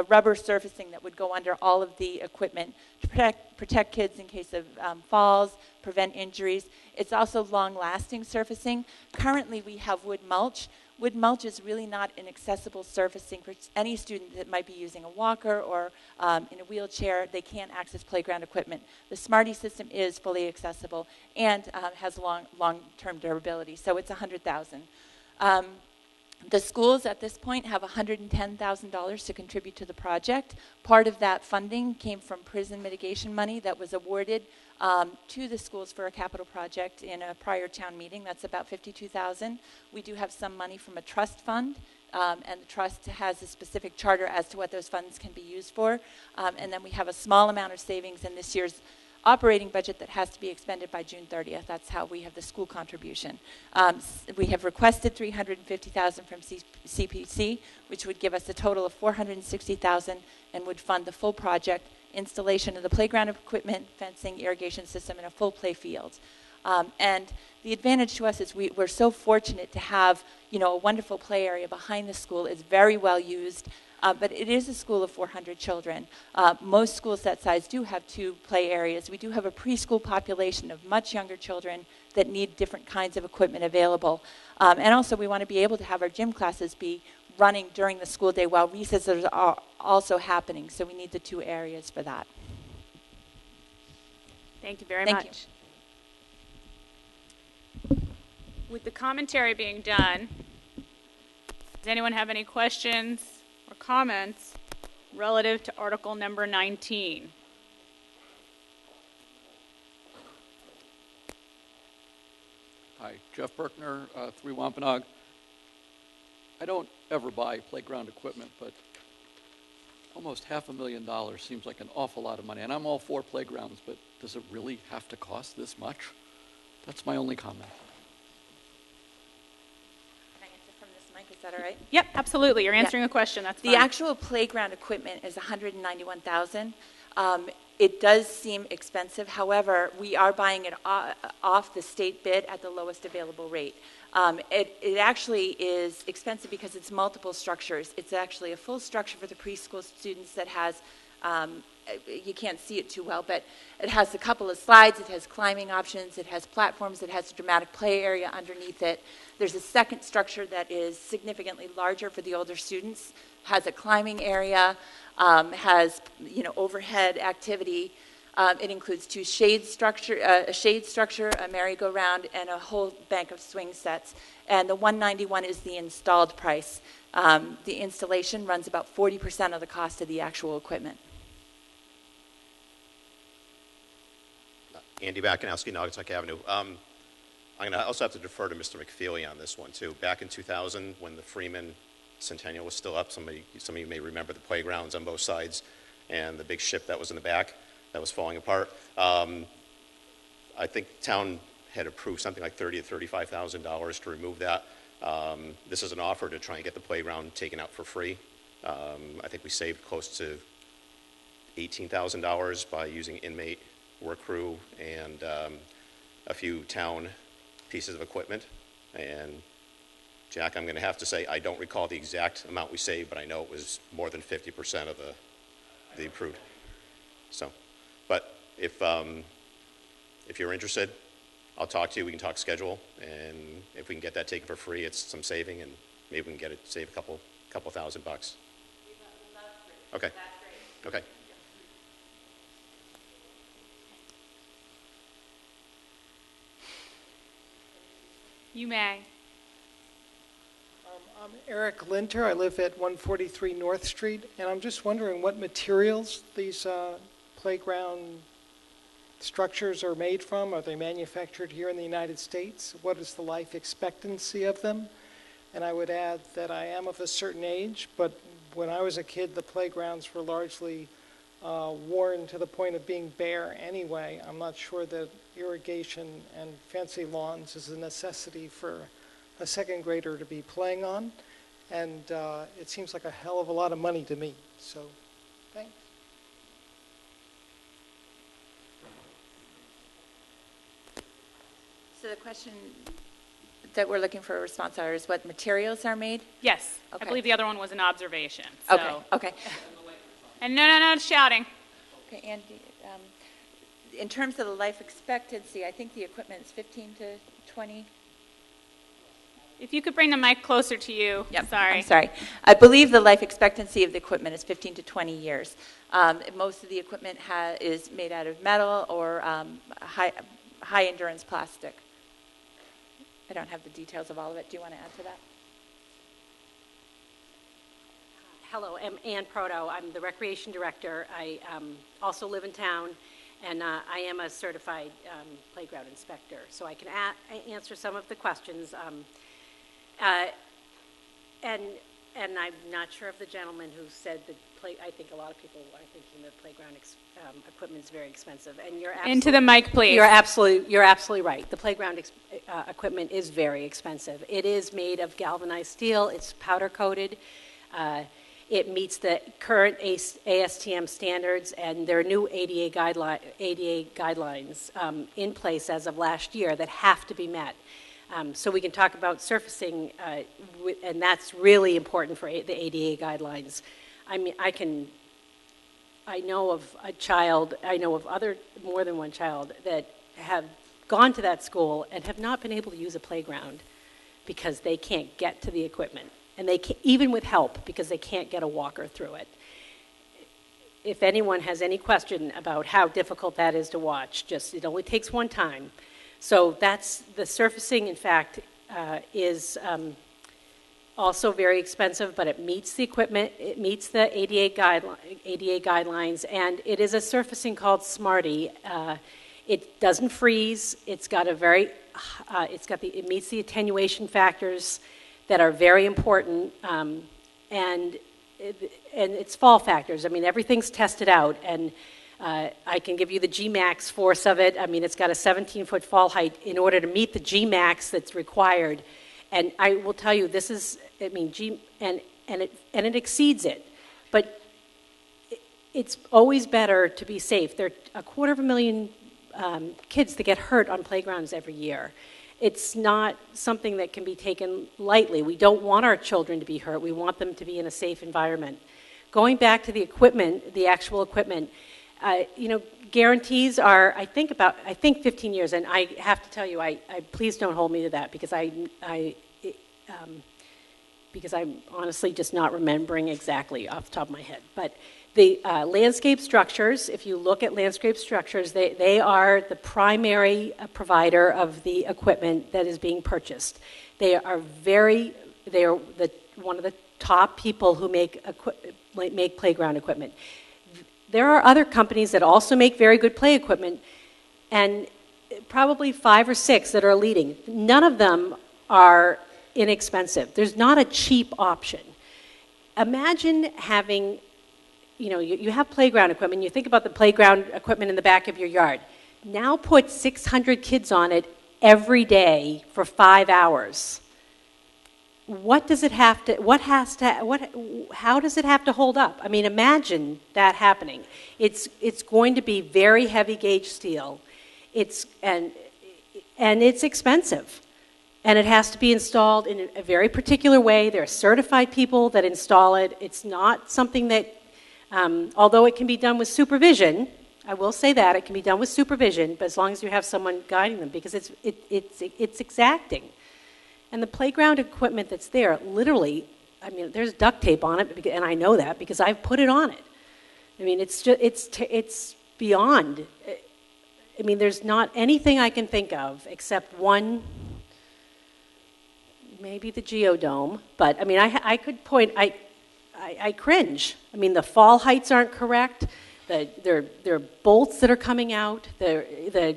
Speaker 23: rubber surfacing that would go under all of the equipment to protect kids in case of falls, prevent injuries. It's also long-lasting surfacing. Currently, we have wood mulch. Wood mulch is really not an accessible surfacing for any student that might be using a walker or in a wheelchair. They can't access playground equipment. The Smarty system is fully accessible and has long-term durability, so it's $100,000. The schools at this point have $110,000 to contribute to the project. Part of that funding came from prison mitigation money that was awarded to the schools for a capital project in a prior town meeting. That's about $52,000. We do have some money from a trust fund, and the trust has a specific charter as to what those funds can be used for. And then we have a small amount of savings in this year's operating budget that has to be expended by June 30th. That's how we have the school contribution. We have requested $350,000 from CPC, which would give us a total of $460,000 and would fund the full project, installation of the playground equipment, fencing, irrigation system, and a full play field. And the advantage to us is we're so fortunate to have, a wonderful play area behind the school. It's very well used. But it is a school of 400 children. Most schools that size do have 2 play areas. We do have a preschool population of much younger children that need different kinds of equipment available. And also we want to be able to have our gym classes be running during the school day while recesses are also happening. So we need the 2 areas for that.
Speaker 1: Thank you very
Speaker 23: Thank
Speaker 1: much. With the commentary being done, does anyone have any questions or comments relative to Article number 19?
Speaker 14: Hi, Jeff Berkner, 3 Wampanoag. I don't ever buy playground equipment, but almost $500,000 seems like an awful lot of money. And I'm all for playgrounds, but does it really have to cost this much? That's my only comment.
Speaker 23: Can I answer from this mic? Is that all right?
Speaker 1: Yep, absolutely. You're answering a question. That's fine.
Speaker 23: The actual playground equipment is $191,000. It does seem expensive. However, we are buying it off the state bid at the lowest available rate. It actually is expensive because it's multiple structures. It's actually a full structure for the preschool students that has, you can't see it too well, but it has a couple of slides, it has climbing options, it has platforms, it has a dramatic play area underneath it. There's a second structure that is significantly larger for the older students, has a climbing area, has overhead activity. It includes 2 shade structure, a shade structure, a merry-go-round, and a whole bank of swing sets. And the $191 is the installed price. The installation runs about 40% of the cost of the actual equipment.
Speaker 6: Andy Bakanowski, Naugatuck Avenue. I'm going to also have to defer to Mr. McFeely on this one, too. Back in 2000, when the Freeman Centennial was still up, some of you may remember the playgrounds on both sides and the big ship that was in the back that was falling apart. I think the town had approved something like $30,000 to $35,000 to remove that. This is an offer to try and get the playground taken out for free. I think we saved close to $18,000 by using inmate work crew and a few town pieces of equipment. And Jack, I'm going to have to say I don't recall the exact amount we saved, but I know it was more than 50% of the approved. So, but if you're interested, I'll talk to you. We can talk schedule, and if we can get that taken for free, it's some saving, and maybe we can save a couple $1,000. Okay. Okay.
Speaker 1: You may.
Speaker 15: I'm Eric Linter. I live at 143 North Street, and I'm just wondering what materials these playground structures are made from. Are they manufactured here in the United States? What is the life expectancy of them? And I would add that I am of a certain age, but when I was a kid, the playgrounds were largely worn to the point of being bare anyway. I'm not sure that irrigation and fancy lawns is a necessity for a second grader to be playing on. And it seems like a hell of a lot of money to me, so thanks.
Speaker 23: So the question that we're looking for a response on is what materials are made?
Speaker 1: Yes.
Speaker 23: Okay.
Speaker 1: I believe the other one was an observation. So.
Speaker 23: Okay, okay.
Speaker 1: And no shouting.
Speaker 23: Okay, Andy, in terms of the life expectancy, I think the equipment is 15 to 20.
Speaker 1: If you could bring the mic closer to you.
Speaker 23: Yep,
Speaker 1: Sorry.
Speaker 23: I'm sorry. I believe the life expectancy of the equipment is 15 to 20 years. Most of the equipment is made out of metal or high endurance plastic. I don't have the details of all of it. Do you want to add to that?
Speaker 2: Hello, I'm Ann Proto. I'm the Recreation Director. I also live in town, and I am a certified playground inspector. So I can answer some of the questions. And I'm not sure of the gentleman who said that I think a lot of people are thinking that playground equipment is very expensive. And you're
Speaker 1: Into the mic, please.
Speaker 2: You're absolutely right. The playground equipment is very expensive. It is made of galvanized steel. It's powder coated. It meets the current ASTM standards, and there are new ADA guidelines in place as of last year that have to be met. So we can talk about surfacing, and that's really important for the ADA guidelines. I mean, I know of a child, I know of more than one child that have gone to that school and have not been able to use a playground because they can't get to the equipment. And they can't, even with help, because they can't get a walker through it. If anyone has any question about how difficult that is to watch, it only takes one time. So that's the surfacing, in fact, is also very expensive, but it meets the equipment, it meets the ADA guidelines, and it is a surfacing called Smarty. It doesn't freeze. It meets the attenuation factors that are very important, and it's fall factors. I mean, everything's tested out, and I can give you the G-max force of it. I mean, it's got a 17-foot fall height in order to meet the G-max that's required. And I will tell you, this is, I mean, and it exceeds it. But it's always better to be safe. There are 250,000 kids that get hurt on playgrounds every year. It's not something that can be taken lightly. We don't want our children to be hurt. We want them to be in a safe environment. Going back to the equipment, the actual equipment, guarantees are, I think 15 years, and I have to tell you, please don't hold me to that because I'm honestly just not remembering exactly off the top of my head. But the landscape structures, if you look at landscape structures, they are the primary provider of the equipment that is being purchased. They are one of the top people who make playground equipment. There are other companies that also make very good play equipment, and probably 5 or 6 that are leading. None of them are inexpensive. There's not a cheap option. Imagine having, you have playground equipment. You think about the playground equipment in the back of your yard. Now put 600 kids on it every day for 5 hours. How does it have to hold up? I mean, imagine that happening. It's going to be very heavy gauge steel. And it's expensive. And it has to be installed in a very particular way. There are certified people that install it. It's not something that, although it can be done with supervision, I will say that, it can be done with supervision, but as long as you have someone guiding them, because it's exacting. And the playground equipment that's there, literally, I mean, there's duct tape on it, and I know that because I've put it on it. I mean, it's beyond. I mean, there's not anything I can think of except one, maybe the Geodome. But I mean, I could point. I cringe. I mean, the fall heights aren't correct. There are bolts that are coming out. The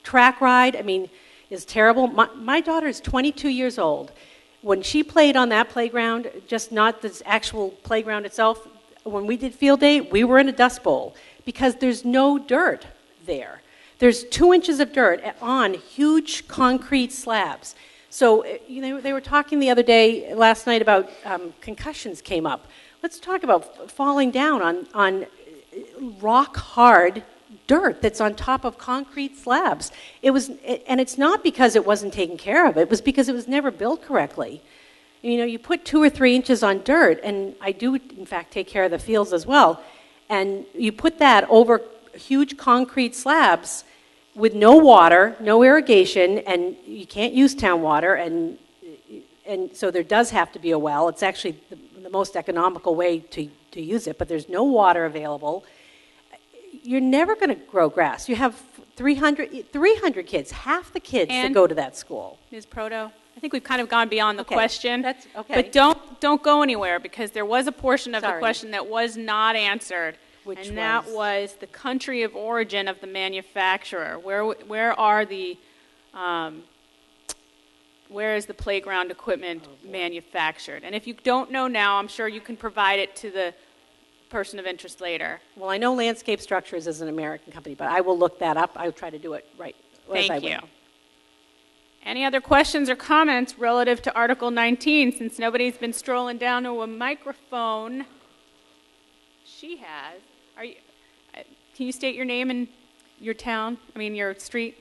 Speaker 2: track ride, I mean, is terrible. My daughter is 22 years old. When she played on that playground, just not the actual playground itself, when we did field day, we were in a dust bowl because there's no dirt there. There's 2 inches of dirt on huge concrete slabs. So, they were talking the other day, last night, about concussions came up. Let's talk about falling down on rock-hard dirt that's on top of concrete slabs. And it's not because it wasn't taken care of. It was because it was never built correctly. You put 2 or 3 inches on dirt, and I do, in fact, take care of the fields as well, and you put that over huge concrete slabs with no water, no irrigation, and you can't use town water, and so there does have to be a well. It's actually the most economical way to use it, but there's no water available. You're never going to grow grass. You have 300 kids, half the kids that go to that school.
Speaker 1: Ms. Proto, I think we've kind of gone beyond the question.
Speaker 2: That's okay.
Speaker 1: But don't go anywhere, because there was a portion of the question that was not answered. That was the country of origin of the manufacturer. Where is the playground equipment manufactured? And if you don't know now, I'm sure you can provide it to the person of interest later.
Speaker 2: Well, I know Landscape Structures is an American company, but I will look that up. I'll try to do it right.
Speaker 1: Thank you. Any other questions or comments relative to Article 19, since nobody's been strolling down to a microphone? She has. Can you state your name and your town, your street?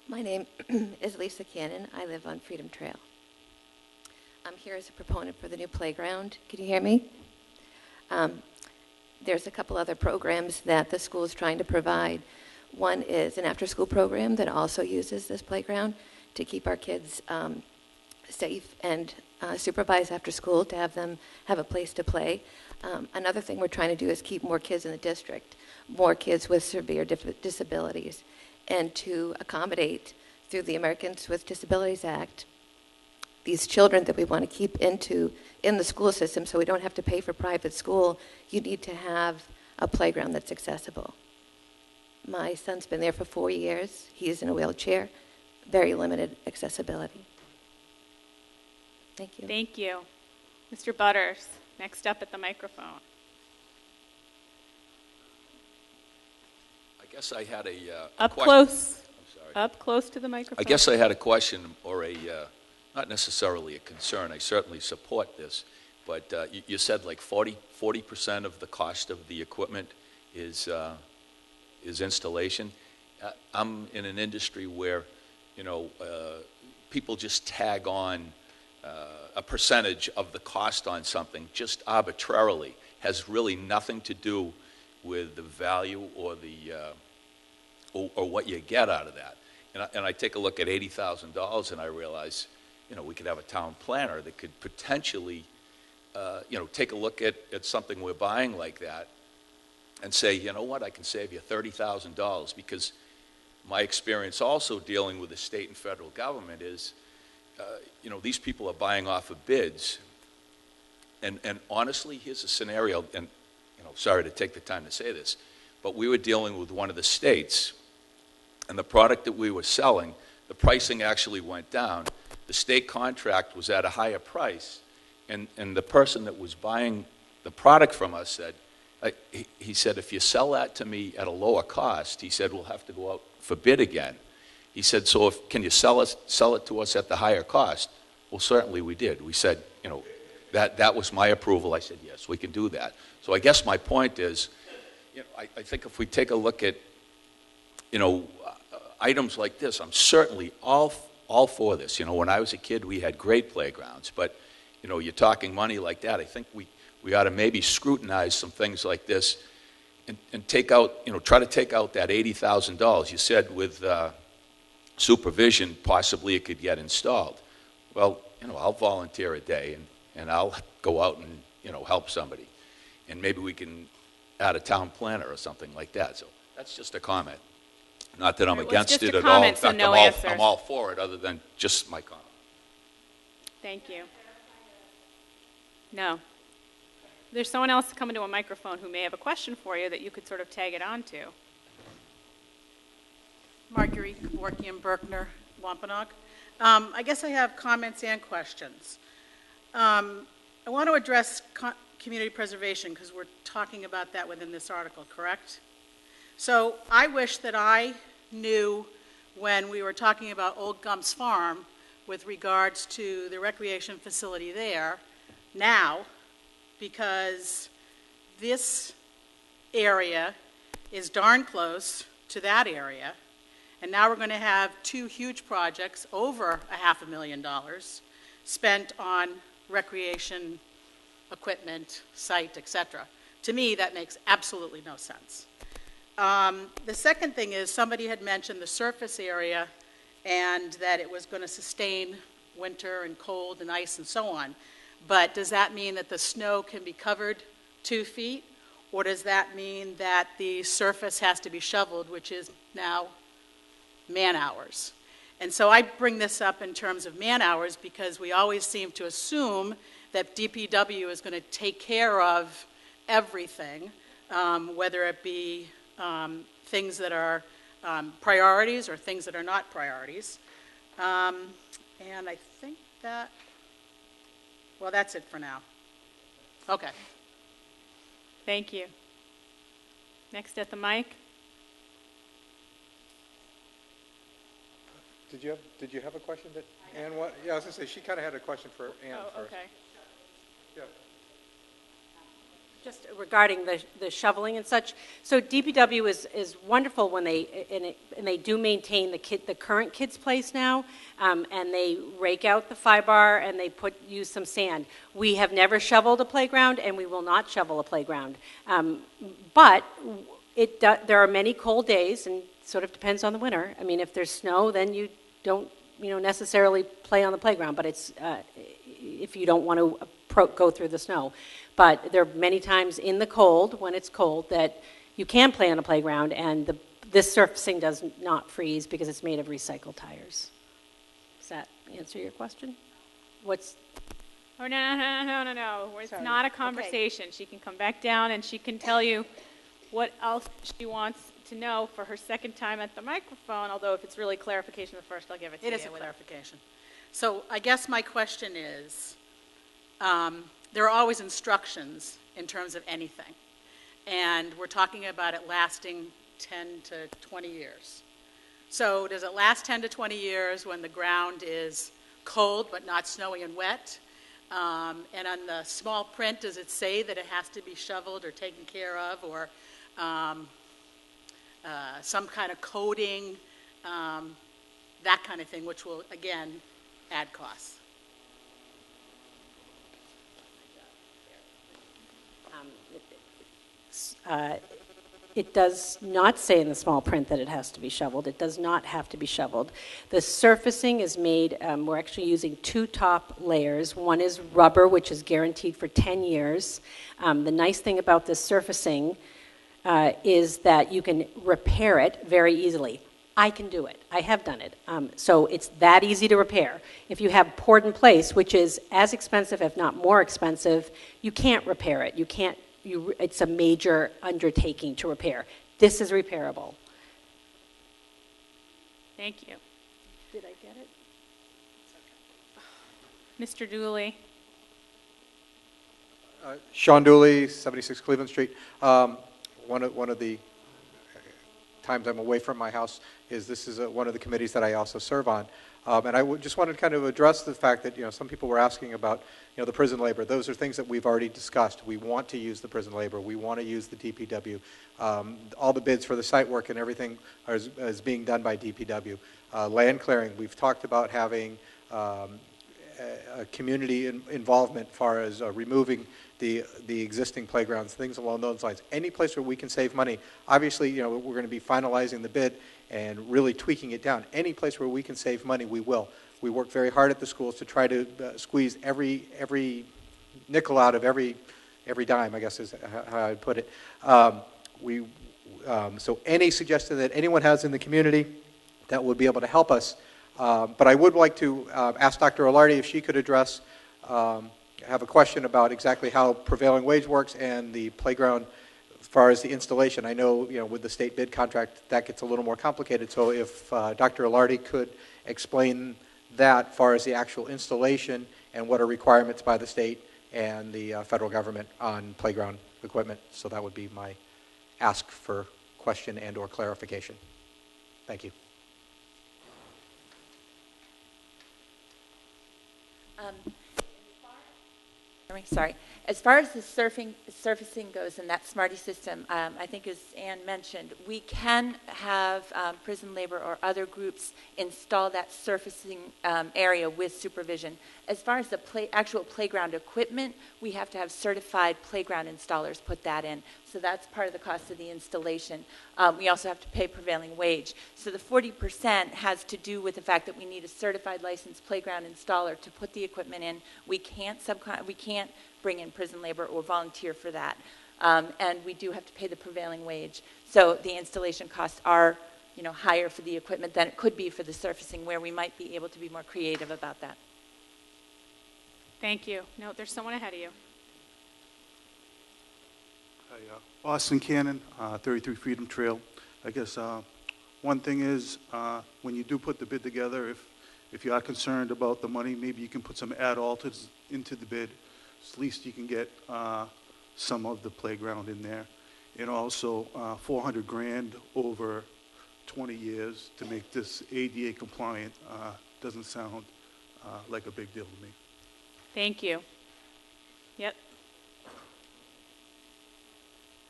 Speaker 3: My name is Lisa Cannon. I live on Freedom Trail. I'm here as a proponent for the new playground. Can you hear me? There's a couple other programs that the school is trying to provide. One is an after-school program that also uses this playground to keep our kids safe and supervised after school, to have them have a place to play. Another thing we're trying to do is keep more kids in the district, more kids with severe disabilities, and to accommodate, through the Americans with Disabilities Act, these children that we want to keep in the school system, so we don't have to pay for private school. You need to have a playground that's accessible. My son's been there for 4 years. He is in a wheelchair, very limited accessibility. Thank you.
Speaker 1: Thank you. Mr. Butters, next up at the microphone.
Speaker 4: I guess I had a
Speaker 1: up
Speaker 4: question.
Speaker 1: Close. I'm sorry. Up close to the microphone.
Speaker 4: I guess I had a question, or not necessarily a concern. I certainly support this, but you said like 40% of the cost of the equipment is installation. I'm in an industry where, people just tag on a percentage of the cost on something just arbitrarily. Has really nothing to do with the value or or what you get out of that. And I take a look at $80,000 and I realize, we could have a town planner that could potentially, take a look at something we're buying like that and say, you know what, I can save you $30,000, because my experience also dealing with the state and federal government is, these people are buying off of bids. And honestly, here's a scenario, and sorry to take the time to say this, but we were dealing with one of the states, and the product that we were selling, the pricing actually went down. The state contract was at a higher price, and the person that was buying the product from us said, he said, if you sell that to me at a lower cost, he said, we'll have to go out for bid again. He said, so can you sell it to us at the higher cost? Well, certainly we did. We said, that was my approval. I said, yes, we can do that. So I guess my point is, I think if we take a look at, items like this, I'm certainly all for this. When I was a kid, we had great playgrounds, but, you're talking money like that. I think we ought to maybe scrutinize some things like this and take out, try to take out that $80,000. You said with supervision, possibly it could get installed. Well, I'll volunteer a day and I'll go out and, help somebody. And maybe we can add a town planner or something like that. So that's just a comment. Not that I'm against it at all. In fact, I'm all for it, other than just my comment.
Speaker 1: Thank you. No. There's someone else coming to a microphone who may have a question for you that you could sort of tag it on to.
Speaker 17: Marguerite Kevorkian Berkner, Wampanoag. I guess I have comments and questions. I want to address community preservation because we're talking about that within this article, correct? So I wish that I knew when we were talking about Old Gump's Farm with regards to the recreation facility there now, because this area is darn close to that area, and now we're going to have two huge projects over $500,000 spent on recreation equipment, site, etc. To me, that makes absolutely no sense. The second thing is somebody had mentioned the surface area and that it was going to sustain winter and cold and ice and so on. But does that mean that the snow can be covered 2 feet? Or does that mean that the surface has to be shoveled, which is now man-hours? And so I bring this up in terms of man-hours because we always seem to assume that DPW is going to take care of everything, whether it be things that are priorities or things that are not priorities. And I think that, well, that's it for now. Okay.
Speaker 1: Thank you. Next at the mic.
Speaker 5: Did you have a question that Ann? Yeah, I was going to say she kind of had a question for Ann first.
Speaker 1: Okay.
Speaker 5: Yeah.
Speaker 2: Just regarding the shoveling and such. So DPW is wonderful when they do maintain the current kids' place now, and they rake out the fibar and they use some sand. We have never shoveled a playground, and we will not shovel a playground. But there are many cold days, and sort of depends on the winter. I mean, if there's snow, then you don't necessarily play on the playground. But it's if you don't want to go through the snow. But there are many times in the cold, when it's cold, that you can play on a playground, and this surfacing does not freeze because it's made of recycled tires. Does that answer your question?
Speaker 1: Oh, no. It's
Speaker 2: Sorry.
Speaker 1: not a conversation. Okay. She can come back down and she can tell you what else she wants to know for her second time at the microphone, although if it's really clarification the first, I'll give it to you.
Speaker 17: It is a clarification. So I guess my question is, there are always instructions in terms of anything. And we're talking about it lasting 10 to 20 years. So does it last 10 to 20 years when the ground is cold but not snowy and wet? And on the small print, does it say that it has to be shoveled or taken care of, or some kind of coating, that kind of thing, which will, again, add costs?
Speaker 2: It does not say in the small print that it has to be shoveled. It does not have to be shoveled. The surfacing is made, we're actually using 2 top layers. One is rubber, which is guaranteed for 10 years. The nice thing about this surfacing is that you can repair it very easily. I can do it. I have done it. So it's that easy to repair. If you have poured in place, which is as expensive, if not more expensive, you can't repair it. It's a major undertaking to repair. This is repairable.
Speaker 1: Thank you.
Speaker 2: Did I get it?
Speaker 1: Mr. Dooley.
Speaker 5: Sean Dooley, 76 Cleveland Street. One of the times I'm away from my house this is one of the committees that I also serve on. And I just wanted to kind of address the fact that, some people were asking about, the prison labor. Those are things that we've already discussed. We want to use the prison labor. We want to use the DPW. All the bids for the site work and everything is being done by DPW. Land clearing, we've talked about having a community involvement as far as removing the existing playgrounds, things along those lines. Any place where we can save money. Obviously, we're going to be finalizing the bid and really tweaking it down. Any place where we can save money, we will. We work very hard at the schools to try to squeeze every nickel out of every dime, I guess is how I'd put it. So any suggestion that anyone has in the community that would be able to help us. But I would like to ask Dr. Alardi if she could address, have a question about exactly how prevailing wage works and the playground as far as the installation. I know, with the state bid contract, that gets a little more complicated. So if Dr. Alardi could explain that as far as the actual installation and what are requirements by the state and the federal government on playground equipment. So that would be my ask for question and or clarification. Thank you.
Speaker 23: me? Sorry. As far as the surfacing goes and that SMARTY system, I think as Ann mentioned, we can have prison labor or other groups install that surfacing area with supervision. As far as the actual playground equipment, we have to have certified playground installers put that in. So that's part of the cost of the installation. We also have to pay prevailing wage. So the 40% has to do with the fact that we need a certified licensed playground installer to put the equipment in. We can't bring in prison labor or volunteer for that. And we do have to pay the prevailing wage. So the installation costs are, higher for the equipment than it could be for the surfacing, where we might be able to be more creative about that.
Speaker 1: Thank you. No, there's someone ahead of you.
Speaker 7: Hi, Austin Cannon, 33 Freedom Trail. I guess one thing is when you do put the bid together, if you are concerned about the money, maybe you can put some add alters into the bid. So at least you can get some of the playground in there. And also 400 grand over 20 years to make this ADA compliant doesn't sound like a big deal to me.
Speaker 1: Thank you. Yep.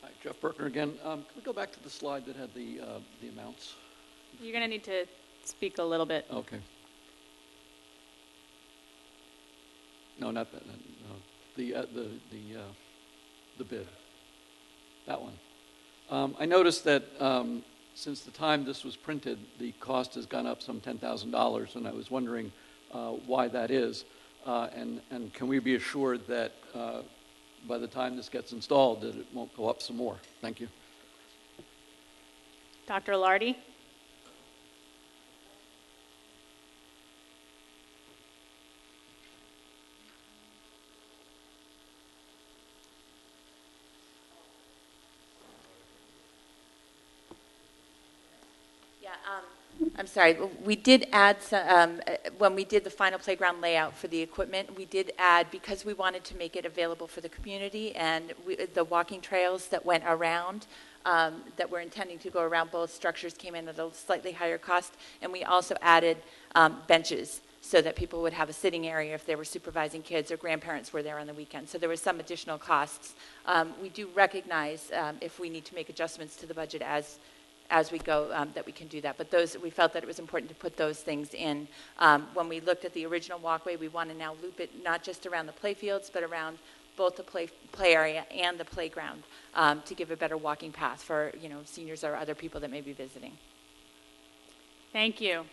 Speaker 14: Hi, Jeff Berkner again. Can we go back to the slide that had the amounts?
Speaker 1: You're going to need to speak a little bit.
Speaker 14: Okay. No, not that. No. The bid. That one. I noticed that since the time this was printed, the cost has gone up some $10,000, and I was wondering why that is. And can we be assured that by the time this gets installed that it won't go up some more? Thank you.
Speaker 1: Dr. Lardy?
Speaker 23: I'm sorry, we did add, when we did the final playground layout for the equipment, we did add, because we wanted to make it available for the community, and the walking trails that went around, that were intending to go around both structures came in at a slightly higher cost, and we also added benches so that people would have a sitting area if they were supervising kids or grandparents were there on the weekend. So there was some additional costs. We do recognize if we need to make adjustments to the budget as we go, that we can do that. But we felt that it was important to put those things in. When we looked at the original walkway, we want to now loop it not just around the play fields, but around both the play area and the playground to give a better walking path for seniors or other people that may be visiting.
Speaker 1: Thank you.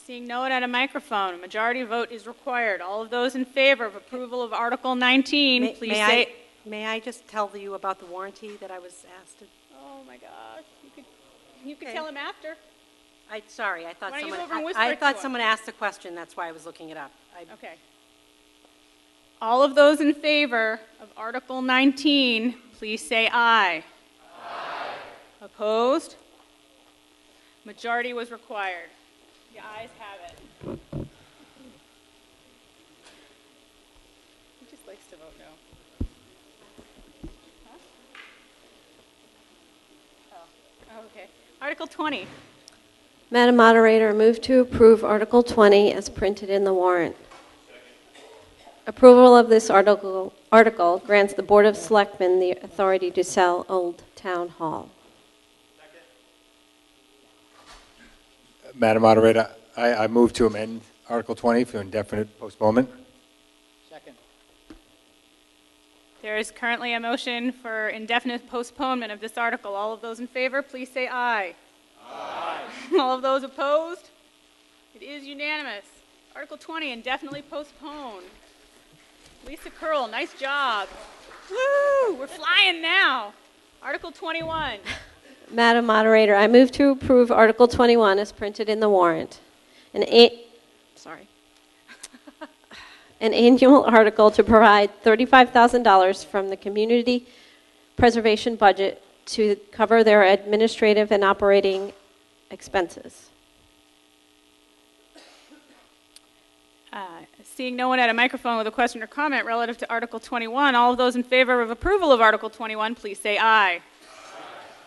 Speaker 1: Seeing no one at a microphone, a majority vote is required. All of those in favor of approval of Article 19, please say...
Speaker 2: May I just tell you about the warranty that I was asked to...
Speaker 1: Oh, my gosh. You could tell him after.
Speaker 2: Sorry, I thought
Speaker 1: Why don't you
Speaker 2: someone...
Speaker 1: go over and whisper
Speaker 2: I
Speaker 1: it to
Speaker 2: thought
Speaker 1: him?
Speaker 2: someone asked a question, that's why I was looking it up.
Speaker 1: Okay. All of those in favor of Article 19, please say aye. Aye. Opposed? Majority was required. The ayes have it. He just likes to vote no. Huh? Oh, okay. Article 20.
Speaker 12: Madam Moderator, I move to approve Article 20 as printed in the warrant. Approval of this article grants the Board of Selectmen the authority to sell Old Town Hall.
Speaker 11: Madam Moderator, I move to amend Article 20 for indefinite postponement.
Speaker 17: Second.
Speaker 1: There is currently a motion for indefinite postponement of this article. All of those in favor, please say aye. Aye. All of those opposed? It is unanimous. Article 20, indefinitely postponed. Lisa Curl, nice job. Woo! We're flying now. Article 21.
Speaker 12: Madam Moderator, I move to approve Article 21 as printed in the warrant. An annual article to provide $35,000 from the community preservation budget to cover their administrative and operating expenses.
Speaker 1: Seeing no one at a microphone with a question or comment relative to Article 21, all of those in favor of approval of Article 21, please say aye.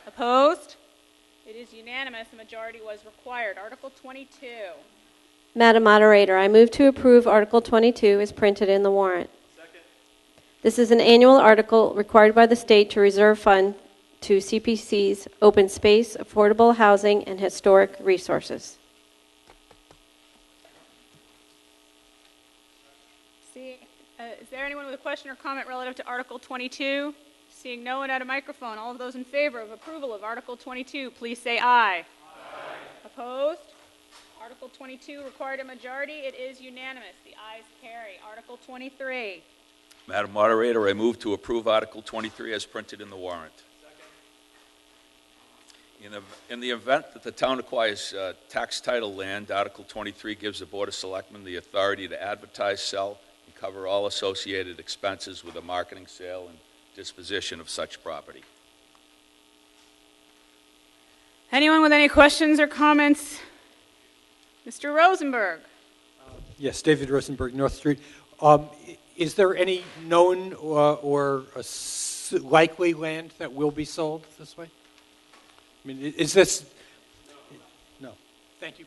Speaker 1: Opposed? It is unanimous. A majority was required. Article 22.
Speaker 12: Madam Moderator, I move to approve Article 22 as printed in the warrant.
Speaker 1: Second.
Speaker 12: This is an annual article required by the state to reserve fund to CPC's open space, affordable housing, and historic resources.
Speaker 1: Is there anyone with a question or comment relative to Article 22? Seeing no one at a microphone, all of those in favor of approval of Article 22, please say aye. Aye. Opposed? Article 22 required a majority. It is unanimous. The ayes carry. Article 23.
Speaker 4: Madam Moderator, I move to approve Article 23 as printed in the warrant. In the event that the town acquires tax title land, Article 23 gives the Board of Selectmen the authority to advertise, sell, and cover all associated expenses with the marketing, sale, and disposition of such property.
Speaker 1: Anyone with any questions or comments? Mr. Rosenberg.
Speaker 16: Yes, David Rosenberg, North Street. Is there any known or likely land that will be sold this way? I mean, is this? No. Thank you.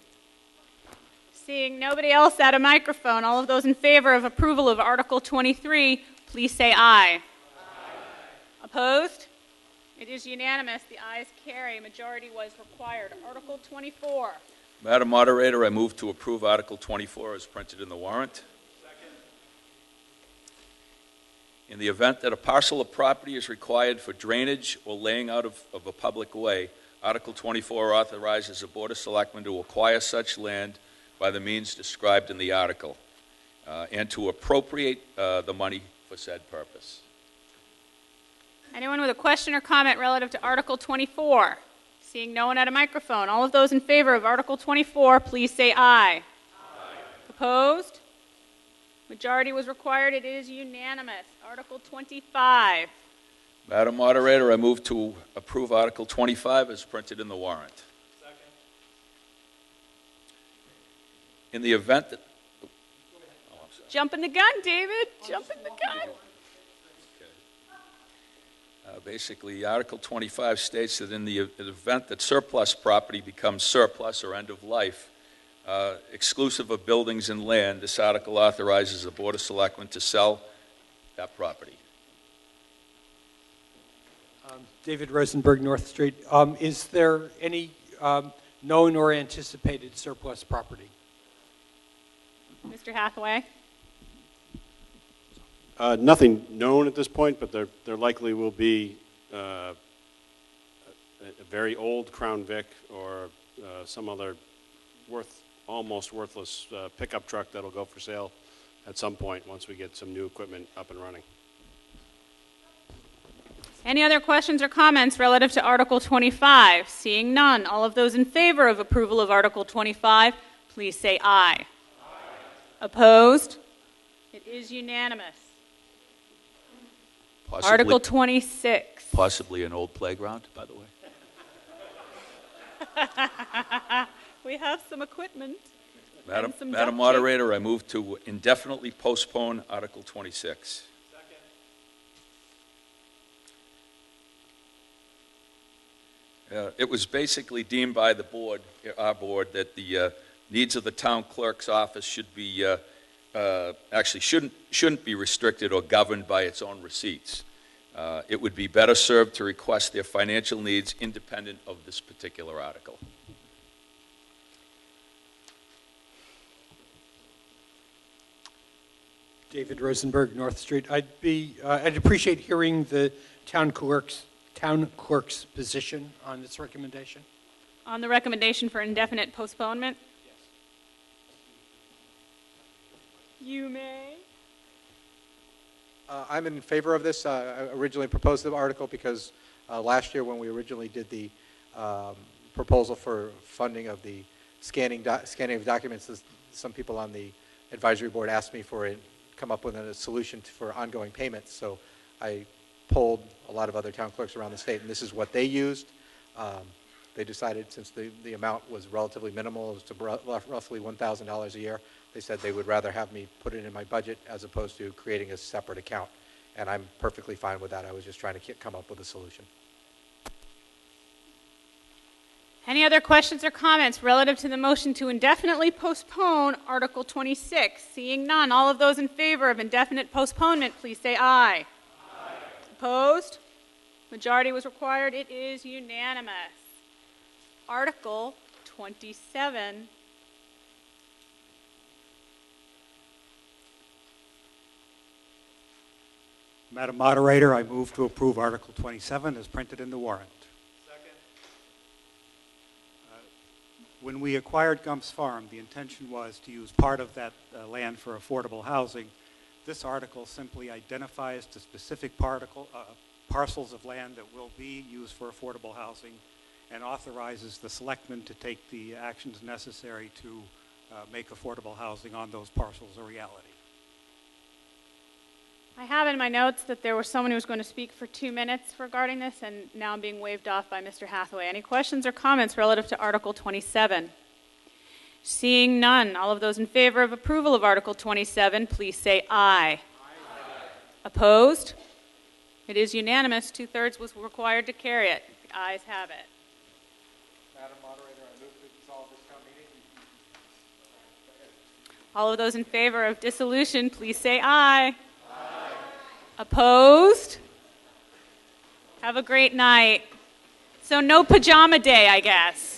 Speaker 1: Seeing nobody else at a microphone, all of those in favor of approval of Article 23, please say aye. Aye. Opposed? It is unanimous. The ayes carry. A majority was required. Article 24.
Speaker 4: Madam Moderator, I move to approve Article 24 as printed in the warrant. In the event that a parcel of property is required for drainage or laying out of a public way, Article 24 authorizes the Board of Selectmen to acquire such land by the means described in the article and to appropriate the money for said purpose.
Speaker 1: Anyone with a question or comment relative to Article 24? Seeing no one at a microphone, all of those in favor of Article 24, please say aye. Aye. Opposed? Majority was required. It is unanimous. Article 25.
Speaker 4: Madam Moderator, I move to approve Article 25 as printed in the warrant. Second. In the event that...
Speaker 1: Jumping the gun, David. Jumping the gun.
Speaker 4: Basically, Article 25 states that in the event that surplus property becomes surplus or end of life, exclusive of buildings and land, this article authorizes the Board of Selectmen to sell that property.
Speaker 16: David Rosenberg, North Street. Is there any known or anticipated surplus property?
Speaker 1: Mr. Hathaway.
Speaker 9: Nothing known at this point, but there likely will be a very old Crown Vic or some other almost worthless pickup truck that'll go for sale at some point once we get some new equipment up and running.
Speaker 1: Any other questions or comments relative to Article 25? Seeing none, all of those in favor of approval of Article 25, please say aye. Aye. Opposed? It is unanimous. Article 26.
Speaker 4: Possibly an old playground, by the way.
Speaker 1: We have some equipment.
Speaker 4: Madam Moderator, I move to indefinitely postpone Article 26. It was basically deemed by the board, our board, that the needs of the town clerk's office should be actually shouldn't be restricted or governed by its own receipts. It would be better served to request their financial needs independent of this particular article.
Speaker 16: David Rosenberg, North Street. I'd appreciate hearing the town clerk's position on this recommendation.
Speaker 1: On the recommendation for indefinite postponement?
Speaker 16: Yes.
Speaker 1: You may.
Speaker 5: I'm in favor of this. I originally proposed the article because last year when we originally did the proposal for funding of the scanning of documents, some people on the advisory board asked me come up with a solution for ongoing payments. So I polled a lot of other town clerks around the state, and this is what they used. They decided, since the amount was relatively minimal, it was to roughly $1,000 a year, they said they would rather have me put it in my budget as opposed to creating a separate account. And I'm perfectly fine with that. I was just trying to come up with a solution.
Speaker 1: Any other questions or comments relative to the motion to indefinitely postpone Article 26? Seeing none, all of those in favor of indefinite postponement, please say aye. Aye. Opposed? Majority was required. It is unanimous. Article 27.
Speaker 18: Madam Moderator, I move to approve Article 27 as printed in the warrant. Second. When we acquired Gump's Farm, the intention was to use part of that land for affordable housing. This article simply identifies the specific parcels of land that will be used for affordable housing and authorizes the selectmen to take the actions necessary to make affordable housing on those parcels a reality.
Speaker 1: I have in my notes that there was someone who was going to speak for 2 minutes regarding this, and now I'm being waved off by Mr. Hathaway. Any questions or comments relative to Article 27? Seeing none, all of those in favor of approval of Article 27, please say aye. Aye. Opposed? It is unanimous. 2/3 was required to carry it. The ayes have it.
Speaker 5: Madam Moderator, I move to dissolve this town meeting.
Speaker 1: All of those in favor of dissolution, please say aye. Opposed? Have a great night. So no pajama day, I guess.